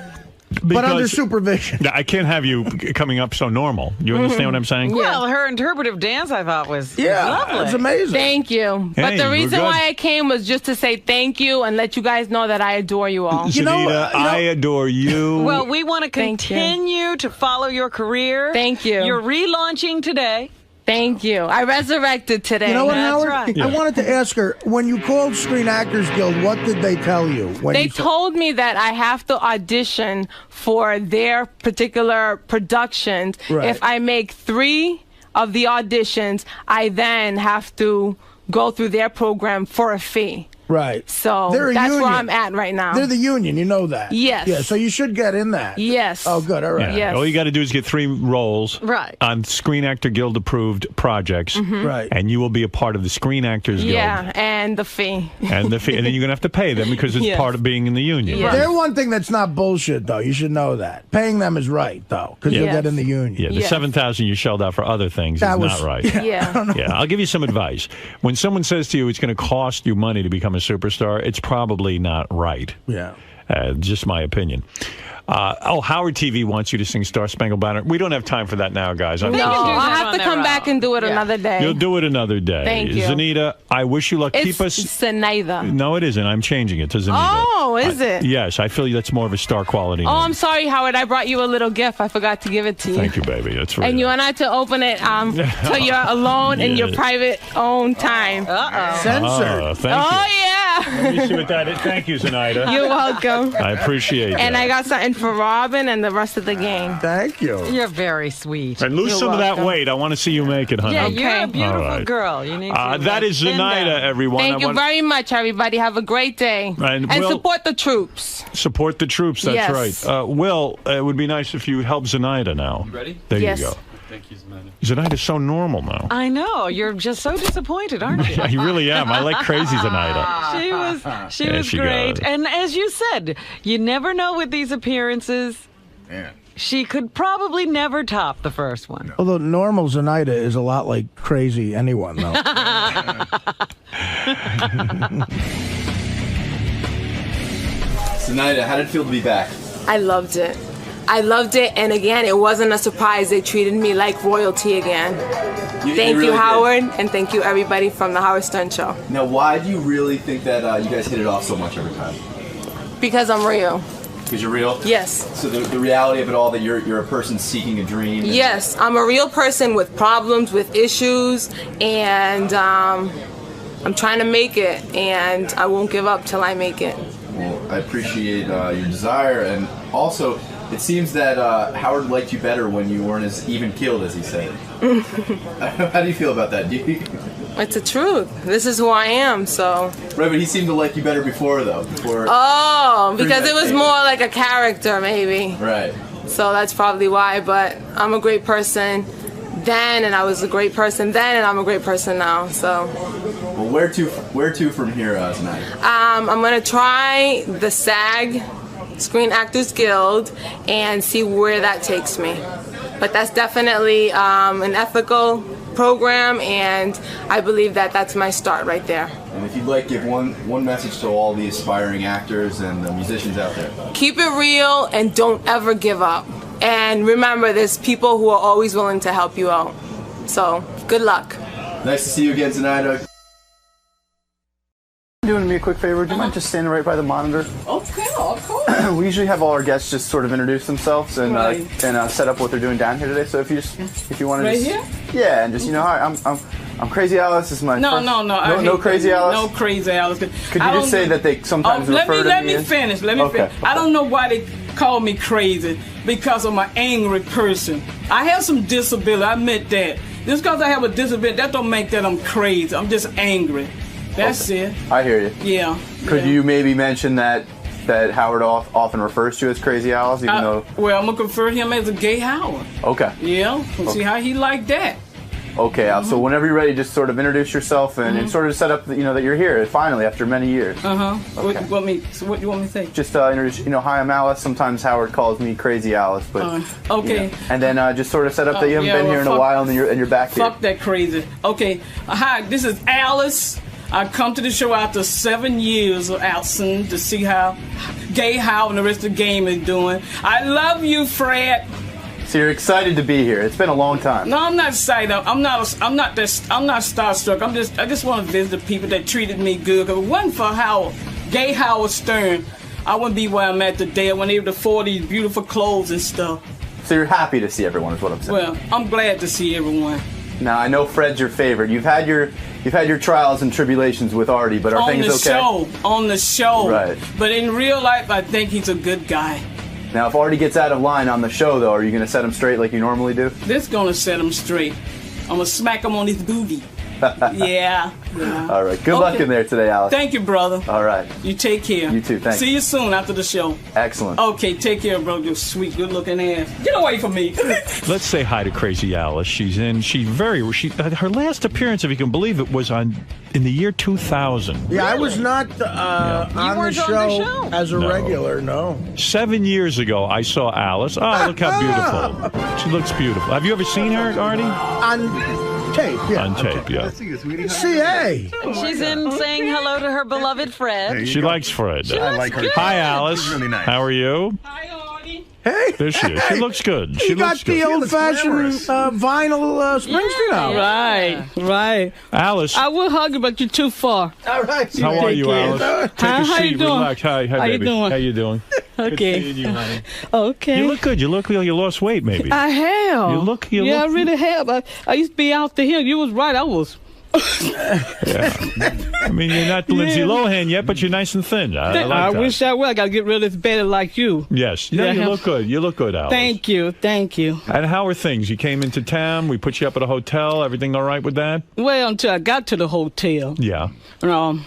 But under Because- supervision. I can't have you coming up so normal. You understand what I'm saying? Well, her interpretive dance, I thought, was Yeah, lovely. it's amazing. Thank you. Hey, But the we're reason good. why I came was just to say thank you and let you guys know that I adore you all. Zanita, I adore you. Well, we want to Thank you. continue to follow your career. Thank you. You're relaunching today. Thank you. I resurrected today. You know what, That's Howard? right. I wanted to ask her, when you called Screen Actors Guild, what did they tell you? When They you said- told me that I have to audition for their particular productions. Right. If I make 3 of the auditions, I then have to go through their program for a fee. Right. So They're a that's where union. I'm at right now. They're the union, you know that. Yes. Yeah, so you should get in that. Yes. Oh, good, all right. Yes. All you got to do is get 3 roles Right. on Screen Actor Guild approved projects, Right. and you will be a part of the Screen Actors Guild. Yeah, and the fee. And the fee, and then you're gonna have to pay them because it's Yes. part of being in the union. Yes. They're one thing that's not bullshit, though. You should know that. Paying them is right, though, because you'll Yes. get in the union. Yeah, the Yes. $7,000 you shelled out for other things That is was- not right. Yeah. Yeah, I'll give you some advice. When someone says to you it's going to cost you money to become a superstar, it's probably not right. Yeah. Just my opinion. Howard TV wants you to sing Star Spangled Banner. We don't have time for that now, guys. I'm No, so sorry. I'll have to come back and do it another day. You'll do it another day. Thank you. Zanita, I wish you luck. It's Keep us. Zenaida. No, it isn't. I'm changing it to Zanita. Oh, is it? Yes, I feel that's more of a star quality. Oh, name. I'm sorry, Howard. I brought you a little gift. I forgot to give it to you. Thank you, baby. That's right. And you want to open it till you're alone in your private own time. Censored. Thank you. Oh, yeah. Let me see what that is. Thank you, Zenaida. You're welcome. I appreciate it. And I got something for Robin and the rest of the gang. Thank you. You're very sweet. And lose You're some of that welcome. weight. I want to see you make it, honey. Yeah, you're a beautiful All right. girl. You need to. That is thin Zenaida, down. everyone. Thank you very much, everybody. Have a great day. And And Will- support the troops. Support the troops. That's Yes. right. Will, it would be nice if you help Zenaida now. You ready? There Yes. you go. Thank you, Zenaida. Zenaida's so normal now. I know. You're just so disappointed, aren't you? I really am. I like crazy Zenaida. She Yeah, was she great. got it. And as you said, you never know with these appearances. Yeah. She could probably never top the first one. Although normal Zenaida is a lot like crazy anyone, though. Zenaida, how did it feel to be back? I loved it. I loved it, and again, it wasn't a surprise. They treated me like royalty again. They Thank really you, did. Howard, and thank you, everybody from the Howard Stern Show. Now, why do you really think that you guys hit it off so much every time? Because I'm real. Because you're real? Yes. So the reality of it all, that you're a person seeking a dream. and- Yes, I'm a real person with problems, with issues, and I'm trying to make it, and I won't give up till I make it. Well, I appreciate your desire, and also, it seems that Howard liked you better when you weren't as even keeled as he said. How do you feel about that? Do you... It's the truth. This is who I am, so. Right, but he seemed to like you better before, though. Oh, because that it was phase. more like a character, maybe. Right. So that's probably why, but I'm a great person then, and I was a great person then, and I'm a great person now, so. Well, where to from here, tonight? I'm gonna try the SAG, Screen Actors Guild, and see where that takes me. But that's definitely an ethical program, and I believe that that's my start right there. And if you'd like, give one message to all the aspiring actors and musicians out there. Keep it real and don't ever give up. And remember, there's people who are always willing to help you out. So, good luck. Nice to see you again, Zenaida. Doing me a quick favor, do you mind just standing right by the monitor? Okay, of course. We usually have all our guests just sort of introduce themselves and Right. set up what they're doing down here today. So if you want to Right just here? yeah, and just hi, I'm Crazy Alice. This is my first, No, Crazy Alice. No Crazy Alice. Could you just say that they sometimes refer to let me me as- finish. Let me Okay. finish. I don't know why they call me crazy, because I'm an angry person. I have some disability. I admit that. Just because I have a disability, that don't make that I'm crazy. I'm just angry. That's it. I hear you. Yeah. Could you maybe mention that Howard often refers to as Crazy Alice, even though? Well, I'm gonna convert him as a gay Howard. Okay. Yeah. We'll see Okay. how he like that. Okay. So whenever you're ready, just sort of introduce yourself and sort of set up, that you're here finally after many years. What you want me to say? Just introduce, hi, I'm Alice. Sometimes Howard calls me Crazy Alice, but Okay. and then just sort of set up that you haven't been here in a while and you're back here. Fuck that crazy. Okay. Hi, this is Alice. I come to the show after 7 years of absence to see how Gay Howard and the rest of the game is doing. I love you, Fred. So you're excited to be here. It's been a long time. No, I'm not excited. I'm not starstruck. I just want to visit the people that treated me good. Because if it wasn't for Gay Howard Stern, I wouldn't be where I'm at today. I wasn't able to afford these beautiful clothes and stuff. So you're happy to see everyone, is what I'm saying. Well, I'm glad to see everyone. Now I know Fred's your favorite. You've had your trials and tribulations with Artie, but are things okay? On the show. Right. But in real life, I think he's a good guy. Now, if Artie gets out of line on the show, though, are you going to set him straight like you normally do? This gonna set him straight. I'm gonna smack him on his booty. Yeah. All right. Good luck in there today, Alice. Thank you, brother. All right. You take care. You too. Thanks. See you soon after the show. Excellent. Okay, take care, bro. You sweet, good-looking ass. Get away from me. Let's say hi to Crazy Alice. Her last appearance, if you can believe it, was in the year 2000. Yeah, I was not on the show as a regular, no. 7 years ago, I saw Alice. Oh, look how beautiful. She looks beautiful. Have you ever seen her, Artie? On tape, yeah. On tape, yeah. CA. She's in saying hello to her beloved Fred. She likes Fred. She looks like her. good. Hi, Alice. She's really nice. How are you? Hi, Artie. Hey, there she is. She looks good. She You got looks good. the old-fashioned vinyl Springsteen out. Right. Alice. I will hug you, but you're too far. All right. How are you, Alice? Take a How seat. you doing? Relax. Hi, How baby. you doing? How you doing? Okay. Good seeing you, honey. Okay. You look good. You look like you lost weight, maybe. I have. You look. I really have. I used to be out to here. You was right. I was. Yeah. I mean, you're not Lindsay Lohan yet, but you're nice and thin. I like I that. wish I were. I got to get rid of this belly like you. Yes. No, you look good. You look good, Alice. Thank you. Thank you. And how are things? You came into town. We put you up at a hotel. Everything all right with that? Well, until I got to the hotel. Yeah. I'm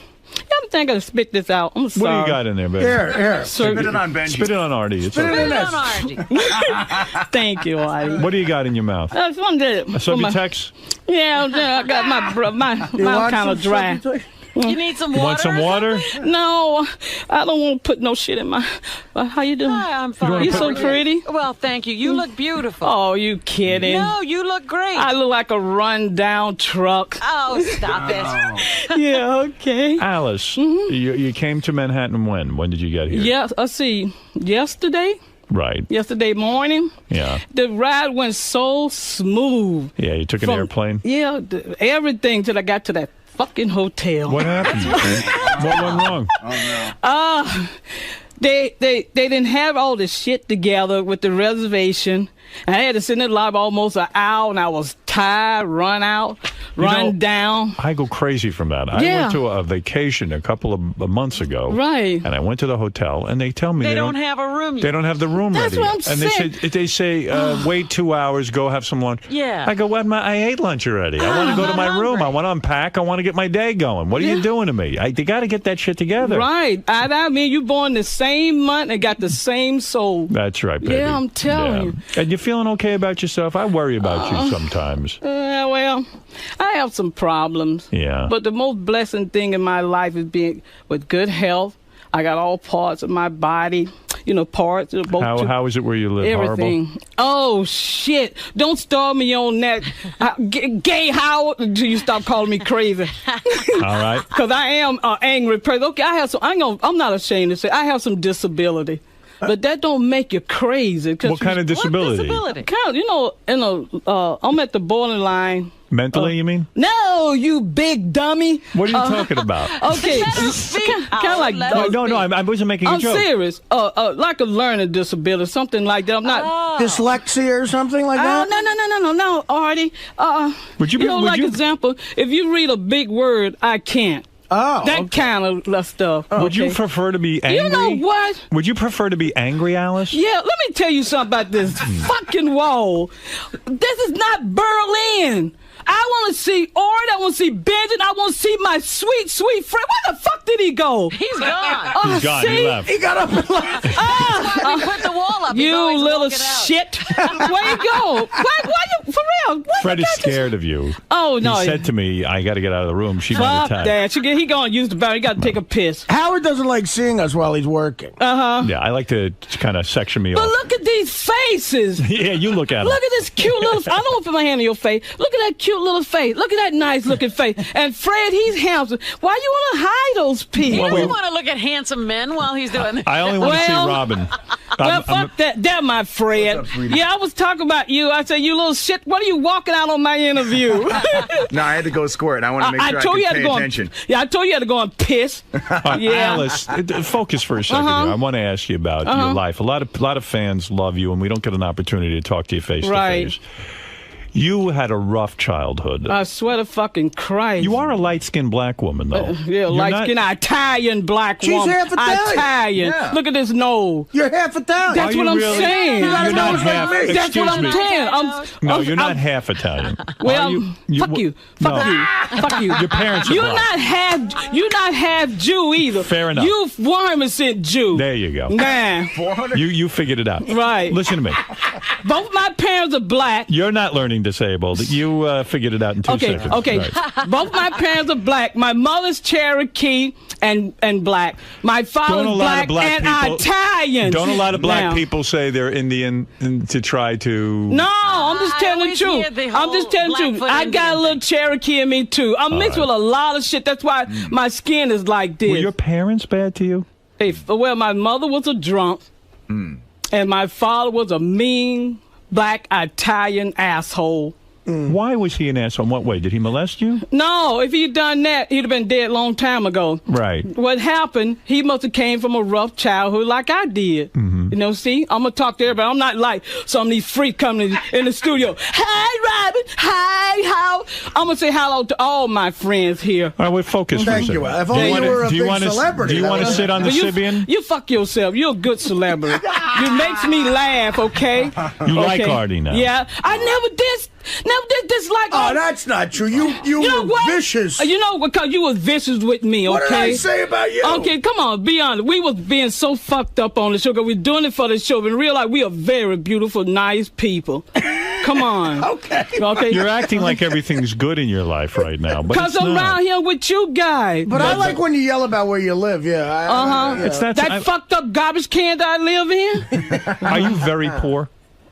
thinking to spit this out. I'm sorry. What do you got in there, baby? Here. Spit it on Benji. Spit it on Artie. It's Spit it okay. in on Artie. Thank you, Artie. What do you got in your mouth? Subutex? Yeah, I got my mouth kind of dry. You need some water? You want some water? No, I don't want to put no shit in my... How you doing? Hi, I'm fine. You so pretty. Well, thank you. You look beautiful. Oh, you kidding? No, you look great. I look like a run-down truck. Oh, stop it. Yeah, okay. Alice, you came to Manhattan when? When did you get here? Yes, let's see. Yesterday? Right. Yesterday morning. Yeah. The ride went so smooth. Yeah, you took an airplane? Yeah, everything till I got to that fucking hotel. What happened? What went wrong? Oh, no. They didn't have all the shit together with the reservation. I had to sit in the lobby almost an hour, and I was tired, run down. I go crazy from that. I went to a vacation a couple of months ago. Right. And I went to the hotel, and they tell me they don't have a room yet. They don't have the room That's ready. what I'm and saying. they say wait 2 hours, go have some lunch. Yeah. I go, I ate lunch already. I want to go to my room. I want to unpack. I want to get my day going. What are you doing to me? They got to get that shit together. Right. I mean, you born the same month and got the same soul. That's right, baby. Yeah, I'm telling you. And you feeling okay about yourself? I worry about you sometimes. Well, I have some problems. Yeah. But the most blessing thing in my life is being with good health. I got all parts of my body, parts. How is it where you live? Everything. Horrible? Oh, shit. Don't start me on that. Gay Howard until you stop calling me crazy. All right. Because I am an angry person. Okay, I'm not ashamed to say I have some disability. But that don't make you crazy. What kind of disability? I'm at the borderline. Mentally, you mean? No, you big dummy. What are you talking about? Okay, kind of like no, I wasn't making a joke. I'm serious. Like a learning disability, something like that. I'm not dyslexia or something like that. No, Artie. Would you example, if you read a big word, I can't. Oh, that kind of stuff. Would you prefer to be angry? You know what? Would you prefer to be angry, Alice? Yeah, let me tell you something about this fucking wall. This is not Berlin. I want to see Ord. I want to see Benjamin. I want to see my sweet, sweet friend. Where the fuck did he go? He's gone. He's gone. See? He left. He got up and left. That's why we put the wall up. You little shit. Where you go? Why you, for real? Fred is scared of you. Oh, no. He said to me, I got to get out of the room. She might Fuck attack. that. He going to use the bathroom. He got to take a piss. Howard doesn't like seeing us while he's working. Uh-huh. Yeah, I like to kind of section me But off. look at these faces. Yeah, you look at them. Look at this cute little... I don't want to put my hand on your face. Look at that cute little face. Look at that nice-looking face. And Fred, he's handsome. Why you want to hide those people? He doesn't want to look at handsome men while he's doing this. I only want to see Robin. Fuck that. That my Fred. Yeah, I was talking about you. I said, you little shit, what are you walking out on my interview? No, I had to go squirt. I want to make sure I could pay attention. I told you had to go and piss. Yeah. Alice, focus for a second here. I want to ask you about your life. A lot of fans love you, and we don't get an opportunity to talk to you face to face. You had a rough childhood. I swear to fucking Christ. You are a light-skinned black woman, though. Light-skinned Italian black woman. She's half Italian. Yeah. Look at this nose. You're half Italian. That's what I'm saying. You're not half. That's what I'm saying. No, you're not half Italian. Well, fuck you. Fuck you. Fuck you. Your parents are black. You're not half Jew either. Fair enough. You 100% Jew. There you go. Nah. You figured it out. Right. Listen to me. Both my parents are black. You're not learning disabled. You figured it out in 2 seconds. Okay. Right. Both my parents are black. My mother's Cherokee and black. My father's black and Italian. Don't a lot of black people say they're Indian to try to... No, I'm just telling the truth. I'm just telling the truth. I got a little Cherokee in me, too. I'm mixed with a lot of shit. That's why my skin is like this. Were your parents bad to you? Well, my mother was a drunk. And my father was a mean, black, Italian asshole. Why was he an asshole? In what way? Did he molest you? No, if he'd done that, he'd have been dead a long time ago. Right. What happened, he must have came from a rough childhood like I did. Mm-hmm. You know, see, I'm going to talk to everybody. I'm not like some of these freaks coming in the studio. Hi, Robin. Hi, how? I'm going to say hello to all my friends here. All right, we're focused for a second. Thank you. If only you were a big celebrity. Do you want to sit on the Sybian? You fuck yourself. You're a good celebrity. You makes me laugh, okay? You like Artie now. Yeah. I never did dislike. Oh, that's not true. You were what? vicious. You know, because you was vicious with me, okay? What did I say about you? Okay, come on, be honest. We was being so fucked up on the show because we're doing it for the show and realize we are very beautiful, nice people. Come on. Okay. You're acting like everything's good in your life right now, but because I'm around here with you guys. But I like when you yell about where you live. Yeah. It's that fucked up garbage can that I live in. Are you very poor?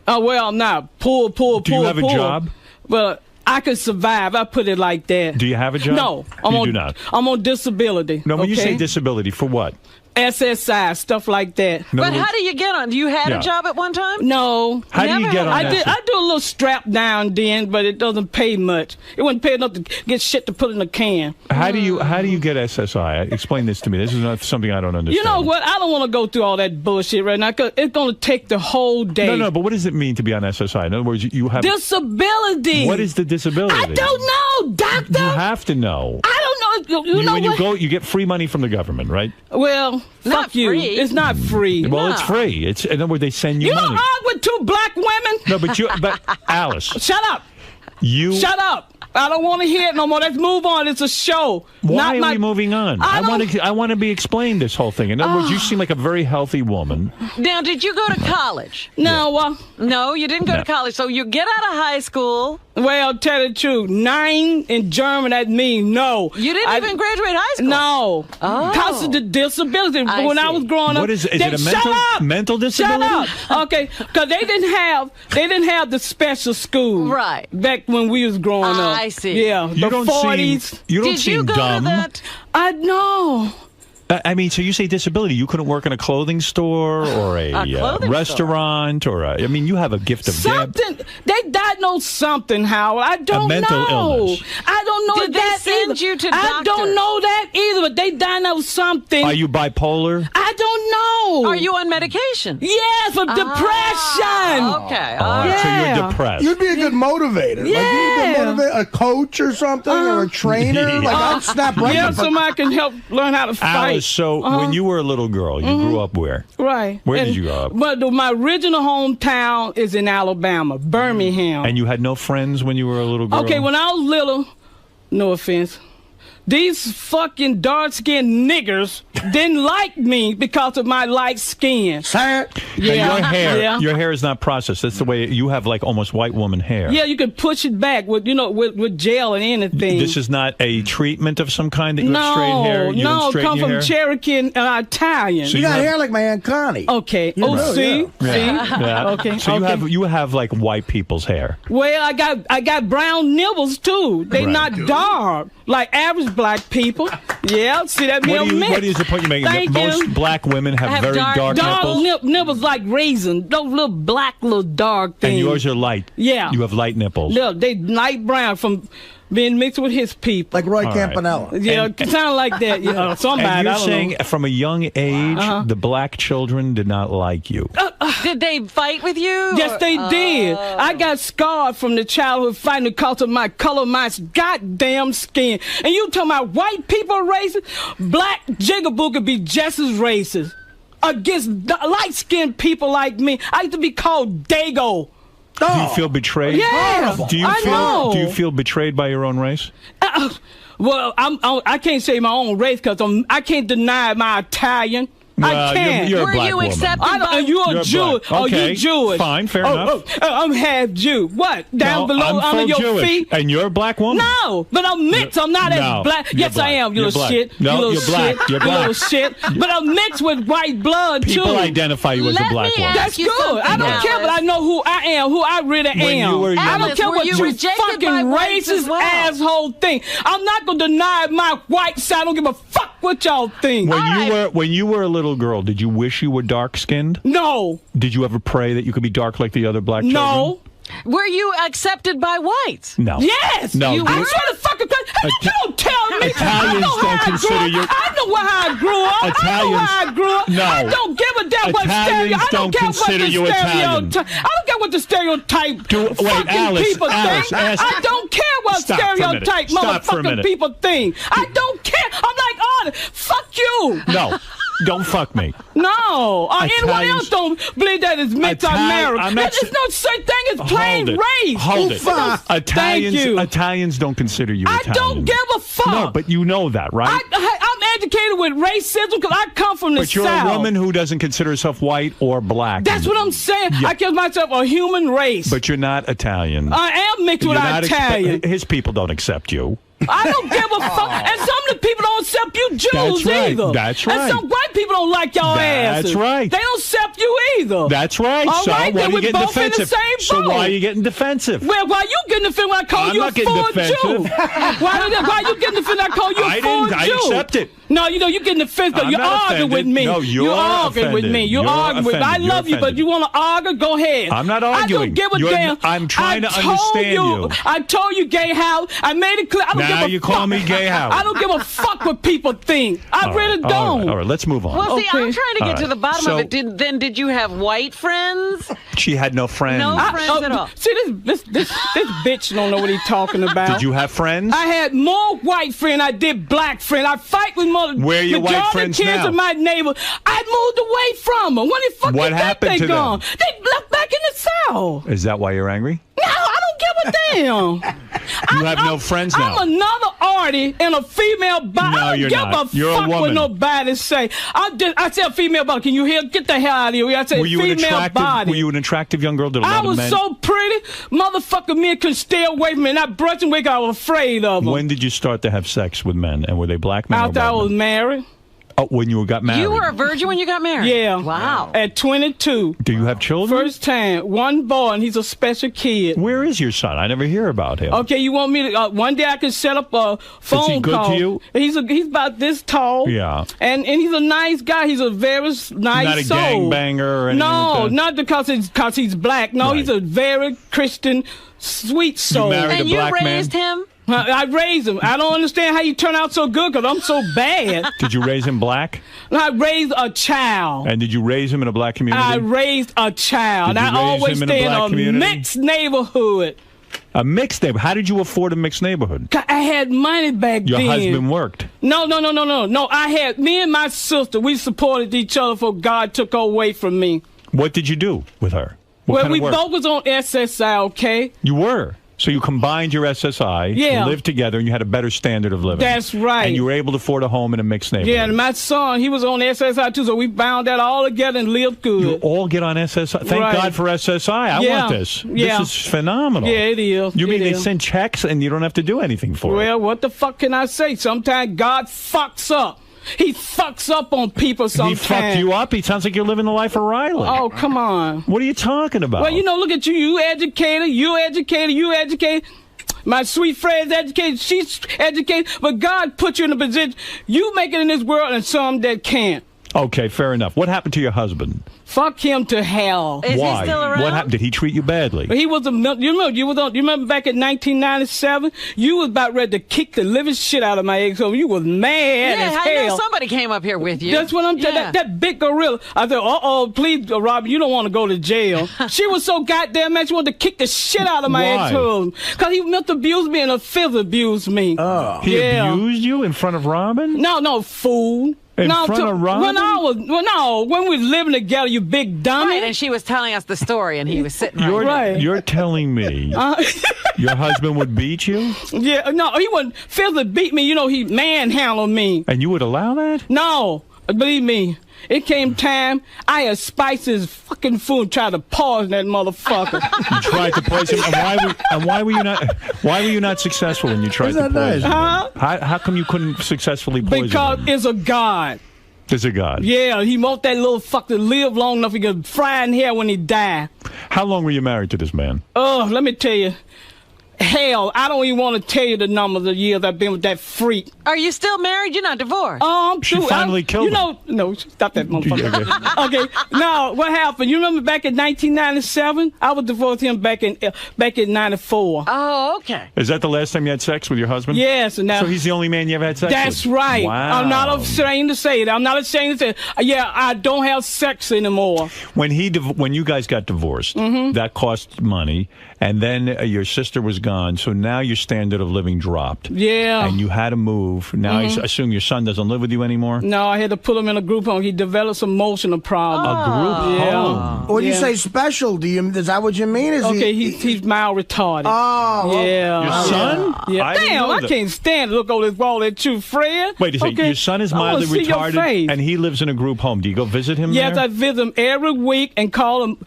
Oh, well, I'm not poor. Do you have a job? Well, I could survive. I put it like that. Do you have a job? No. You do not. I'm on disability. No, when you say disability, for what? SSI, stuff like that. But how do you get on? You had a job at one time? No. How do you get on I do a little strap down then, but it doesn't pay much. It wouldn't pay enough to get shit to put in a can. How do you get SSI? Explain this to me. This is not something I don't understand. You know what? I don't want to go through all that bullshit right now because it's going to take the whole day. No, but what does it mean to be on SSI? In other words, you have disability. What is the disability? I don't know, doctor. You have to know. I don't know. You know when what? you go, you get free money from the government, right? Well, fuck you. Free. It's not free. Well, it's free. It's in other words, they send you money. You don't argue with two black women. No, but Alice. Shut up. Shut up. I don't want to hear it no more. Let's move on. It's a show. Why are we moving on? I want to be explained this whole thing. In other words, you seem like a very healthy woman. Now, did you go to college? No. No, you didn't go to college. So you get out of high school. Well, tell the truth. 9 in German, that means no. You didn't even graduate high school? No. Because of the disability. When I was growing up. What is it? Is it a mental disability? Shut up. Okay. Because they didn't have the special school. Right. Back when we was growing up. I see. Yeah. The 40s. You don't seem dumb. I know. I mean, so you say disability. You couldn't work in a clothing store or a restaurant or I mean, you have a gift of gab. They diagnosed something, Howard. I don't know. A mental illness. I don't know Did that they send either. you to I doctors? don't know that either, but they diagnosed something. Are you bipolar? I don't know. Are you on medication? Yes, for depression. Okay. All right, so you're depressed. You'd be a good motivator. Yeah. Like you'd be a good motivator, a coach or something, or a trainer. Like I'd snap right Yeah, in front- somebody can help learn how to fight. Alice, so when you were a little girl, you grew up where? Right. Where did you grow up? But my original hometown is in Alabama, Birmingham. And you had no friends when you were a little girl? Okay, when I was little, no offense, these fucking dark-skinned niggers didn't like me because of my light skin. Sad. Yeah. Your hair is not processed. That's the way you have like almost white woman hair. Yeah, you can push it back with gel and anything. This is not a treatment of some kind that you have straight hair? You don't straighten come your from hair? Cherokee and Italian. So you got hair like my Aunt Connie. Okay. You know, see? Yeah. Okay. So you have like white people's hair. Well, I got brown nibbles too. They not dark like average black people. Yeah, see that me What is the point you're making? Most black women have very dark nipples. Nipples like raisin. Those little black, little dark things. And yours are light. Yeah. You have light nipples. Look, they light brown from being mixed with his people. Like Roy Campanella. Yeah, sound like that. You know, somebody. And you're I don't saying know. from a young age, the black children did not like you. Did they fight with you? Yes, they did. I got scarred from the childhood fighting because of my color, my goddamn skin. And you talking about white people racist? Black jigaboo could be just as racist against light-skinned people like me. I used to be called Dago. Do you feel betrayed? Yeah, Do you feel betrayed by your own race? Well, I can't say my own race because I can't deny my Italian. I can't. You're a black Were you woman. accepted by... You're Jewish. Oh, you Jewish. Fine, fair enough. I'm half Jew. What? Down below I'm under your Jewish. feet? And you're a black woman? No, but I'm mixed. I'm not as black. Yes, black. I am. You little black. shit. No, you you're little black. shit. You're You black. little shit. But I'm mixed with white blood, too. People identify you as a black woman. That's good. I don't care, but I know who I am, who I really am. I don't care what you fucking racist asshole think. I'm not going to deny my white side. I don't give a fuck fuck what y'all think. When you were a little girl, did you wish you were dark skinned? No. Did you ever pray that you could be dark like the other black children? No. Were you accepted by whites? No. Yes. No. I swear to fucking God. You don't tell me. Italians don't consider you. I know how I grew up. Italians. I know how I grew up. No. I don't give a damn what Italians don't consider you Italian. I don't care what the stereotype fucking Alice, people think. I don't care what stereotype motherfucking people think. I don't care. I'm like, Artie, fuck you. No. Don't fuck me. No. Anyone else don't believe that it's meant to America. There's no such thing as plain race. Hold it. Italians don't consider you Italian. I don't give a fuck. No, but you know that, right? I'm educated with racism because I come from the South. But you're a woman who doesn't consider herself white or black. That's what I'm saying. Yeah. I consider myself a human race. But you're not Italian. I am mixed with Italian. His people don't accept you. I don't give a fuck. And some of the people don't accept you Jews either. That's right. And some white people don't like y'all asses. That's right. They don't accept you either. That's right. All so right, why are you getting both defensive? In the same so boat. Why are you getting defensive? Well, why you getting defensive when I call you a full Jew? Why you getting defensive when I call you a full Jew? I accept it. No, you getting defensive. You arguing with me. No, you're arguing with me. You arguing with me. I love you, but you want to argue? Go ahead. I'm not arguing. I don't give a damn. I'm trying to understand you. I told you, gay house. I made it clear. I don't give a fuck. Now you call me gay house. I don't give a fuck what people think. I really don't. All right, let's move on. Well, see, I'm trying to get to the bottom of it. Did you have white friends? She had no friends. No friends at all. See, this bitch don't know what he's talking about. Did you have friends? I had more white friends than I did black friends. I fight with Where are your white friends kids now? of my neighbor. I moved away from them. When the fuck what happened to gone? them? They left back in the South. Is that why you're angry? No, I don't give a damn. You have no friends now. I'm another Artie in a female body. No, you're not. I don't give You're a fuck a woman. what nobody say. I said female body. Can you hear? Get the hell out of here. I said female body. Were you an attractive young girl? Did a lot I of was men? so pretty. Motherfucker, men could stay away from me. And I brushed and wake. I was afraid of them. When did you start to have sex with men? And were they black men? After I was married. Oh, when you got married? You were a virgin when you got married? Yeah. Wow. At 22. Do you have children? First time. One boy, and he's a special kid. Where is your son? I never hear about him. Okay, you want me to... one day I can set up a phone call. Is he good to you? He's about this tall. Yeah. And he's a nice guy. He's a very nice soul. Not a gangbanger or anything No, like that? not because he's black. No, he's a very Christian, sweet soul. You married and a black you raised him? I raised him. I don't understand how you turn out so good because I'm so bad. Did you raise him black? I raised a child. And did you raise him in a black community? I raised a child. Did you I raise always him in a stay in black a community? mixed neighborhood. A mixed neighborhood? How did you afford a mixed neighborhood? I had money back Your then. husband worked? No. I had, me and my sister, we supported each other before God took her away from me. What did you do with her? Well, we both was on SSI, okay? You were? So you combined your SSI, yeah. You lived together, and you had a better standard of living. That's right. And you were able to afford a home in a mixed neighborhood. Yeah, and my son, he was on SSI too, so we bound that all together and lived good. You all get on SSI? Thank God for SSI. I want this. Yeah. This is phenomenal. Yeah, it is. You mean they send checks and you don't have to do anything for it? Well, what the fuck can I say? Sometimes God fucks up. He fucks up on people sometimes. He fucked you up? He sounds like you're living the life of Riley. Oh, come on. What are you talking about? Well, look at you. You educated. My sweet friend's educated. She's educated. But God put you in a position. You make it in this world and some that can't. Okay, fair enough. What happened to your husband? Fuck him to hell. Is Why? he still around? What happened? Did he treat you badly? He was you remember back in 1997? You was about ready to kick the living shit out of my ex. So you was mad as hell. I know somebody came up here with you. That's what I'm telling you. That big gorilla. I said, please, Robert, you don't want to go to jail. She was so goddamn mad. She wanted to kick the shit out of my ex-husband. Because he mental abused me and a fifth abused me. Oh. He abused you in front of Robin? No, fool. In front of Robin? When we were living together, you big dummy. Right, and she was telling us the story, and he was sitting right. You're telling me your husband would beat you? Yeah, no, he wouldn't physically beat me. He manhandled me. And you would allow that? No, believe me. It came time I had spiced his fucking food and tried to poison that motherfucker. You tried to poison him? And why were you not successful when you tried to poison him? How come you couldn't successfully poison him? Because it's a God. There's a God? Yeah, he want that little fucker to live long enough he could fry in here when he die. How long were you married to this man? Oh, let me tell you. Hell, I don't even want to tell you the number of the years I've been with that freak. Are you still married? You're not divorced. She finally killed him. No, stop that motherfucker. Okay, now what happened? You remember back in 1997? I was divorced him back in 94. Oh, okay. Is that the last time you had sex with your husband? Yes. And now, so he's the only man you ever had sex with? That's right. Wow. I'm not ashamed to say it. I'm not ashamed to say it. Yeah, I don't have sex anymore. When you guys got divorced, that cost money, and then your sister was gone, so now your standard of living dropped. Yeah. And you had to move. Now I assume your son doesn't live with you anymore? No, I had to put him in a group home. He developed some emotional problems. A group home? When you say special, is that what you mean? He's mild retarded. Oh. Yeah. Your son? Yeah. Damn, I can't stand to look over this wall at you, Fred. Wait a second. Your son is mildly retarded, and he lives in a group home. Do you go visit him Yes, there? I visit him every week and call him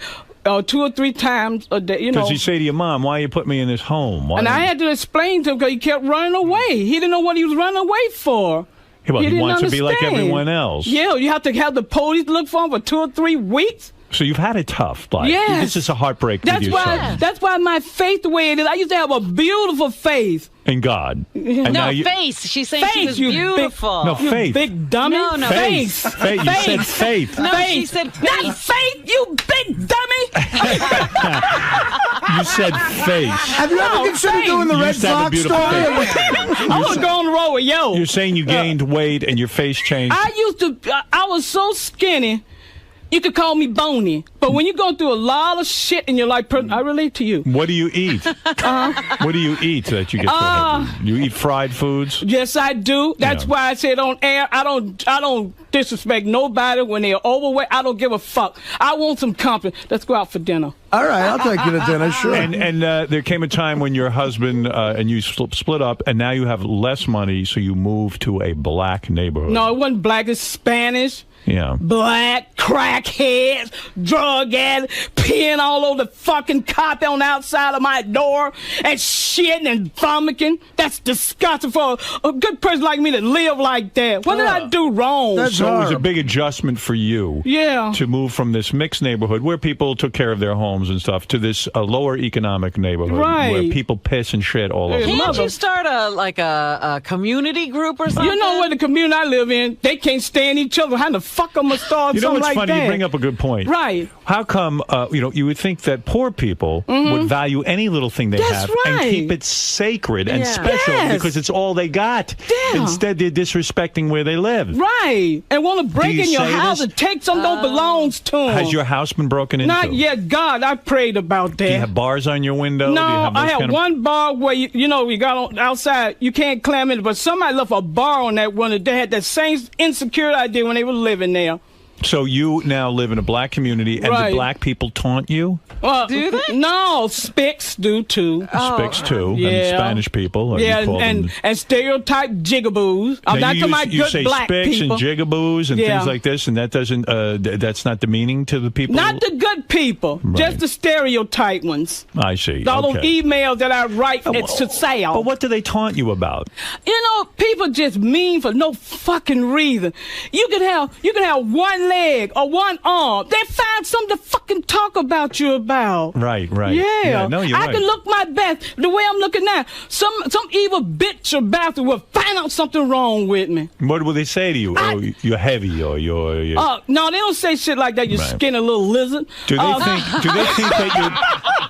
2 or 3 times a day. Does he say to your mom, why you put me in this home? And I had to explain to him because he kept running away. He didn't know what he was running away for. Well, he wants to be like everyone else. Yeah, you have to have the police look for him for 2 or 3 weeks. So you've had it tough. Like, yes. This is a heartbreak with your son. That's why my faith the way it is. I used to have a beautiful faith. In God. And no, face. She's saying she was beautiful. No, faith. You big dummy. No. Faith. Faith. You said faith. No, faith. she said face. Not faith, you big dummy. You said face. Have you ever considered doing the Red Fox story? I want to go on the road with yo. You're saying you gained weight and your face changed? I was so skinny. You could call me bony, but when you're going through a lot of shit in your life, I relate to you. What do you eat? What do you eat that you get so heavy? You eat fried foods? Yes, I do. That's why I said on air, I don't disrespect nobody when they're overweight. I don't give a fuck. I want some company. Let's go out for dinner. All right, I'll take you to dinner, sure. And there came a time when your husband and you split up, and now you have less money, so you moved to a black neighborhood. No, it wasn't black. It's Spanish. Yeah. Black, crackheads, drug addicts, peeing all over the fucking carpet on the outside of my door and shitting and vomiting. That's disgusting for a good person like me to live like that. What did I do wrong? So it was a big adjustment for you to move from this mixed neighborhood where people took care of their homes and stuff to this lower economic neighborhood where people piss and shit all over. Can't you start a community group or something? You know what the community I live in, they can't stand each other. How the fuck am I start you know something what's like funny? that? You bring up a good point. Right. How come, you would think that poor people would value any little thing they have and keep it sacred and special because it's all they got. Yeah. Instead, they're disrespecting where they live. Right. And want to break in your house and take something that belongs to them. Has your house been broken into? Not yet. God, I prayed about that. Do you have bars on your window? No, Do you have I have one bar where, you got outside, you can't climb in, but somebody left a bar on that window. They had that same insecurity I did when they were living there. So you now live in a black community, and do black people taunt you? Do they? No, Spics do too. Spics too, and Spanish people. And stereotype jigaboos. I'm not talking about you good say black Spics people. and jigaboos and things like this, and that doesn't. That's not demeaning to the people. Not the good people, just the stereotype ones. I see. All those emails that I write to sale. But what do they taunt you about? People just mean for no fucking reason. You can have one leg or one arm. They find something to fucking talk about you about. Right. Yeah. No, you're right. I can look my best the way I'm looking now. Some evil bitch or bastard will find out something wrong with me. What will they say to you? You're heavy, or you're. No, they don't say shit like that. You skinny little lizard. Do they think?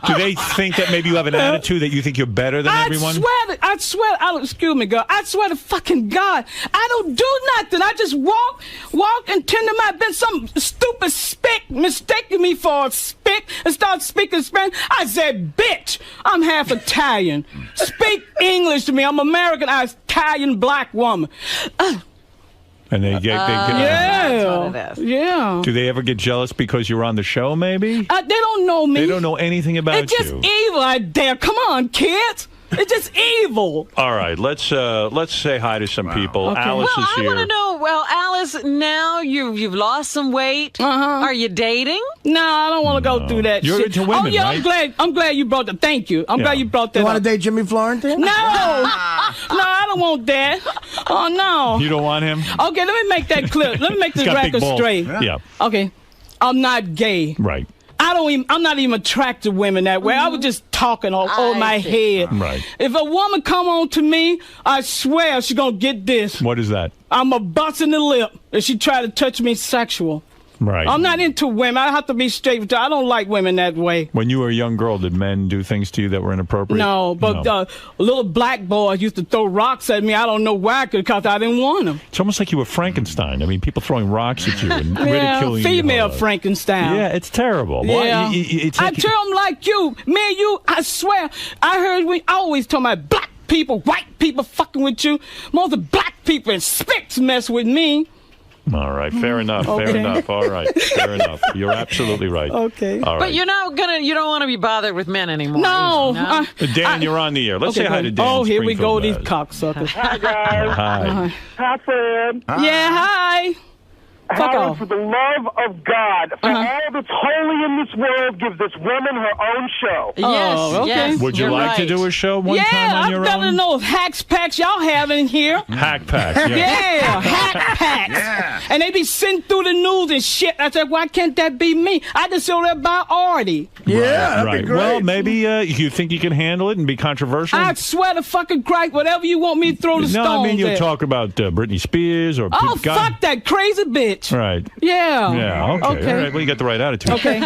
Do they think that maybe you have an attitude that you think you're better than everyone? I swear. Excuse me, girl. I swear to fucking God, I don't do nothing. I just walk and tend to my business. Some stupid spick mistaking me for a spick and start speaking Spanish. I said, bitch, I'm half Italian. Speak English to me. I'm American. I'm Italian black woman. And they get that's what it is. Yeah. Do they ever get jealous because you're on the show, maybe? They don't know me. They don't know anything about you. It's just evil out there. Come on, kids. It's just evil. All right, let's say hi to some people. Okay. Alice is here. I want to know. Well, Alice, now you've lost some weight. Are you dating? No, I don't want to go through that. You're shit. into women, right? I'm glad you brought that. Thank you. I'm glad you brought that. You want to date Jimmy Florentine? No, I don't want that. Oh no. You don't want him? Okay, let me make that clear. Let me make this record straight. Yeah. Okay, I'm not gay. Right. I I'm not even attracted to women that way. I was just talking over my head. Right. If a woman come on to me, I swear she's gonna get this. What is that? I'm a bust in the lip if she try to touch me sexual. Right. I'm not into women. I have to be straight with you. I don't like women that way. When you were a young girl, did men do things to you that were inappropriate? No, but little black boys used to throw rocks at me. I don't know why, because I didn't want them. It's almost like you were Frankenstein. I mean, people throwing rocks at you and ridiculing you. Female Frankenstein. Yeah, it's terrible. Yeah. Why? I tell them like you. Me and you, I swear, I heard we always talking about black people, white people fucking with you. Most of black people and spicks mess with me. All right, fair enough, Okay. fair enough. All right, fair enough. You're absolutely right. Okay. All right. But you don't want to be bothered with men anymore. No. Dan, you're on the air. Let's say hi to Dan. Oh, here we go, Springfield, these cocksuckers. Hi, guys. Hi. Hi, Fred. Yeah, hi. Fuck Howard, off. for the love of God, for all that's holy in this world, give this woman her own show. Yes, yes. Would you like to do a show one time on your I'm better own? than those hacks packs y'all have in here. Hack Pack, yeah. Yeah, hack packs. Yeah. And they be sent through the news and shit. I said, why can't that be me? I just saw that by Artie. Right. Well, maybe you think you can handle it and be controversial? I swear to fucking Christ, whatever you want me to throw the stones No, I mean, you'll at. talk about Britney Spears or Oh, Pete fuck that crazy bitch. Right. Yeah. Yeah, okay. All right. Well, you got the right attitude. Okay.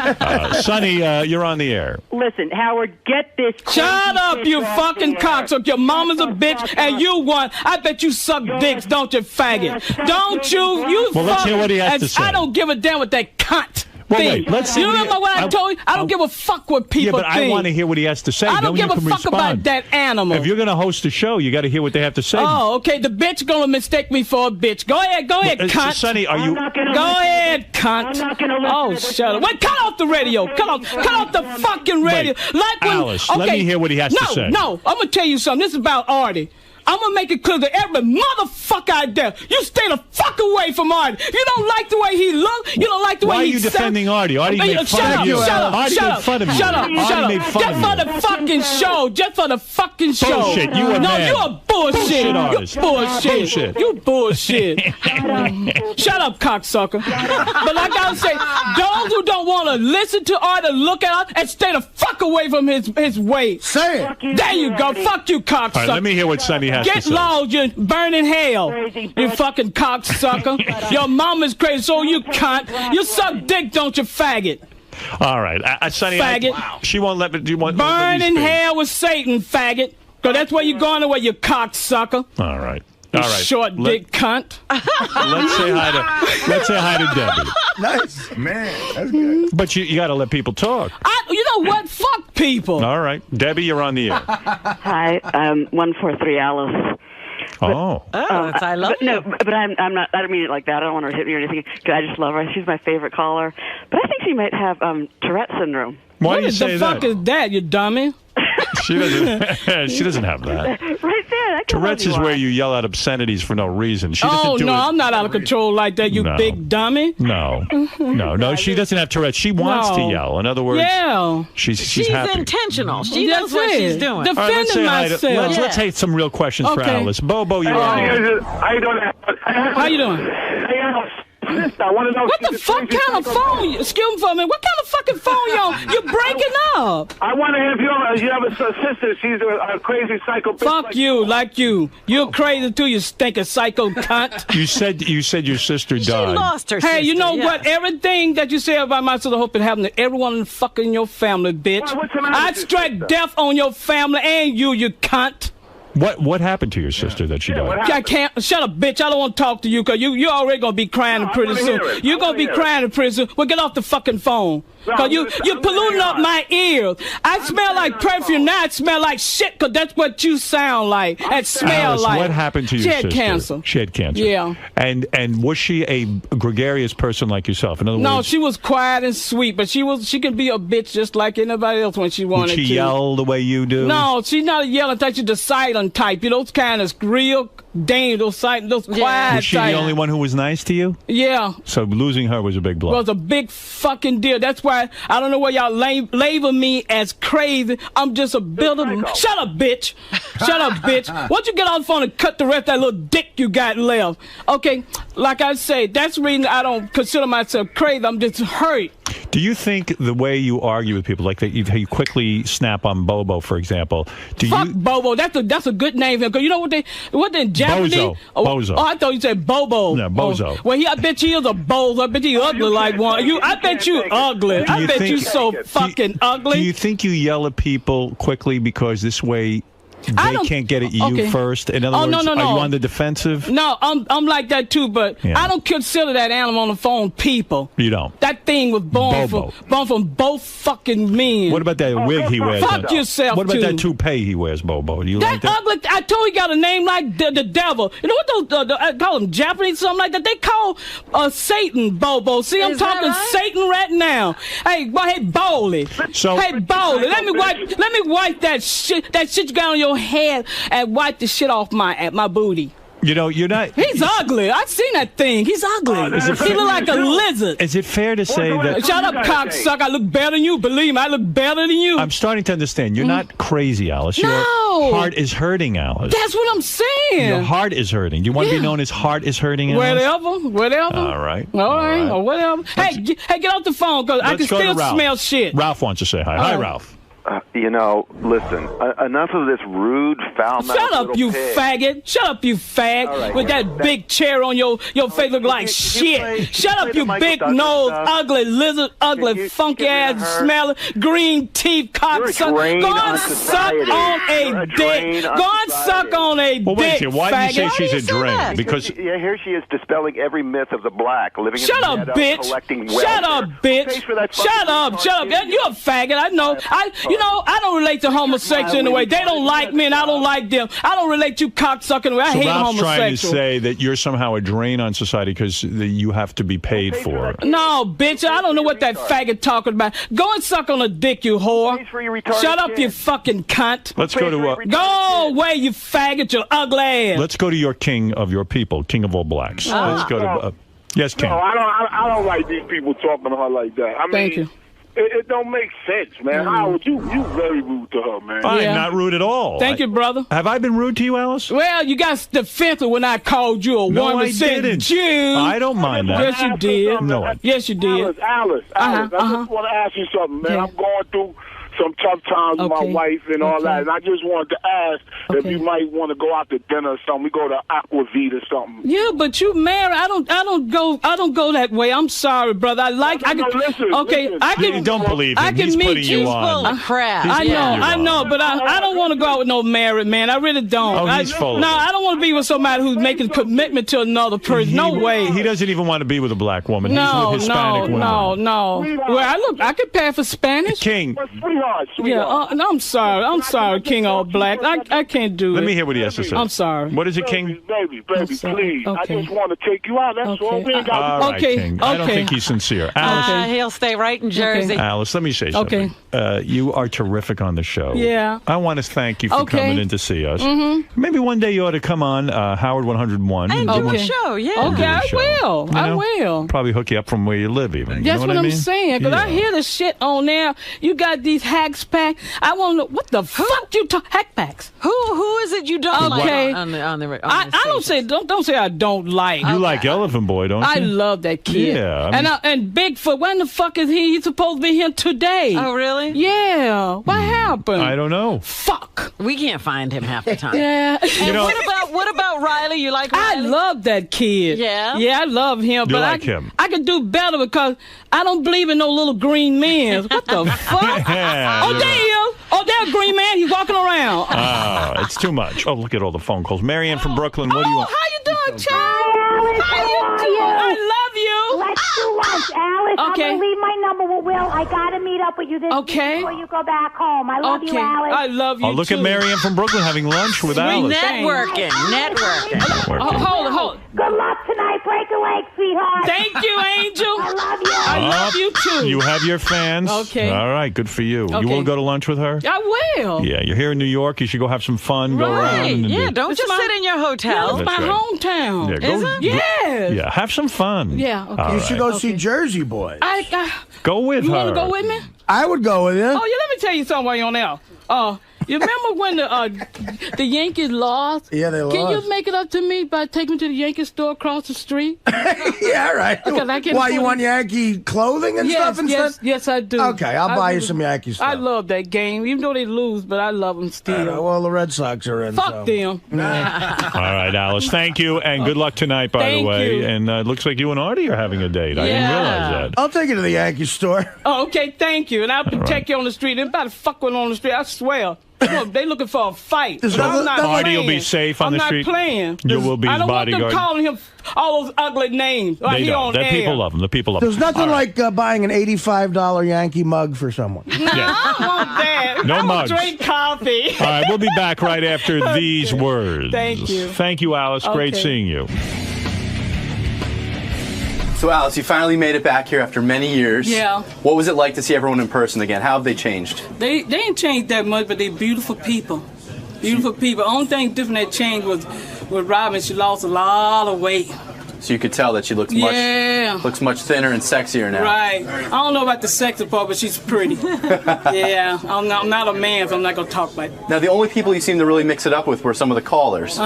Sonny, you're on the air. Listen, Howard, get this. Shut up, you fucking cocksucker. Your mama's a bitch and you one. I bet you suck dicks, don't you, faggot? Don't you? You Well, let's hear what he has and to say. I don't give a damn what that cunt Well, think. wait, let's see You what he- remember what I told you? I don't give a fuck what people Yeah, but think. I want to hear what he has to say. I don't Then give you a can fuck about respond. that animal. If you're going to host a show, you got to hear what they have to say. Oh, okay. The bitch gonna mistake me for a bitch. Go ahead, cunt. Sonny, are you? Go ahead, cunt. Oh, shut up. Wait, cut off the radio. Cut off the fucking radio. Wait, Like when, Alice, let me hear what he has to say. No, I'm gonna tell you something. This is about Artie. I'm gonna make it clear to every motherfucker out there. You stay the fuck away from Artie. If you don't like the way he look, you don't like the Why way are he you sound- defending Artie? Artie made fun Shut of you. Shut up! Artie Shut made up! fun of you. Shut up! Artie Shut up! made fun Just of for you. the fucking show. Just for the fucking show. Bullshit. You a no, man. you a bullshit. Bullshit artist. You bullshit. Bullshit. You bullshit. Shut up, cocksucker. But like I was saying, those who don't want to listen to Artie, look at us, and stay the fuck away from his way. Say it. There you go. Fuck you, cocksucker. All right, let me hear what Sonny has to Get say. lost, you burn in hell. You fucking cocksucker. Your mama's crazy, so you cunt. You suck dick, don't you, faggot? All right, Sonny. Faggot. She won't let me. Do you want? Burn in hell with Satan, faggot. Cause that's where you're going away, you cocksucker. All right. You All right. short dick cunt. Let's say hi to Debbie. Nice, man. That's good. But you got to let people talk. You know what? Fuck people. All right, Debbie, you're on the air. Hi, 143 Alice. Oh. I love but, no, but I'm not. I don't mean it like that. I don't want her to hit me or anything. 'Cause I just love her. She's my favorite caller. But I think she might have Tourette syndrome. Why do you What say the fuck that? is that, you dummy? She doesn't. She doesn't have that. Right there. Tourette's is where you yell out obscenities for no reason. She doesn't Oh, do no, it. I'm not out of control like that, you No. big dummy. No. She doesn't have Tourette's. She wants to No. yell. In other words, Yeah. she's happy. intentional. She That's knows what it. she's doing. All right, let's say hi to- myself. let's take some real questions for Okay. Alice. Bobo, you're on the air. How you doing? How you doing? Hey, Alice. Sister, I want to know. What the fuck kind of phone? Excuse me for a minute. What kind of fucking phone you on? You're breaking up. I want to know if you have a sister. She's a crazy psycho bitch. Fuck you, like you. You're crazy too, you stinking psycho cunt. You said your sister died. Hey, you know what? Everything that you say about my sister, hope it happened to everyone fucking in your family, bitch. I'd strike death on your family and you cunt. What happened to your sister that she died? I can't. Shut up, bitch. I don't want to talk to you because you're already going to be crying pretty soon. You're going to be crying pretty soon. Well, get off the fucking phone. Because you're polluting up my ears. I smell like perfume. Now I smell like shit because that's what you sound like and smell Alice, like. what happened to your She sister? had cancer. She had cancer. Yeah. And was she a gregarious person like yourself? In other No, words, she was quiet and sweet, but she could be a bitch just like anybody else when she wanted would she to. yell the way you do? No, she's not a yelling type. She's the silent type. You know, those kind of real dangerous, those quiet Was she type. the only one who was nice to you? Yeah. So losing her was a big blow. Was a big fucking deal. That's why I don't know why y'all label me as crazy. I'm just a builder. Shut up, bitch. Shut up, bitch. Why don't you get on the phone and cut the rest of that little dick you got left? Okay, like I say, that's the reason I don't consider myself crazy. I'm just hurt. Do you think the way you argue with people, like that you quickly snap on Bobo, for example, Fuck Bobo. That's a good name. Because you know what they Japanese? Bozo. Oh, I thought you said Bobo. No, Bozo. Well, I bet you is a bozo. I bet you ugly like one. I bet you ugly. I bet you so fucking ugly. Do you think you yell at people quickly because this way they can't get at you first? In other words, no. Are you on the defensive? No, I'm like that too, but I don't consider that animal on the phone people. You don't? That thing was born from both fucking men. What about that wig he wears? Fuck yourself, What about too. that toupee he wears, Bobo? Do you like that? Ugly. I told you he got a name like the devil. You know what I call them Japanese, something like that? They call Satan Bobo. See, I'm talking Satan right now. Hey, boy, hey, Bowley. Hey, Bowley, let me wipe that shit you got on your head and wipe the shit off my booty. You know, you're not... He's ugly. I've seen that thing. He's ugly. He look like a lizard. Is it fair to say that... Shut up, cocksucker. I look better than you. Believe me, I look better than you. I'm starting to understand. You're not crazy, Alice. No. Your heart is hurting, Alice. That's what I'm saying. Your heart is hurting. You want to be known as heart is hurting, Alice? Whatever. All right. Or whatever. Hey, get off the phone, because I can still smell shit. Ralph wants to say hi. Hi, Ralph. Listen, enough of this rude, foul-mouthed Shut up, little you pig. faggot. Shut up, you fag. Right, with that big chair on your face look like shit. Shut up, you big nose, ugly lizard, ugly, funky-ass, smelling, green teeth, cocksucker. Go and suck on a dick. Go and suck on a dick, wait here. Why do you say she's a drain? That? Because... Yeah, here she is dispelling every myth of the black, living Shut in the up, ghetto, bitch. collecting welfare. Shut up, bitch. Shut up. You're a faggot. I know. I don't relate to homosexuals in a way. They don't like me and I don't like them. I don't relate to cocksucking in a way. I hate Ralph's homosexuals. trying to say that you're somehow a drain on society because you have to be paid for it. No, bitch. I don't know what that faggot talking about. Go and suck on a dick, you whore. Shut up, you fucking cunt. Let's go to... Go away, you faggot, you ugly ass. Let's go to your king of your people, king of all blacks. Let's go to... yes, King. No, I don't like these people talking to her like that. I mean, Thank you. It don't make sense, man. Howard, you very rude to her, man. I'm not rude at all. Thank you, brother. Have I been rude to you, Alice? Well, you got defensive when I called you a 1% Jew. I don't mind that. Yes, you did. No, yes, you did. Alice, I just want to ask you something, man. I'm going through some tough times with my wife and all that, and I just wanted to ask if you might want to go out to dinner or something. We go to Aquavit or something. Yeah, but you married. I don't go that way. I'm sorry, brother. Listen. Don't believe him. I can He's meet putting you He's on. full of crap. I know, but I don't want to go out with no married man. I really don't. He's full of No, I don't want to be with somebody who's making commitment to another person. No way. He doesn't even want to be with a black woman. No, He's with Hispanic women. No. Well, I could pay for Spanish. King. Yeah, I'm sorry, King All Black. I can't do it. Let me hear what he has to say. I'm sorry. What is it, King? Baby, please. I just want to take you out. That's all. We ain't got All right, King. I don't think he's sincere. Alice, he'll stay right in Jersey. Alice, let me say something. You are terrific on the show. Yeah. I want to thank you for coming in to see us. Mm-hmm. Maybe one day you ought to come on Howard 101. And do a show, yeah. Okay, I will. I will. Probably hook you up from where you live, even. That's you know what I I'm mean? saying. Because I hear the shit on there. You got these hacks pack. I want to know what the fuck you talk hack packs. Who is it you don't like on the I don't say don't say I don't like. You like Elephant Boy, don't you? I love that kid. Yeah. And Bigfoot. When the fuck is he? He's supposed to be here today. Oh really? Yeah. What happened? I don't know. Fuck. We can't find him half the time. Yeah. And what about Riley? You like Riley? I love that kid. Yeah. Yeah, I love him. You but like him? I could do better because I don't believe in no little green men. What the fuck? Oh, there he is. Oh, there's a green man. He's walking around. Oh, it's too much. Oh, look at all the phone calls. Marianne from Brooklyn, what do you want? How you doing, child? How you doing? I love you. Let's do lunch, Alice. Okay. I'm going to leave my number with Will. I got to meet up with you this week before you go back home. I love you, Alice. I love you, look too. at Marianne from Brooklyn having lunch with Alice. Networking. Hold on. Good luck tonight. Break a leg, sweetheart. Thank you, Angel. I love you. I love you, too. You have your fans. Okay. All right, good for you. Okay. You will go to lunch with her? I will. Yeah, you're here in New York. You should go have some fun. Go around. Yeah, don't just sit in your hotel. It's my hometown. Yeah, Is it? Yes. Yeah, have some fun. Yeah, okay. All You should right. go see Jersey Boys. Go with You her. want to go with me? I would go with you. Oh, yeah, let me tell you something while you're on there. You remember when the Yankees lost? Yeah, they lost. Can you make it up to me by taking me to the Yankee store across the street? Yeah, right. Why, you want Yankee clothing and stuff instead? Yes, I do. Okay, I'll buy you some Yankee stuff. I love that game, even though they lose, but I love them still. Well, the Red Sox are in. Fuck them. All right, Alice, thank you, and good luck tonight, by the way. And it looks like you and Artie are having a date. I didn't realize that. I'll take you to the Yankee store. Oh, okay, thank you. And I'll protect you on the street. They're about to fuck one on the street, I swear. They looking for a fight. So Artie will be safe on the street. I'm not playing. You will be his bodyguard. I don't want them calling him all those ugly names. They don't. The people love him. The people love him. There's nothing like buying an $85 Yankee mug for someone. No, I want that. No I mugs. Drink coffee. All right, we'll be back right after these words. Thank you. Thank you, Alice. Great seeing you. So, Alice, you finally made it back here after many years. Yeah. What was it like to see everyone in person again? How have they changed? They ain't changed that much, but they're beautiful people. Beautiful people. Only thing different that changed was with Robin. She lost a lot of weight. So you could tell that she looks much thinner and sexier now. Right. I don't know about the sexy part, but she's pretty. Yeah. I'm not a man, so I'm not going to talk about it. Now, the only people you seem to really mix it up with were some of the callers.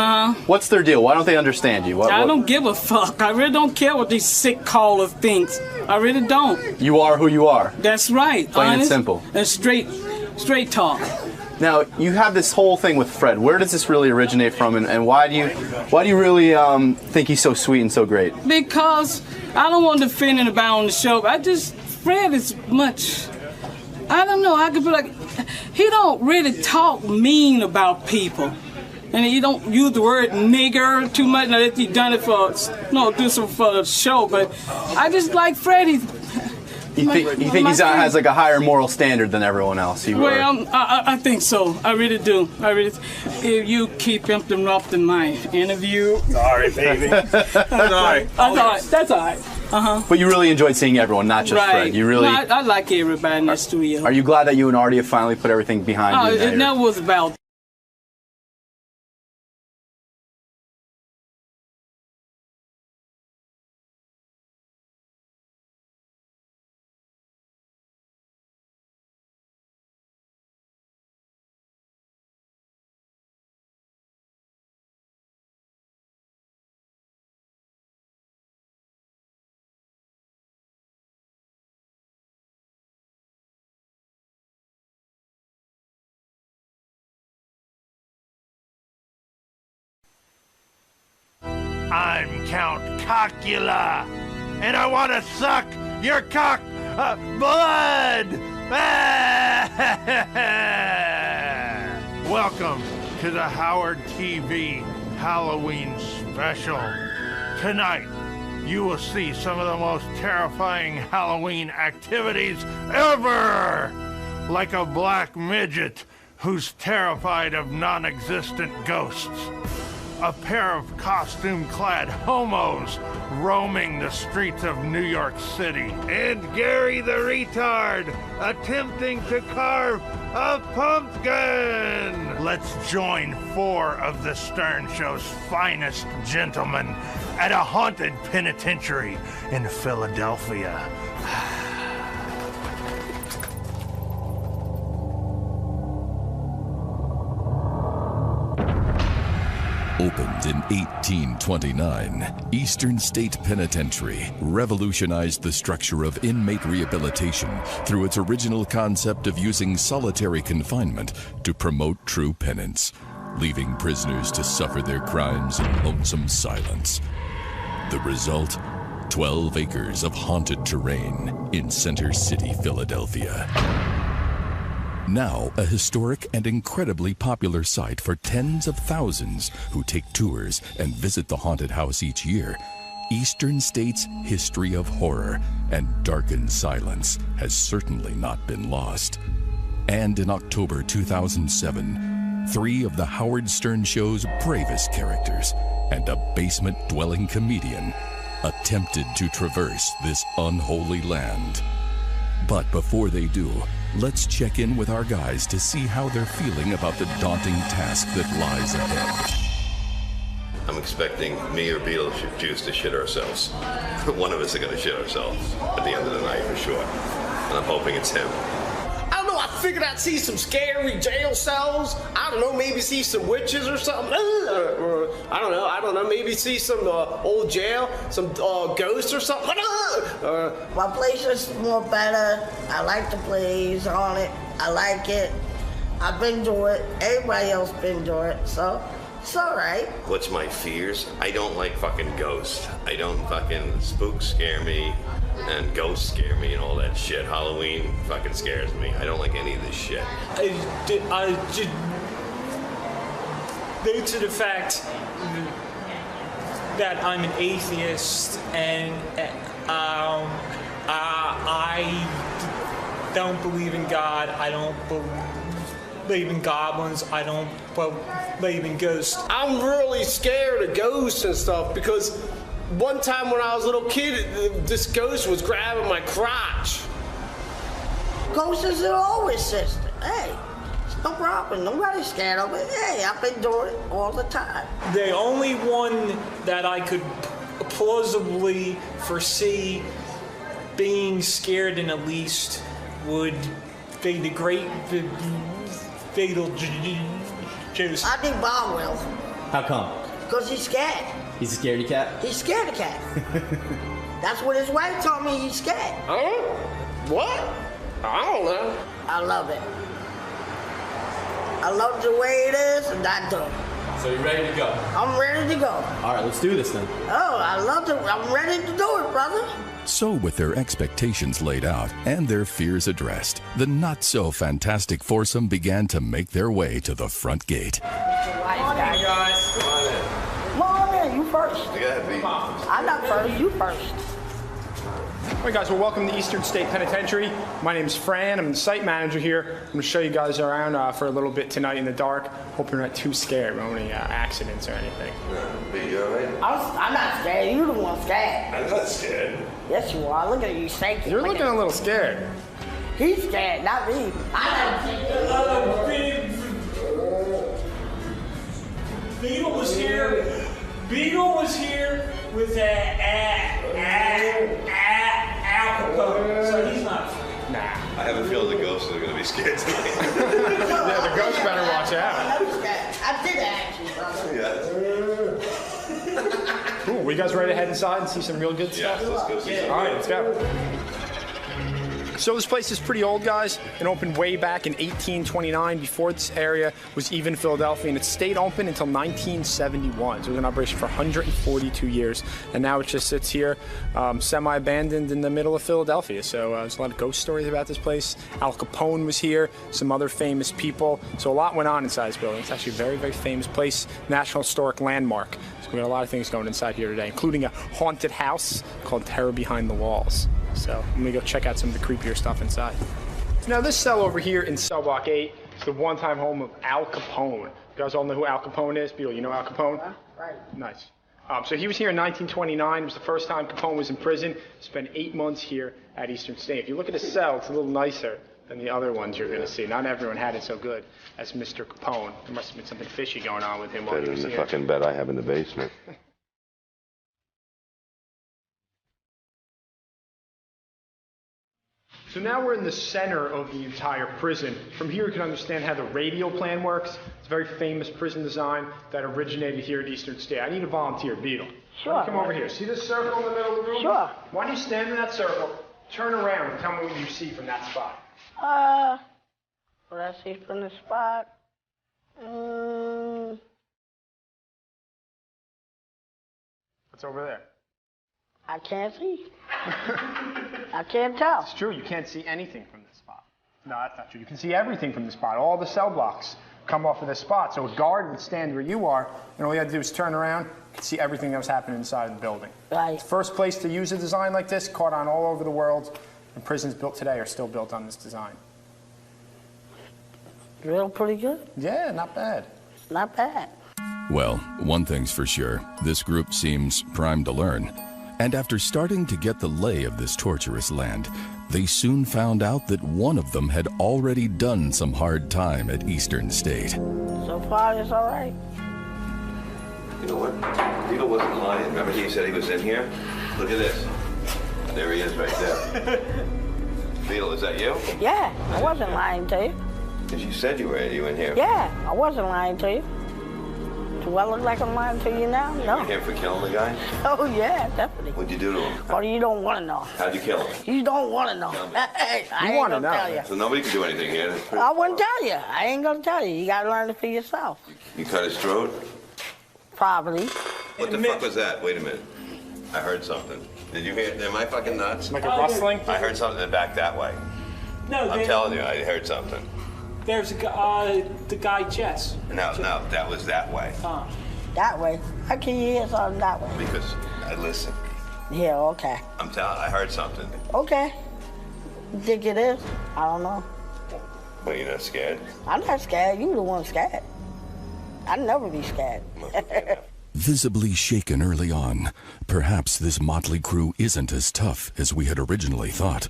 What's their deal? Why don't they understand you? I don't give a fuck. I really don't care what these sick callers think. I really don't. You are who you are. That's right. Plain and simple. And straight talk. Now, you have this whole thing with Fred. Where does this really originate from, and why do you really think he's so sweet and so great? Because I don't want to defend anybody on the show, but Fred is much, I don't know, I could be like, he don't really talk mean about people. And he don't use the word nigger too much. Now that he done it for the show, but I just like Fred. You think he has like a higher moral standard than everyone else? I think so. I really do. If you keep interrupting my interview. Sorry, baby. That's all right. That's all right. But you really enjoyed seeing everyone, not just Fred. You really. I like everybody in the studio. Are you glad that you and Artie have finally put everything behind you? It never was about. I'm Count Cockula, and I want to suck your cock blood! Welcome to the Howard TV Halloween special. Tonight, you will see some of the most terrifying Halloween activities ever! Like a black midget who's terrified of non-existent ghosts. A pair of costume-clad homos roaming the streets of New York City. And Gary the retard attempting to carve a pumpkin! Let's join 4 of the Stern Show's finest gentlemen at a haunted penitentiary in Philadelphia. Opened in 1829, Eastern State Penitentiary revolutionized the structure of inmate rehabilitation through its original concept of using solitary confinement to promote true penance, leaving prisoners to suffer their crimes in lonesome silence. The result? 12 acres of haunted terrain in Center City, Philadelphia. Now a historic and incredibly popular site for tens of thousands who take tours and visit the haunted house each year, Eastern State's history of horror and darkened silence has certainly not been lost. And in October 2007, 3 of the Howard Stern Show's bravest characters and a basement-dwelling comedian attempted to traverse this unholy land. But before they do, let's check in with our guys to see how they're feeling about the daunting task that lies ahead. I'm expecting me or Beetlejuice to shit ourselves. One of us is going to shit ourselves at the end of the night for sure. And I'm hoping it's him. I don't know, I figured I'd see some scary jail cells. I don't know, maybe see some witches or something. I don't know, maybe see some old jail, some ghosts or something. My place is more better. I like the place on it. I like it. I've been doing it. Everybody else been doing it, so it's all right. What's my fears? I don't like fucking ghosts. I don't fucking spooks scare me, and ghosts scare me and all that shit. Halloween fucking scares me. I don't like any of this shit. I just due to the fact that I'm an atheist and I don't believe in God. I don't believe in goblins. I don't believe in ghosts. I'm really scared of ghosts and stuff because one time when I was a little kid, this ghost was grabbing my crotch. Ghosts are always sister. Hey, it's no problem. Nobody's scared of it. Hey, I've been doing it all the time. The only one that I could plausibly foresee being scared in at least would be the great Beetlejuice. I think Bob will. How come? Because he's scared. He's a scaredy cat? He's scared of cat. That's what his wife told me, he's scared. Huh? What? I don't know. I love it. I love the way it is, and I do. So you're ready to go? I'm ready to go. All right, let's do this then. Oh, I love it. I'm ready to do it, brother. So, with their expectations laid out and their fears addressed, the not-so-fantastic foursome began to make their way to the front gate. Morning, guys. Come on in. Come on in, you first. Go ahead, B. I'm not first, you first. All right, guys, well, welcome to Eastern State Penitentiary. My name is Fran. I'm the site manager here. I'm going to show you guys around for a little bit tonight in the dark. Hope you're not too scared of any accidents or anything. B, you all right? I'm not scared. You're the one scared. I'm not scared. Yes, you are. Look at you shaking. You're looking a little scared. He's scared, not me. Beetle was here. Beetle was here with Al Capone, so he's not. Nah. I have a feeling the ghosts are going to be scared tonight. Yeah, the ghosts better watch out. I did actually, brother. Yeah. Cool. Well, you guys ready to head inside and see some real good stuff? Yeah, let's go see some. All right, let's go. So this place is pretty old, guys. It opened way back in 1829, before this area was even Philadelphia, and it stayed open until 1971. So it was in operation for 142 years, and now it just sits here, semi-abandoned in the middle of Philadelphia. So there's a lot of ghost stories about this place. Al Capone was here, some other famous people. So a lot went on inside this building. It's actually a very, very famous place, National Historic Landmark. So we got a lot of things going inside here today, including a haunted house called Terror Behind the Walls. So I'm gonna go check out some of the creepier stuff inside. Now this cell over here in cell block 8 is the one-time home of Al Capone. You guys all know who Al Capone is? Beetle, you know Al Capone? Right. Nice. So he was here in 1929. It was the first time Capone was in prison. Spent 8 months here at Eastern State. If you look at his cell, it's a little nicer than the other ones you're gonna see. Not everyone had it so good as Mr. Capone. There must have been something fishy going on with him while he Better was than the here. fucking bed I have in the basement. So now we're in the center of the entire prison. From here you can understand how the radial plan works. It's a very famous prison design that originated here at Eastern State. I need a volunteer, Beetle. Sure. Why don't you come over here. See this circle in the middle of the room? Sure. Why don't you stand in that circle, turn around, and tell me what you see from that spot. What I see from the spot? What's over there? I can't see. I can't tell. It's true, you can't see anything from this spot. No, that's not true. You can see everything from this spot. All the cell blocks come off of this spot. So a guard would stand where you are, and all you had to do is turn around, you could see everything that was happening inside of the building. Right. The first place to use a design like this, caught on all over the world, and prisons built today are still built on this design. Real pretty good. Yeah, not bad. Not bad. Well, one thing's for sure, this group seems primed to learn. And after starting to get the lay of this torturous land, they soon found out that one of them had already done some hard time at Eastern State. So far, it's all right. You know what? Beetle wasn't lying. Remember he said he was in here? Look at this. There he is right there. Beetle, is that you? Yeah, I wasn't lying to you. Because you said you were in here. Yeah, I wasn't lying to you. Do I look like I'm lying to you now? You No. were here for killing the guy? Oh, yeah, definitely. What'd you do to him? Or you don't want to know. How'd you kill him? You don't want to know. Hey, I ain't gonna tell you. So nobody can do anything here. I wouldn't tell you. I ain't gonna tell you. You gotta learn it for yourself. You cut his throat? Probably. What the fuck was that? Wait a minute. I heard something. Did you hear? Am I fucking nuts? Like a rustling? I heard something back that way. No, I'm telling you, I heard something. There's a guy, the guy Jess. No, that was that way. That way? How can you hear something that way? Because I listened. Yeah, okay. I'm telling. I heard something. Okay. You think it is? I don't know. But you're not scared. I'm not scared. You the one scared. I'd never be scared. Visibly shaken early on, perhaps this motley crew isn't as tough as we had originally thought.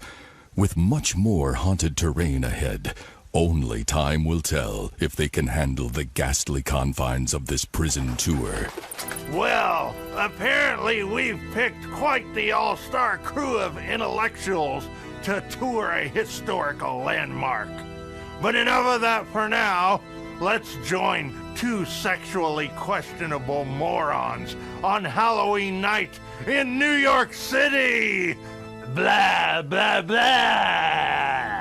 With much more haunted terrain ahead, only time will tell if they can handle the ghastly confines of this prison tour. Well, apparently we've picked quite the all-star crew of intellectuals to tour a historical landmark. But enough of that for now. Let's join two sexually questionable morons on Halloween night in New York City. Blah, blah, blah.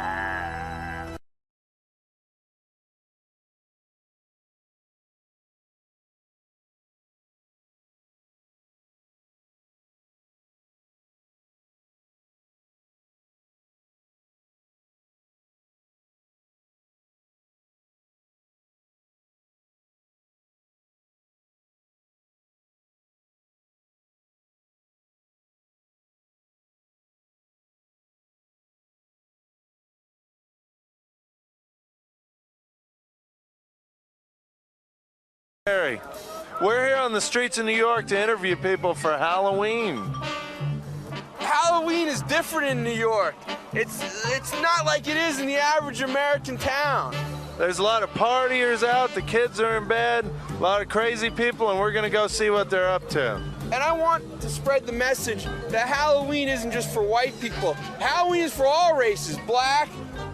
We're here on the streets of New York to interview people for Halloween. Halloween is different in New York. It's not like it is in the average American town. There's a lot of partiers out, the kids are in bed, a lot of crazy people, and we're gonna go see what they're up to. And I want to spread the message that Halloween isn't just for white people. Halloween is for all races, black,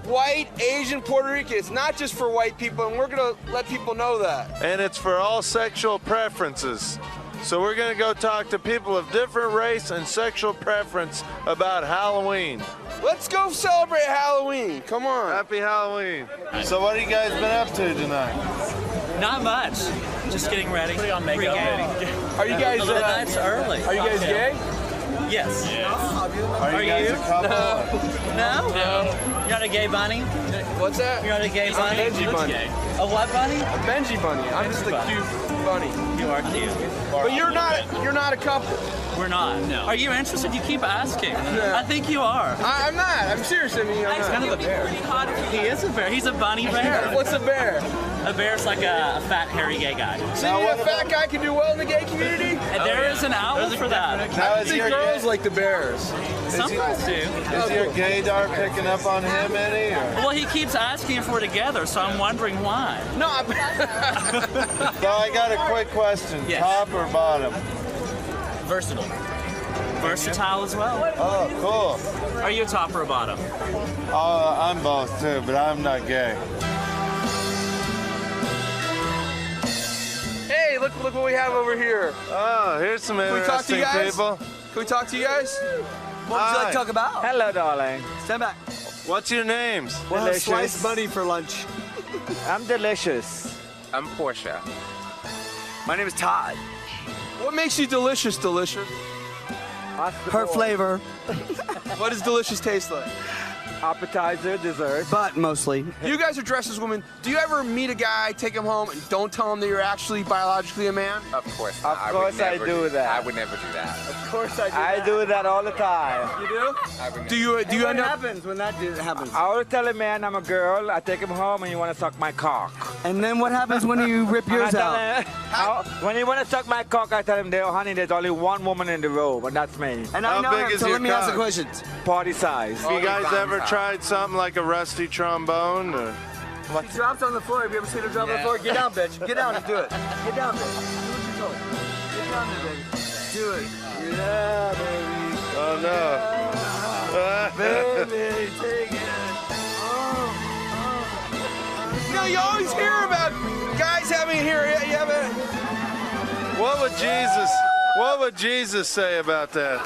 white, Asian, Puerto Rican. It's not just for white people, and we're gonna let people know that. And it's for all sexual preferences. So we're gonna go talk to people of different race and sexual preference about Halloween. Let's go celebrate Halloween. Come on. Happy Halloween. So what have you guys been up to tonight? Not much. Just getting ready. Putting on makeup. Are you guys? That's early. Are you guys gay? Yes. Are you guys a couple? No. You're not a gay bunny? What's that? You're not a gay bunny? I'm a Benji bunny. A what bunny? A Benji bunny. I'm just a cute bunny. You are cute. But you're not a couple. We're not. No. Are you interested? You keep asking. I think you are. I'm not. I'm serious. I mean, He's kind of a bear. He is a bear. He's a bunny bear. What's a bear? A bear's like a fat, hairy gay guy. So a fat guy can do well in the gay community? And there is an owl for that. I think girls like the bears. Some girls do. Is your gaydar picking up on him any? Or? Well, he keeps asking if we're together, so I'm wondering why. No, So I got a quick question. Yes. Top or bottom? Versatile. Versatile as well. Oh, cool. Are you a top or a bottom? I'm both too, but I'm not gay. Hey, look what we have over here. Oh, here's some Can we talk to interesting you guys? people. Can we talk to you guys? What would you like to talk about? Hello, darling. Stand back. What's your names? We'll have Delicious. sliced bunny for lunch. I'm delicious. I'm Portia. My name is Todd. What makes you delicious? Her flavor. What does delicious taste like? Appetizer, dessert. But mostly. You guys are dressed as women. Do you ever meet a guy, take him home, and don't tell him that you're actually biologically a man? Of course not. Of course I do that. I would never do that. Of course I do. I do that all the time. You do? Do you What end up? happens when that happens? I always tell a man I'm a girl. I take him home and you want to suck my cock. And then what happens when you rip yours out? When you want to suck my cock, I tell him, honey, there's only one woman in the room, and that's me. And I know big him, is so your let me ask the cock? questions. Party size. Have you guys ever tried something like a rusty trombone? Or? She drops on the floor. Have you ever seen her drop on the floor? Get down, bitch. Get down and do it. Get down, bitch. Do what you're told. Get down there, baby. Do it. Yeah, baby. Oh, no. Baby, take it. What would Jesus say about that?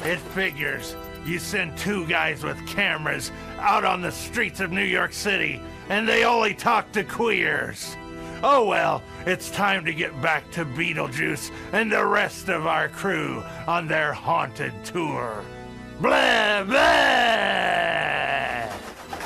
It figures. You send 2 guys with cameras out on the streets of New York City, and they only talk to queers. Oh well, it's time to get back to Beetlejuice and the rest of our crew on their haunted tour. Blah, blah!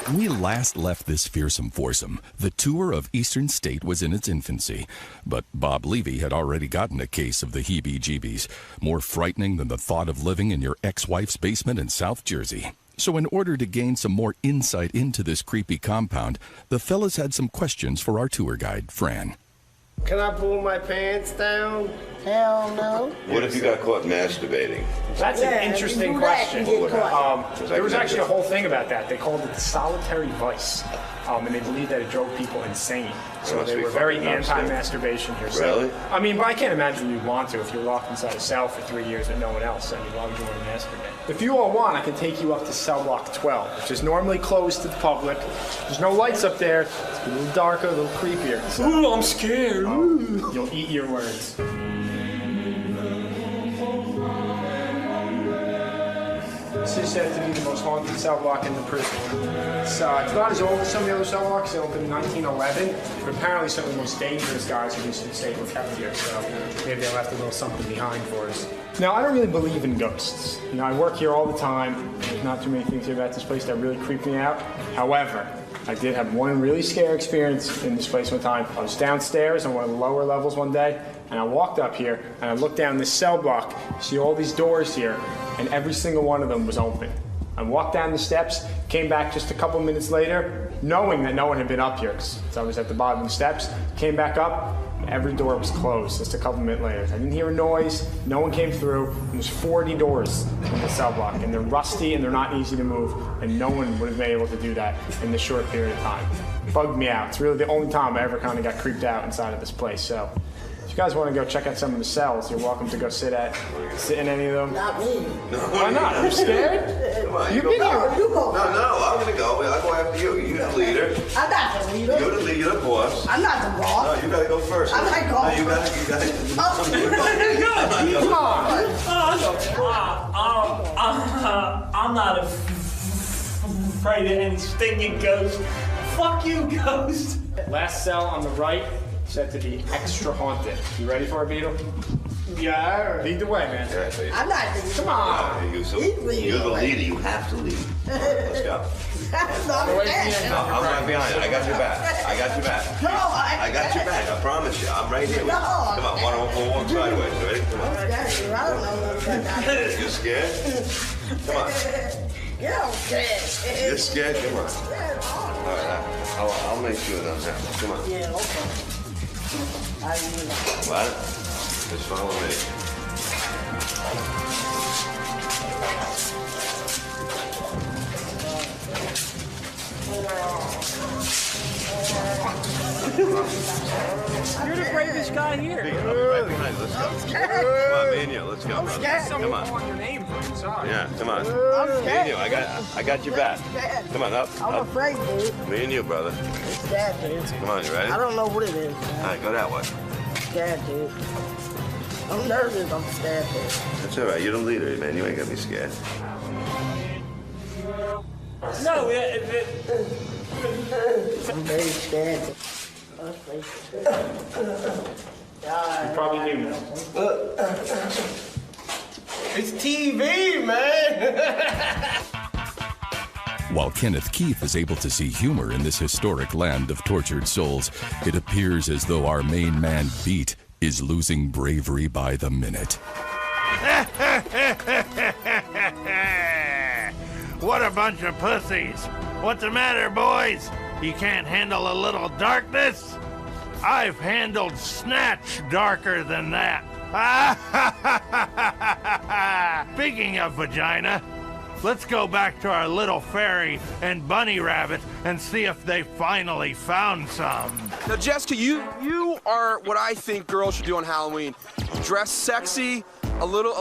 When we last left this fearsome foursome, the tour of Eastern State was in its infancy. But Bob Levy had already gotten a case of the heebie-jeebies, more frightening than the thought of living in your ex-wife's basement in South Jersey. So in order to gain some more insight into this creepy compound, the fellas had some questions for our tour guide, Fran. Can I pull my pants down? Hell no. What if you got caught masturbating? That's an interesting question. There was actually a whole thing about that. They called it the solitary vice. And they believed that it drove people insane. So they were very anti-masturbation here. Really? So, I mean, but I can't imagine you'd want to if you're locked inside a cell for 3 years with no one else. I mean, why would you want to masturbate? If you all want, I can take you up to cell block 12, which is normally closed to the public. There's no lights up there. It's a little darker, a little creepier. So, Ooh, I'm scared. You'll eat your words. This is said to be the most haunted cell block in the prison. It's not as old as some of the other cell blocks. They opened in 1911, but apparently some of the most dangerous guys in Eastern State were kept here, so maybe they left a little something behind for us. Now, I don't really believe in ghosts. You know, I work here all the time. There's not too many things here about this place that really creep me out. However, I did have one really scary experience in this place one time. I was downstairs on one of the lower levels one day, and I walked up here, and I looked down this cell block, see all these doors here, and every single one of them was open. I walked down the steps, came back just a couple minutes later, knowing that no one had been up here, because I was at the bottom of the steps, came back up, and every door was closed just a couple minutes later. I didn't hear a noise, no one came through, and there's 40 doors in the cell block, and they're rusty and they're not easy to move, and no one would have been able to do that in this short period of time. It bugged me out. It's really the only time I ever kind of got creeped out inside of this place, so. If you guys want to go check out some of the cells, you're welcome to go sit in any of them. Not me. Why not? Are you scared? Come on, You've been here. You go. No, I'm going to go. I'll go after you. You're the leader. I'm not the leader. You're the leader. You're the boss. I'm not the boss. No, you got to go first. I'm not going. No, you got to. I'm not afraid of any stinking ghost. Fuck you, ghost. Last cell on the right, said to be extra haunted. You ready for it, Beetle? Yeah. Lead the way, man. I'm not the leader. Come on. You're the leader. You have to lead. Let's go. I'm not No, I'm right behind you. I got your back. I got your back. No, I got your back. I promise you. I'm right here. No. Come on. We'll walk sideways. Ready? Come on. I don't know what's going on. You scared? Come on. Yeah, I'm scared. You're scared? Come on. All right. I'll make sure it doesn't happen. Come on. Yeah, okay. What? Just follow me. You're the bravest guy here. I'll be right behind you. Let's go. Come on, me and you. Let's go, brother. Come on. Want your name for inside. Yeah, come on. I'm Me and scared. you. I got your back. Come on, up. I'm up. afraid, dude. Me and you, brother. I'm scared, dude. Come on, you ready? I don't know what it is. All right, go that way. I'm scared, dude. I'm nervous. I'm scared, dude. That's all right. You're the leader, man. You ain't gonna be scared. No, I'm very scared. You probably knew that. It's TV, man. While Kenneth Keith is able to see humor in this historic land of tortured souls, it appears as though our main man, Beat, is losing bravery by the minute. What a bunch of pussies. What's the matter, boys? You can't handle a little darkness? I've handled Snatch darker than that. Speaking of vagina, let's go back to our little fairy and bunny rabbit and see if they finally found some. Now, Jessica, you are what I think girls should do on Halloween. Dress sexy, a little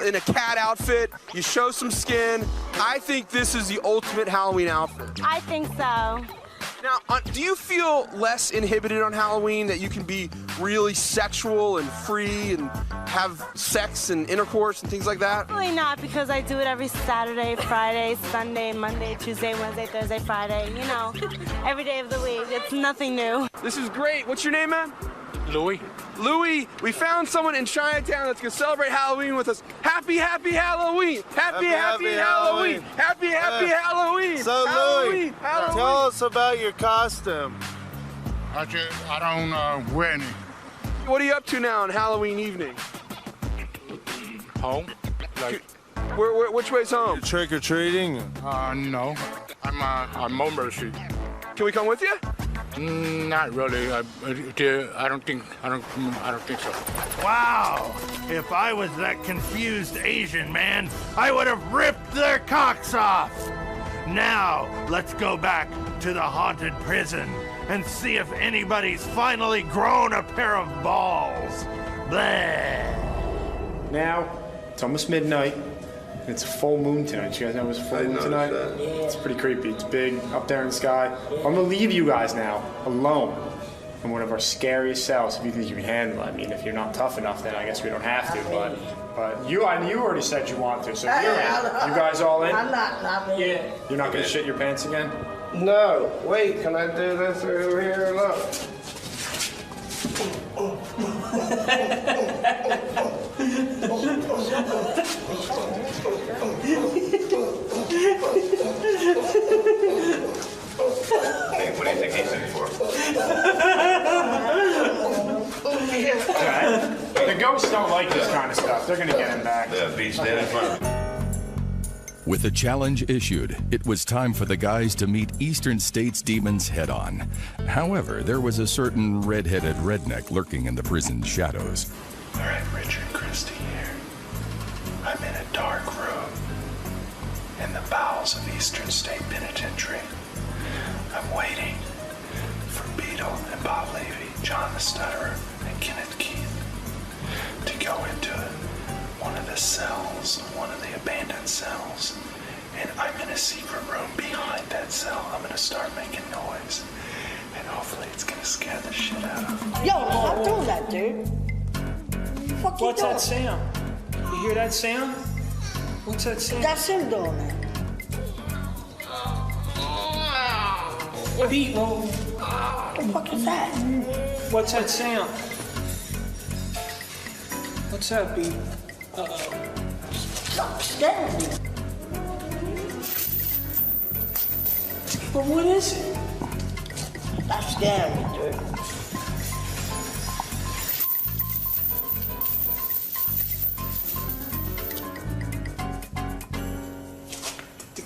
in a cat outfit. You show some skin. I think this is the ultimate Halloween outfit. I think so. Now, do you feel less inhibited on Halloween, that you can be really sexual and free and have sex and intercourse and things like that? Probably not, because I do it every Saturday, Friday, Sunday, Monday, Tuesday, Wednesday, Thursday, Friday, you know, every day of the week. It's nothing new. This is great. What's your name, man? Louis. Louis, we found someone in Chinatown that's going to celebrate Halloween with us. Happy, happy Halloween! Happy, happy Halloween! Happy, happy Halloween! So, Louis, tell us about your costume. I don't wear any. What are you up to now on Halloween evening? Home. Like, which way's home? Trick or treating? No. I'm on Mulberry Street. Can we come with you? Not really. I don't think so. Wow! If I was that confused Asian man, I would have ripped their cocks off. Now, let's go back to the haunted prison and see if anybody's finally grown a pair of balls. Bleh. Now, it's almost midnight. It's a full moon tonight. You guys know it was a full moon tonight? It's pretty creepy. It's big, up there in the sky. I'm gonna leave you guys now, alone, in one of our scariest cells, if you think you can handle it. I mean, if you're not tough enough, then I guess we don't have to, but you already said you want to, so you're in. You guys all in? I'm not me. Yeah. You're not gonna shit your pants again? No. Wait, can I do this over here? Look. Hey, what do you think he's in for? The ghosts don't like this kind of stuff. They're gonna get him back. Yeah, be standing in front of him. With the challenge issued, it was time for the guys to meet Eastern State's demons head-on. However, there was a certain red-headed redneck lurking in the prison's shadows. All right, Richard Christie here. I'm in a dark room in the bowels of Eastern State Penitentiary. I'm waiting for Beetle and Bob Levy, John the Stutterer, and Kenneth Keith to go into one of the cells, one of the abandoned cells, and I'm in a secret room behind that cell. I'm gonna start making noise, and hopefully it's gonna scare the shit out of them. Yo, stop doing that, dude. What's that sound? You hear that sound? What's that sound? That's him doing that. Pete, what the fuck is that? What's that sound? What's that, Pete? Stop staring at me. But what is it? Stop scaring me, dude.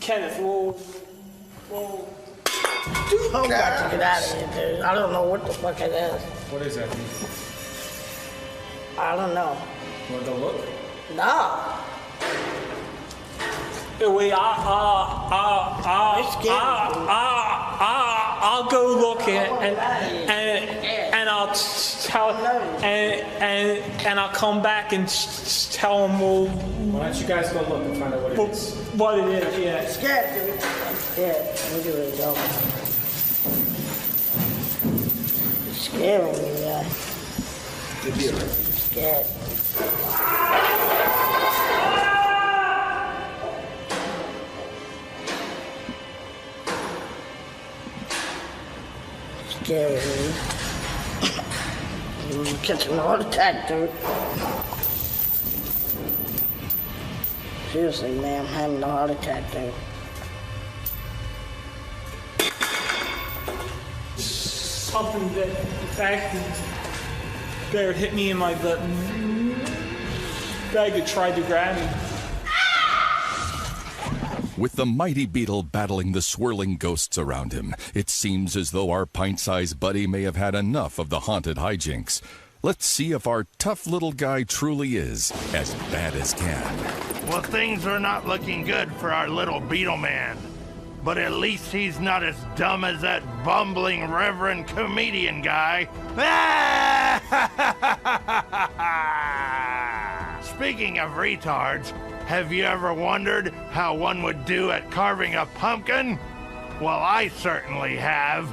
Kenneth, whoa. Dude, I got to get out of here, dude. I don't know what the fuck it is. What is that? I don't know. You want to go look? No. Wait, I'll go look and I'll tell and I'll come back and tell him. Well, why don't you guys go look and find out what it is? What it is, yeah. I'm scared, dude. I'm scared. Look at it going. You're scaring me, guy. I'm scared. Scary, dude. You're catching a heart attack, dude. Seriously, man, I'm having a heart attack, dude. Something that there hit me in my butt. Bag tried to grab me. With the mighty beetle battling the swirling ghosts around him, it seems as though our pint-sized buddy may have had enough of the haunted hijinks. Let's see if our tough little guy truly is as bad as can. Well, things are not looking good for our little beetle man. But at least he's not as dumb as that bumbling reverend comedian guy. Speaking of retards, have you ever wondered how one would do at carving a pumpkin? Well, I certainly have.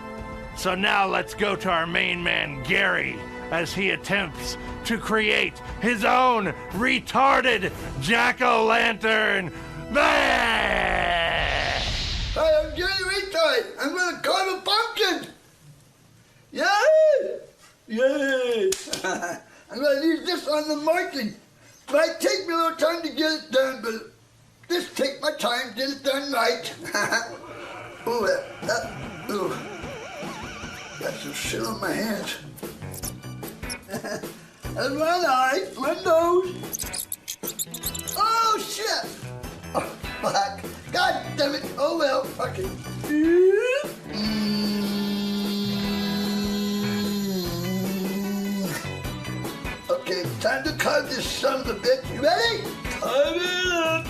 So now let's go to our main man, Gary, as he attempts to create his own retarded jack-o'-lantern. Hi, I'm Gary Retard. I'm gonna carve a pumpkin. Yay! Yay! I'm gonna use this on the marking. Might take me a little time to get it done, but just take my time, get it done right. Ooh, ooh. Got some shit on my hands. And one eye, one nose. Oh, shit! Oh, fuck. God damn it. Oh, well, fuck it. Okay, time to carve this son of a bitch. You ready? Carve it up.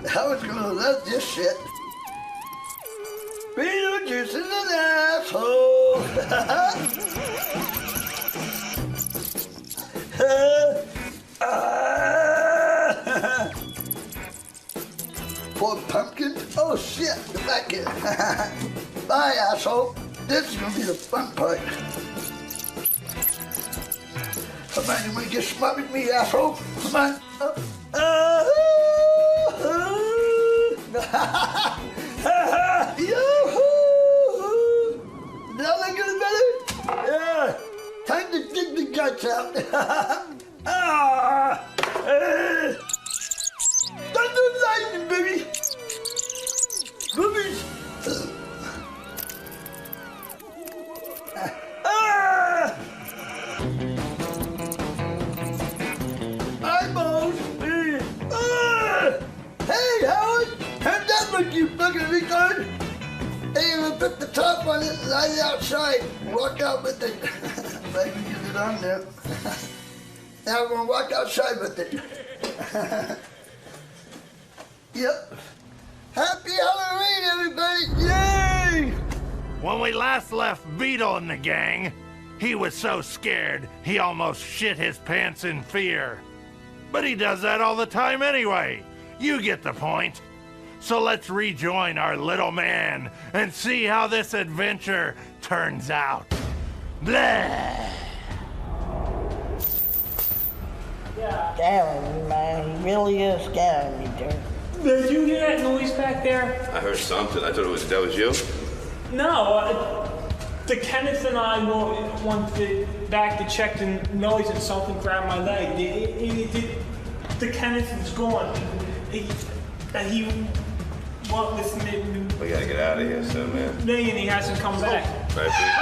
Howard's gonna love this shit. Beetlejuice is an asshole. Poor pumpkin. Oh shit, the back end. Bye, asshole. This is gonna be the fun part. Come on, you wanna get smart with me, asshole? Come on. Now that good better? Yeah. Time to dig the guts out. Thunder and lightning, baby. Boobies. Eyeballs. Hey, Howard. How'd that look, you fucking retard? Hey, I'm gonna put the top on it and light it outside. Walk out with it. Maybe get it on there. Now we're gonna walk outside with it. Yep. Happy Halloween, everybody! Yay! When we last left Beetle and the gang, he was so scared he almost shit his pants in fear. But he does that all the time anyway. You get the point. So let's rejoin our little man and see how this adventure turns out. Blah! Scaring me, man. He really is scaring me, dude. Did you hear that noise back there? I heard something. I thought that was you. No, the Kenneth and I went back to check the noise and something grabbed my leg. The Kenneth is gone. He went with me. We gotta get out of here soon, man. And he hasn't come back. Right, Pete?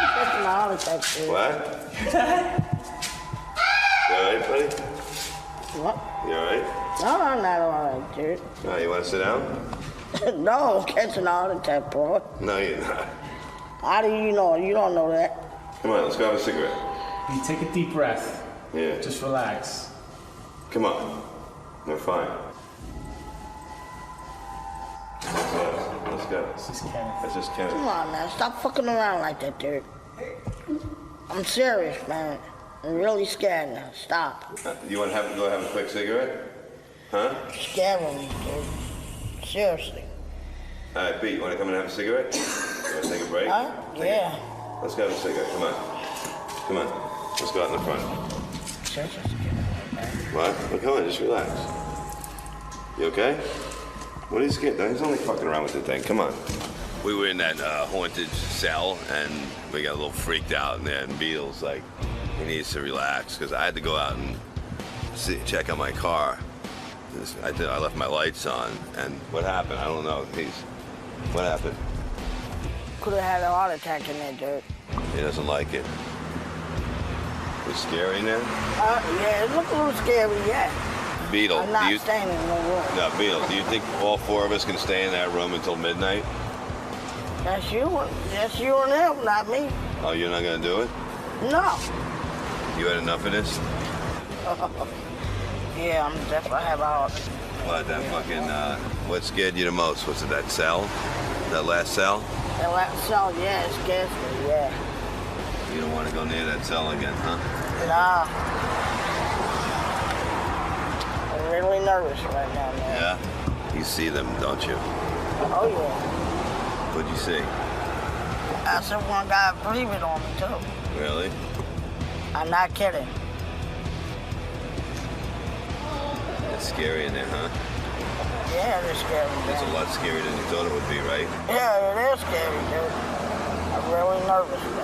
What? You alright, buddy? What? You alright? No, I'm not alright, dude. No, you wanna sit down? No, I'm catching a heart attack, bro. No, you're not. How do you know? You don't know that. Come on, let's go have a cigarette. You take a deep breath. Yeah. Just relax. Come on. We're fine. Let's go. This is Kenneth. That's just Kenneth. Come on, man. Stop fucking around like that, dude. I'm serious, man. I'm really scared now. Stop. You want to go have a quick cigarette? Huh? You're scaring me, dude. Seriously. All right, Pete, you want to come and have a cigarette? You want to take a break? Huh? Yeah. Let's go have a cigarette. Come on. Come on. Let's go out in the front. What? Well, come on, just relax. You okay? What are you scared? He's only fucking around with the thing. Come on. We were in that haunted cell, and we got a little freaked out in there, and Beetle's like, he needs to relax, because I had to go out and check out my car. I left my lights on, and what happened? I don't know. What happened? Could have had a heart attack in there, dude. He doesn't like it. It was scary in there? Yeah, it looked a little scary, yeah. Beetle, I'm not staying in no room. No, Beetle, do you think all four of us can stay in that room until midnight? That's you. That's you and him, not me. Oh, you're not gonna do it? No. You had enough of this? Yeah, I'm definitely have out. What, that fucking, what scared you the most? Was it that cell? That last cell? That last cell, yeah, it scares me, yeah. You don't want to go near that cell again, huh? Nah. I'm really nervous right now, man. Yeah? You see them, don't you? Oh, yeah. What'd you see? I said one guy breathing on me, too. Really? I'm not kidding. It's scary in there, huh? Yeah, it is scary. It's a lot scarier than you thought it would be, right? Yeah, it is scary, dude. I'm really nervous, man.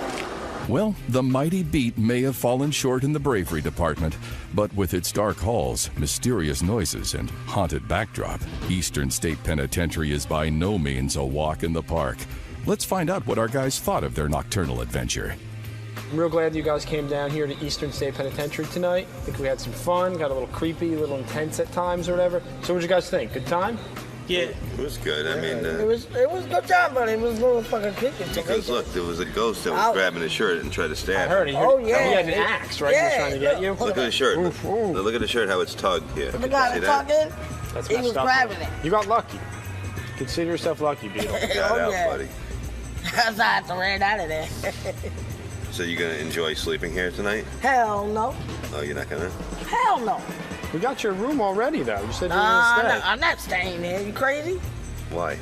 Well, the mighty beat may have fallen short in the bravery department, but with its dark halls, mysterious noises, and haunted backdrop, Eastern State Penitentiary is by no means a walk in the park. Let's find out what our guys thought of their nocturnal adventure. I'm real glad you guys came down here to Eastern State Penitentiary tonight. I think we had some fun, got a little creepy, a little intense at times or whatever. So what'd you guys think? Good time? Yeah. It was good. I mean, It was a good time, but it was a little fucking creepy. because look, there was a ghost that was grabbing his shirt and tried to stab I heard him. it. Oh, yeah. He had an axe, right? He was trying to get you. Look at the shirt. Look at the shirt, how it's tugged here. The guy See that that? talking, That's he was messed up. grabbing it. You got lucky. Consider yourself lucky, Beetle. You got out, yeah. buddy. That's how I had to ran out of there. So you gonna enjoy sleeping here tonight? Hell no. Oh, you're not gonna? Hell no. We got your room already, though. You said you were Nah, going to stay. I'm not staying there. You crazy? Why?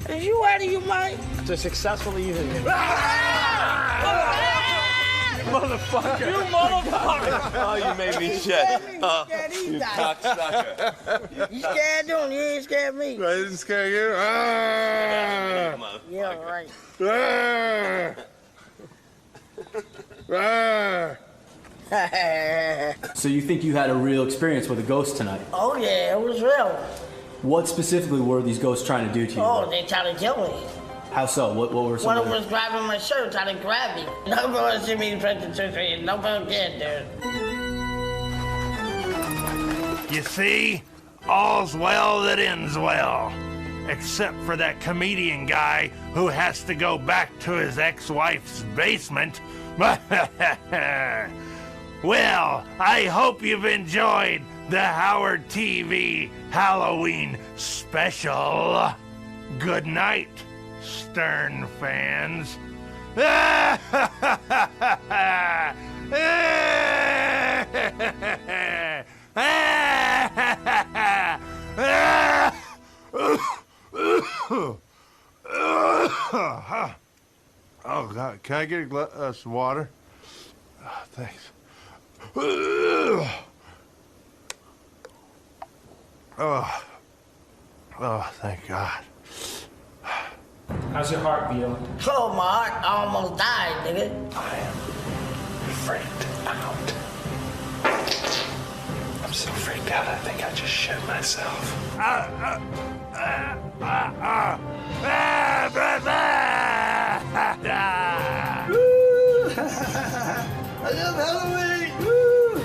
Is you out of your mind? It's a successful evening. Motherfucker. You motherfucker. Oh, you made me shit. Oh, you cocksucker. You scared them? You ain't scared me. I didn't scare you. Ah! Yeah, right. Ah! Ah! So you think you had a real experience with a ghost tonight? Oh yeah, it was real. What specifically were these ghosts trying to do to you? Oh, they tried to kill me. How so? What were some One of of them the... was grabbing my shirt, trying to grab me. Nobody wants to see me press the trigger. Nobody can, dude. You see, all's well that ends well. Except for that comedian guy who has to go back to his ex-wife's basement. Well, I hope you've enjoyed the Howard TV Halloween special. Good night, Stern fans. Oh, God. Can I get some water? Oh, thanks. Oh, thank God. How's your heart, Beetle? Oh, my heart almost died, nigga. I am freaked out. I'm so freaked out, I think I just shit myself. I love Halloween! Woo!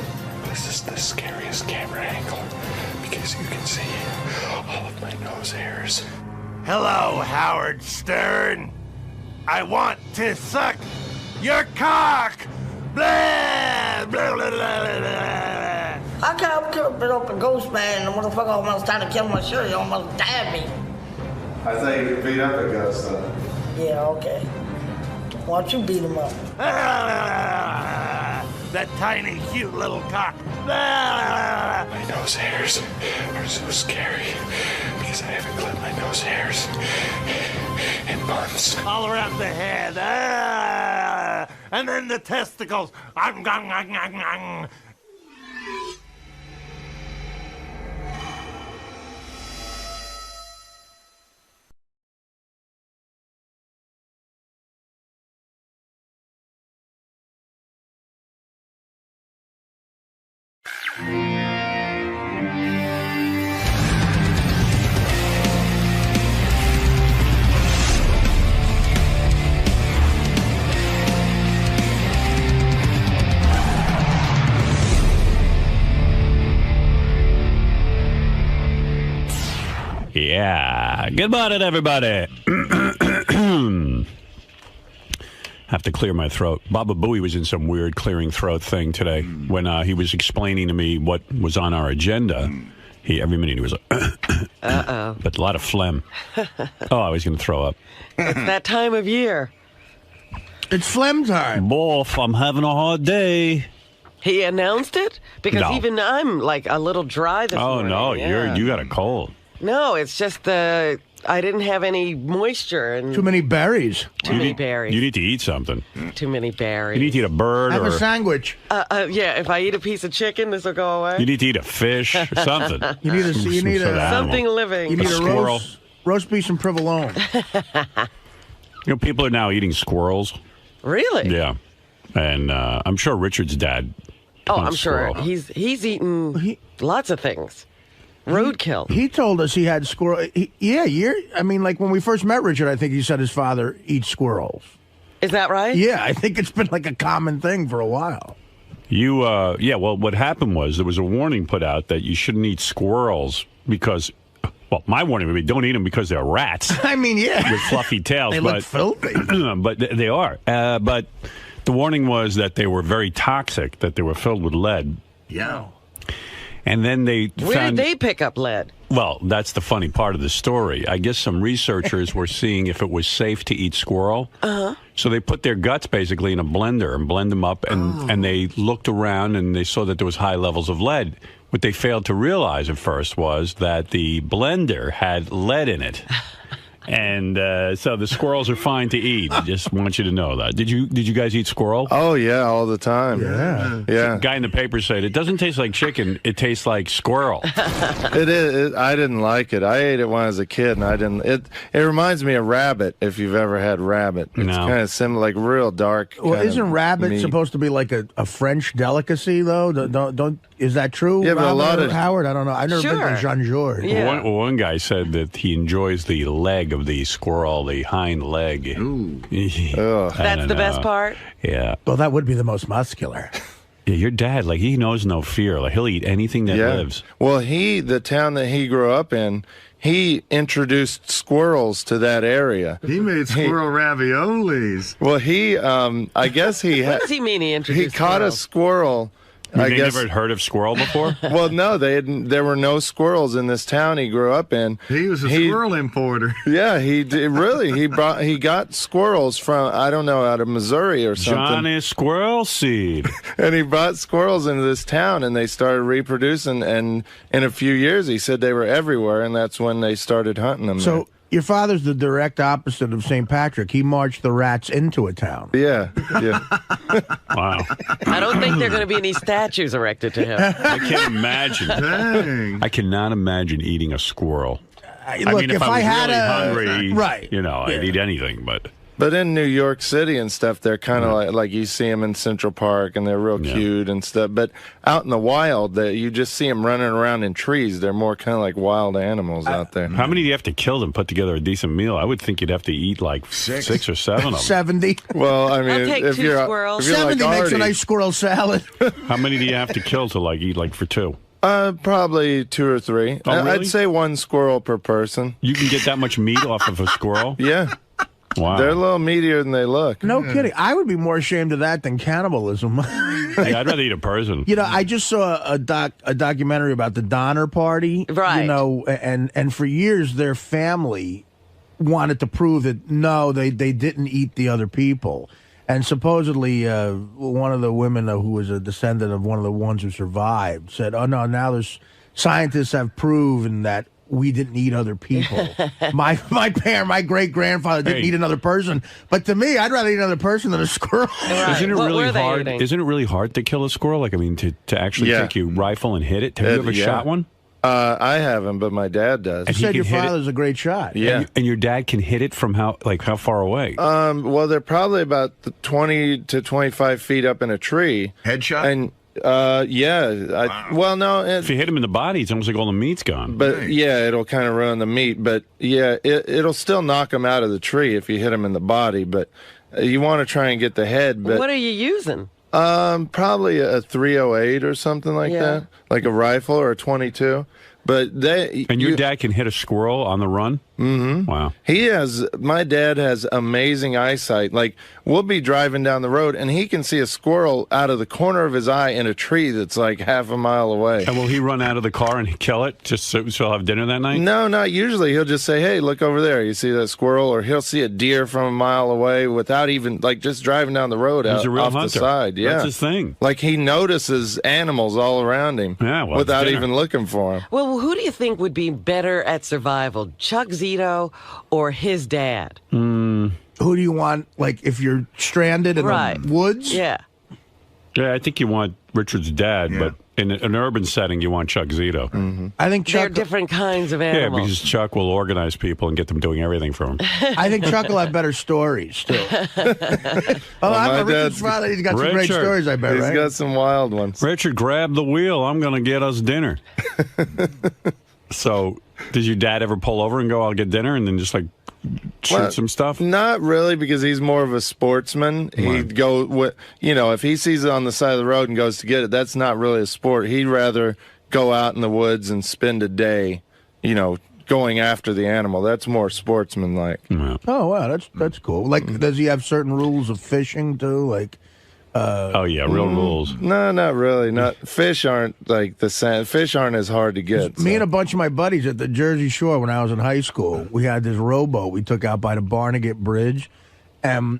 This is the scariest camera angle because you can see all of my nose hairs. Hello, Howard Stern. I want to suck your cock. Blah, blah, blah, blah, blah. I could have been up a ghost man and the motherfucker almost tried to kill my shirt. He almost stabbed me. I thought you could beat up a ghost, though. Yeah, okay. Why don't you beat him up? That tiny, cute little cock. Blah. My nose hairs are so scary because I haven't clipped my nose hairs in months. All around the head. And then the testicles. Yeah. Good morning, everybody. Have to clear my throat. Baba Booey was in some weird clearing throat thing today when he was explaining to me what was on our agenda. Every minute he was like, uh-oh. But a lot of phlegm. Oh, I was going to throw up. It's that time of year. It's phlegm time. Boff, I'm having a hard day. He announced it? Because No. even I'm like a little dry this Oh, morning. no, Yeah. you got a cold. No, it's just the I didn't have any moisture and Too many berries. too many berries. You need to eat something. Too many berries. You need to eat a bird Have or a sandwich. Yeah, if I eat a piece of chicken, this will go away. you need to eat a fish or something. You need a, Some you need sort of a animal. Something living. You need a squirrel. roast beef and provolone. You know, people are now eating squirrels. Really? Yeah, and I'm sure Richard's dad. Oh, hunts I'm sure squirrel. he's eaten lots of things. Roadkill. He told us he had squirrel. I mean, like when we first met Richard, I think he said his father eats squirrels. Is that right? Yeah, I think it's been like a common thing for a while. Yeah, well, what happened was there was a warning put out that you shouldn't eat squirrels because, well, my warning would be don't eat them because they're rats. I mean, yeah. With fluffy tails. They look filthy. But they are. But the warning was that they were very toxic, that they were filled with lead. Yeah. And then they Where found... did they pick up lead? Well, that's the funny part of the story. I guess some researchers were seeing if it was safe to eat squirrel. Uh-huh. So they put their guts basically in a blender and blend them up, and they looked around and they saw that there was high levels of lead. What they failed to realize at first was that the blender had lead in it. And so the squirrels are fine to eat. I just want you to know that. Did you guys eat squirrel? Oh, yeah, all the time. Yeah. Yeah. The guy in the paper said, it doesn't taste like chicken, it tastes like squirrel. It is. I didn't like it. I ate it when I was a kid, and I didn't. It reminds me of rabbit, if you've ever had rabbit. It's No. kind of similar, like real dark. Well, kind isn't of rabbit meat. supposed to be like a French delicacy, though? Don't is that true? Yeah, but a Robert lot or of- Howard. I don't know. I've never been to Jean Georges. One guy said that he enjoys the leg of the squirrel, the hind leg. Ooh. That's the best part? Yeah. Well, that would be the most muscular. Yeah, your dad, like, he knows no fear. Like, he'll eat anything that lives. Well, the town that he grew up in, he introduced squirrels to that area. He made squirrel raviolis. Well, I guess he What does he mean he introduced he caught a squirrel. I They guess. never never heard of squirrel before? Well, no, there were no squirrels in this town he grew up in. He was a squirrel importer. Yeah, he did, really. He got squirrels from, I don't know, out of Missouri or something. Johnny Squirrel Seed. And he brought squirrels into this town, and they started reproducing. And in a few years, he said they were everywhere, and that's when they started hunting them. So your father's the direct opposite of St. Patrick. He marched the rats into a town. Yeah. Wow. I don't think there are going to be any statues erected to him. I can't imagine. Dang. I cannot imagine eating a squirrel. I look, mean, if if I I was had really hungry, right. I'd eat anything, but... But in New York City and stuff, they're kind of like you see them in Central Park, and they're real cute and stuff. But out in the wild, you just see them running around in trees. They're more kind of like wild animals out there. How many do you have to kill to put together a decent meal? I would think you'd have to eat like six or seven of them. 70. Well, I mean, I'll take if two you're squirrels. if you're 70 like makes a Artie, nice squirrel salad. How many do you have to kill to eat for two? Probably 2 or 3. Oh, really? I'd say 1 squirrel per person. You can get that much meat off of a squirrel? Yeah. Wow. They're a little meatier than they look. No kidding. I would be more ashamed of that than cannibalism. Yeah, I'd rather eat a person. You know, I just saw a documentary about the Donner Party. Right. You know, and for years their family wanted to prove that no, they didn't eat the other people. And supposedly one of the women who was a descendant of one of the ones who survived said, "Oh no, now there's scientists have proven that we didn't eat other people. my great grandfather didn't eat another person. But to me, I'd rather eat another person than a squirrel." Right. Isn't it What really were they hard? eating? Isn't it really hard to kill a squirrel? Like, I mean, to actually Yeah. take your rifle and hit it. Have you ever Yeah. shot one? I haven't, but my dad does. You he said can your hit it? father's a great shot. Yeah. And your dad can hit it from how far away? Well, they're probably about 20 to 25 feet up in a tree. Headshot? And yeah. Well, no. If you hit him in the body, it's almost like all the meat's gone. But yeah, it'll kind of ruin the meat. But yeah, it'll still knock him out of the tree if you hit him in the body. But you want to try and get the head. But What are you using? probably a 308 or something like that, like a rifle or a 22. But your dad can hit a squirrel on the run? Mm-hmm. Wow. My dad has amazing eyesight. Like, we'll be driving down the road, and he can see a squirrel out of the corner of his eye in a tree that's like half a mile away. And will he run out of the car and kill it just so he'll have dinner that night? No, not usually. He'll just say, "Hey, look over there. You see that squirrel?" Or he'll see a deer from a mile away without even, like, just driving down the road He's out a real off hunter. the side. Yeah. That's his thing. Like, he notices animals all around him Yeah, well, without dinner. even looking for them. Well, So who do you think would be better at survival, Chuck Zito or his dad? Who do you want, like, if you're stranded in the woods? Yeah. Yeah, I think you want Richard's dad, but in an urban setting, you want Chuck Zito. I think They're Chuck... different kinds of Yeah, animals. because Chuck will organize people and get them doing everything for him. I think Chuck will have better stories, too. I'm Richard's father. He's got some great stories, I bet, He's right? got some wild ones. Richard, grab the wheel. I'm going to get us dinner. So, did your dad ever pull over and go, I'll get dinner, and then just, like, shoot some stuff? Not really, because he's more of a sportsman. He'd go, if he sees it on the side of the road and goes to get it, that's not really a sport. He'd rather go out in the woods and spend a day, going after the animal. That's more sportsman-like. Oh, wow, that's cool. Like, does he have certain rules of fishing, too? Like... real rules. No, not really. Fish aren't like the same. Fish aren't as hard to get. Me and a bunch of my buddies at the Jersey Shore when I was in high school, we had this rowboat we took out by the Barnegat Bridge, and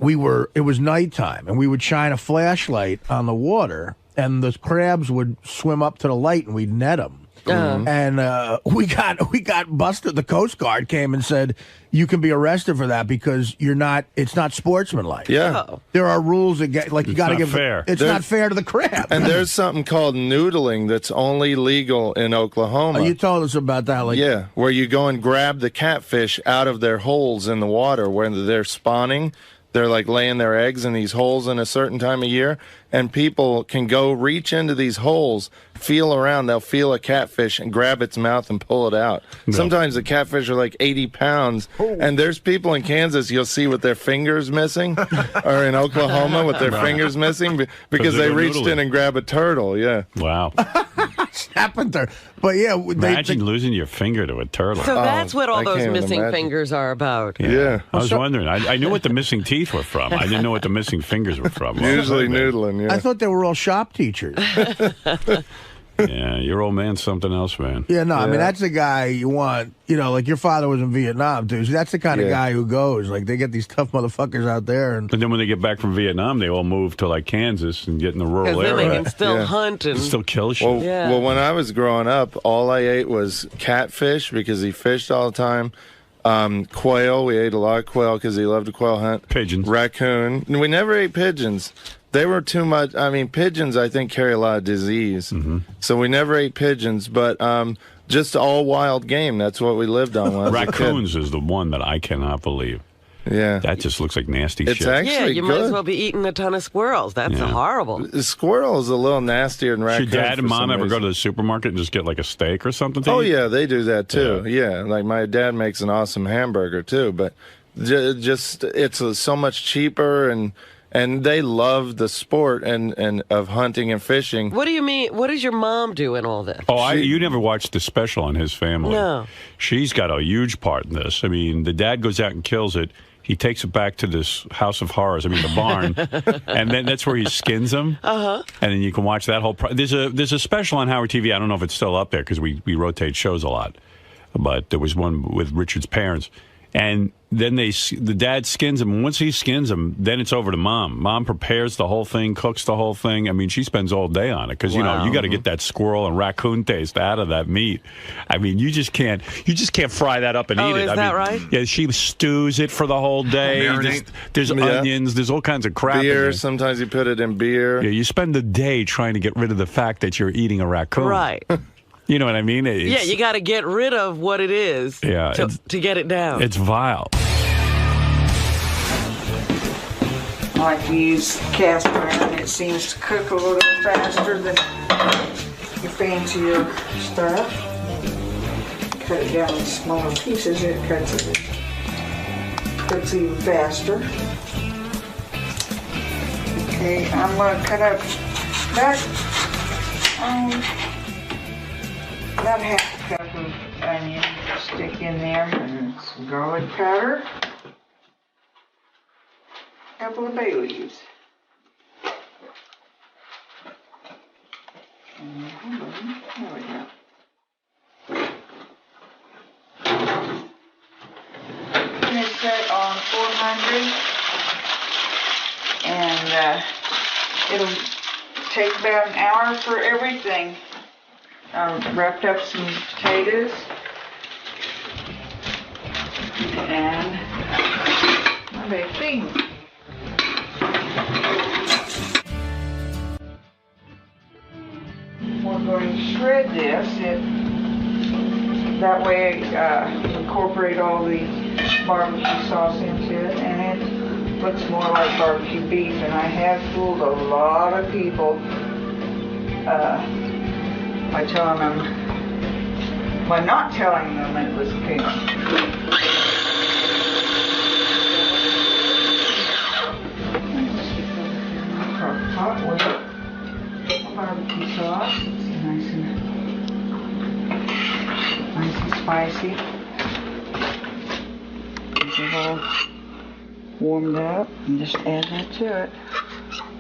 it was nighttime, and we would shine a flashlight on the water, and the crabs would swim up to the light, and we'd net them. And we got busted. The Coast Guard came and said, you can be arrested for that because it's not sportsmanlike. Yeah. There are rules that you got to give fair. It's not fair to the crab. And there's something called noodling that's only legal in Oklahoma. Oh, you told us about that. Where you go and grab the catfish out of their holes in the water when they're spawning. They're like laying their eggs in these holes in a certain time of year, and people can go reach into these holes, feel around, they'll feel a catfish and grab its mouth and pull it out. No. Sometimes the catfish are like 80 pounds, and there's people in Kansas you'll see with their fingers missing, or in Oklahoma with their fingers missing, because they reached in and grabbed a turtle, Wow. Happened there. But yeah, Imagine losing your finger to a turtle. So that's what all those missing fingers are about. Yeah. I was wondering. I knew what the missing teeth were from. I didn't know what the missing fingers were from. Usually noodling, I thought they were all shop teachers. Yeah, your old man's something else, man. Yeah, no, I mean, that's the guy you want, like your father was in Vietnam, too. So that's the kind of guy who goes. Like, they get these tough motherfuckers out there. But then when they get back from Vietnam, they all move to, like, Kansas and get in the rural area. Then they can still hunt and... Still kill shit. Well, when I was growing up, all I ate was catfish because he fished all the time. Quail, we ate a lot of quail because he loved to quail hunt. Pigeons. Raccoon. We never ate pigeons. They were too much. I mean, pigeons, I think, carry a lot of disease. So we never ate pigeons, but just all wild game. That's what we lived on when I was a kid. Raccoons is the one that I cannot believe. Yeah. That just looks like nasty It's shit. actually you might as well be eating a ton of squirrels. That's horrible. The squirrel is a little nastier than raccoon. Should Dad and for Mom some ever go reason. to the supermarket and just get like a steak or something to Oh, eat? yeah, they do that too. Yeah, like my dad makes an awesome hamburger too, but just it's so much cheaper and they love the sport and of hunting and fishing. What do you mean? What does your mom do in all this? Oh, you never watched the special on his family. No. She's got a huge part in this. I mean, the dad goes out and kills it. He takes it back to this house of horrors, the barn, and then that's where he skins them. And then you can watch that whole... There's a special on Howard TV. I don't know if it's still up there because we rotate shows a lot. But there was one with Richard's parents. And then the dad skins him. And once he skins him, then it's over to Mom. Mom prepares the whole thing, cooks the whole thing. I mean, she spends all day on it because, you got to get that squirrel and raccoon taste out of that meat. I mean, you just can't fry that up and eat it. Is that right? Yeah, she stews it for the whole day. There's onions. There's all kinds of crap. Beer, sometimes you put it in beer. Yeah, you spend the day trying to get rid of the fact that you're eating a raccoon. Right. You know what I mean? Yeah, you got to get rid of what it is to get it down. It's vile. I like to use cast iron. It seems to cook a little faster than your fancier stuff. Cut it down in smaller pieces. It cooks even faster. Okay, I'm going to cut up about half a cup of onion, stick in there, and some garlic powder, a couple of bay leaves. There we go. And it's set on 400, and it'll take about an hour for everything. wrapped up some potatoes and my baked beans. We're going to shred this. That way incorporate all the barbecue sauce into it, and it looks more like barbecue beef. And I have fooled a lot of people by telling them, by not telling them it was pink. Crock pot with barbecue sauce. It's nice and spicy. Get it all warmed up and just add that to it.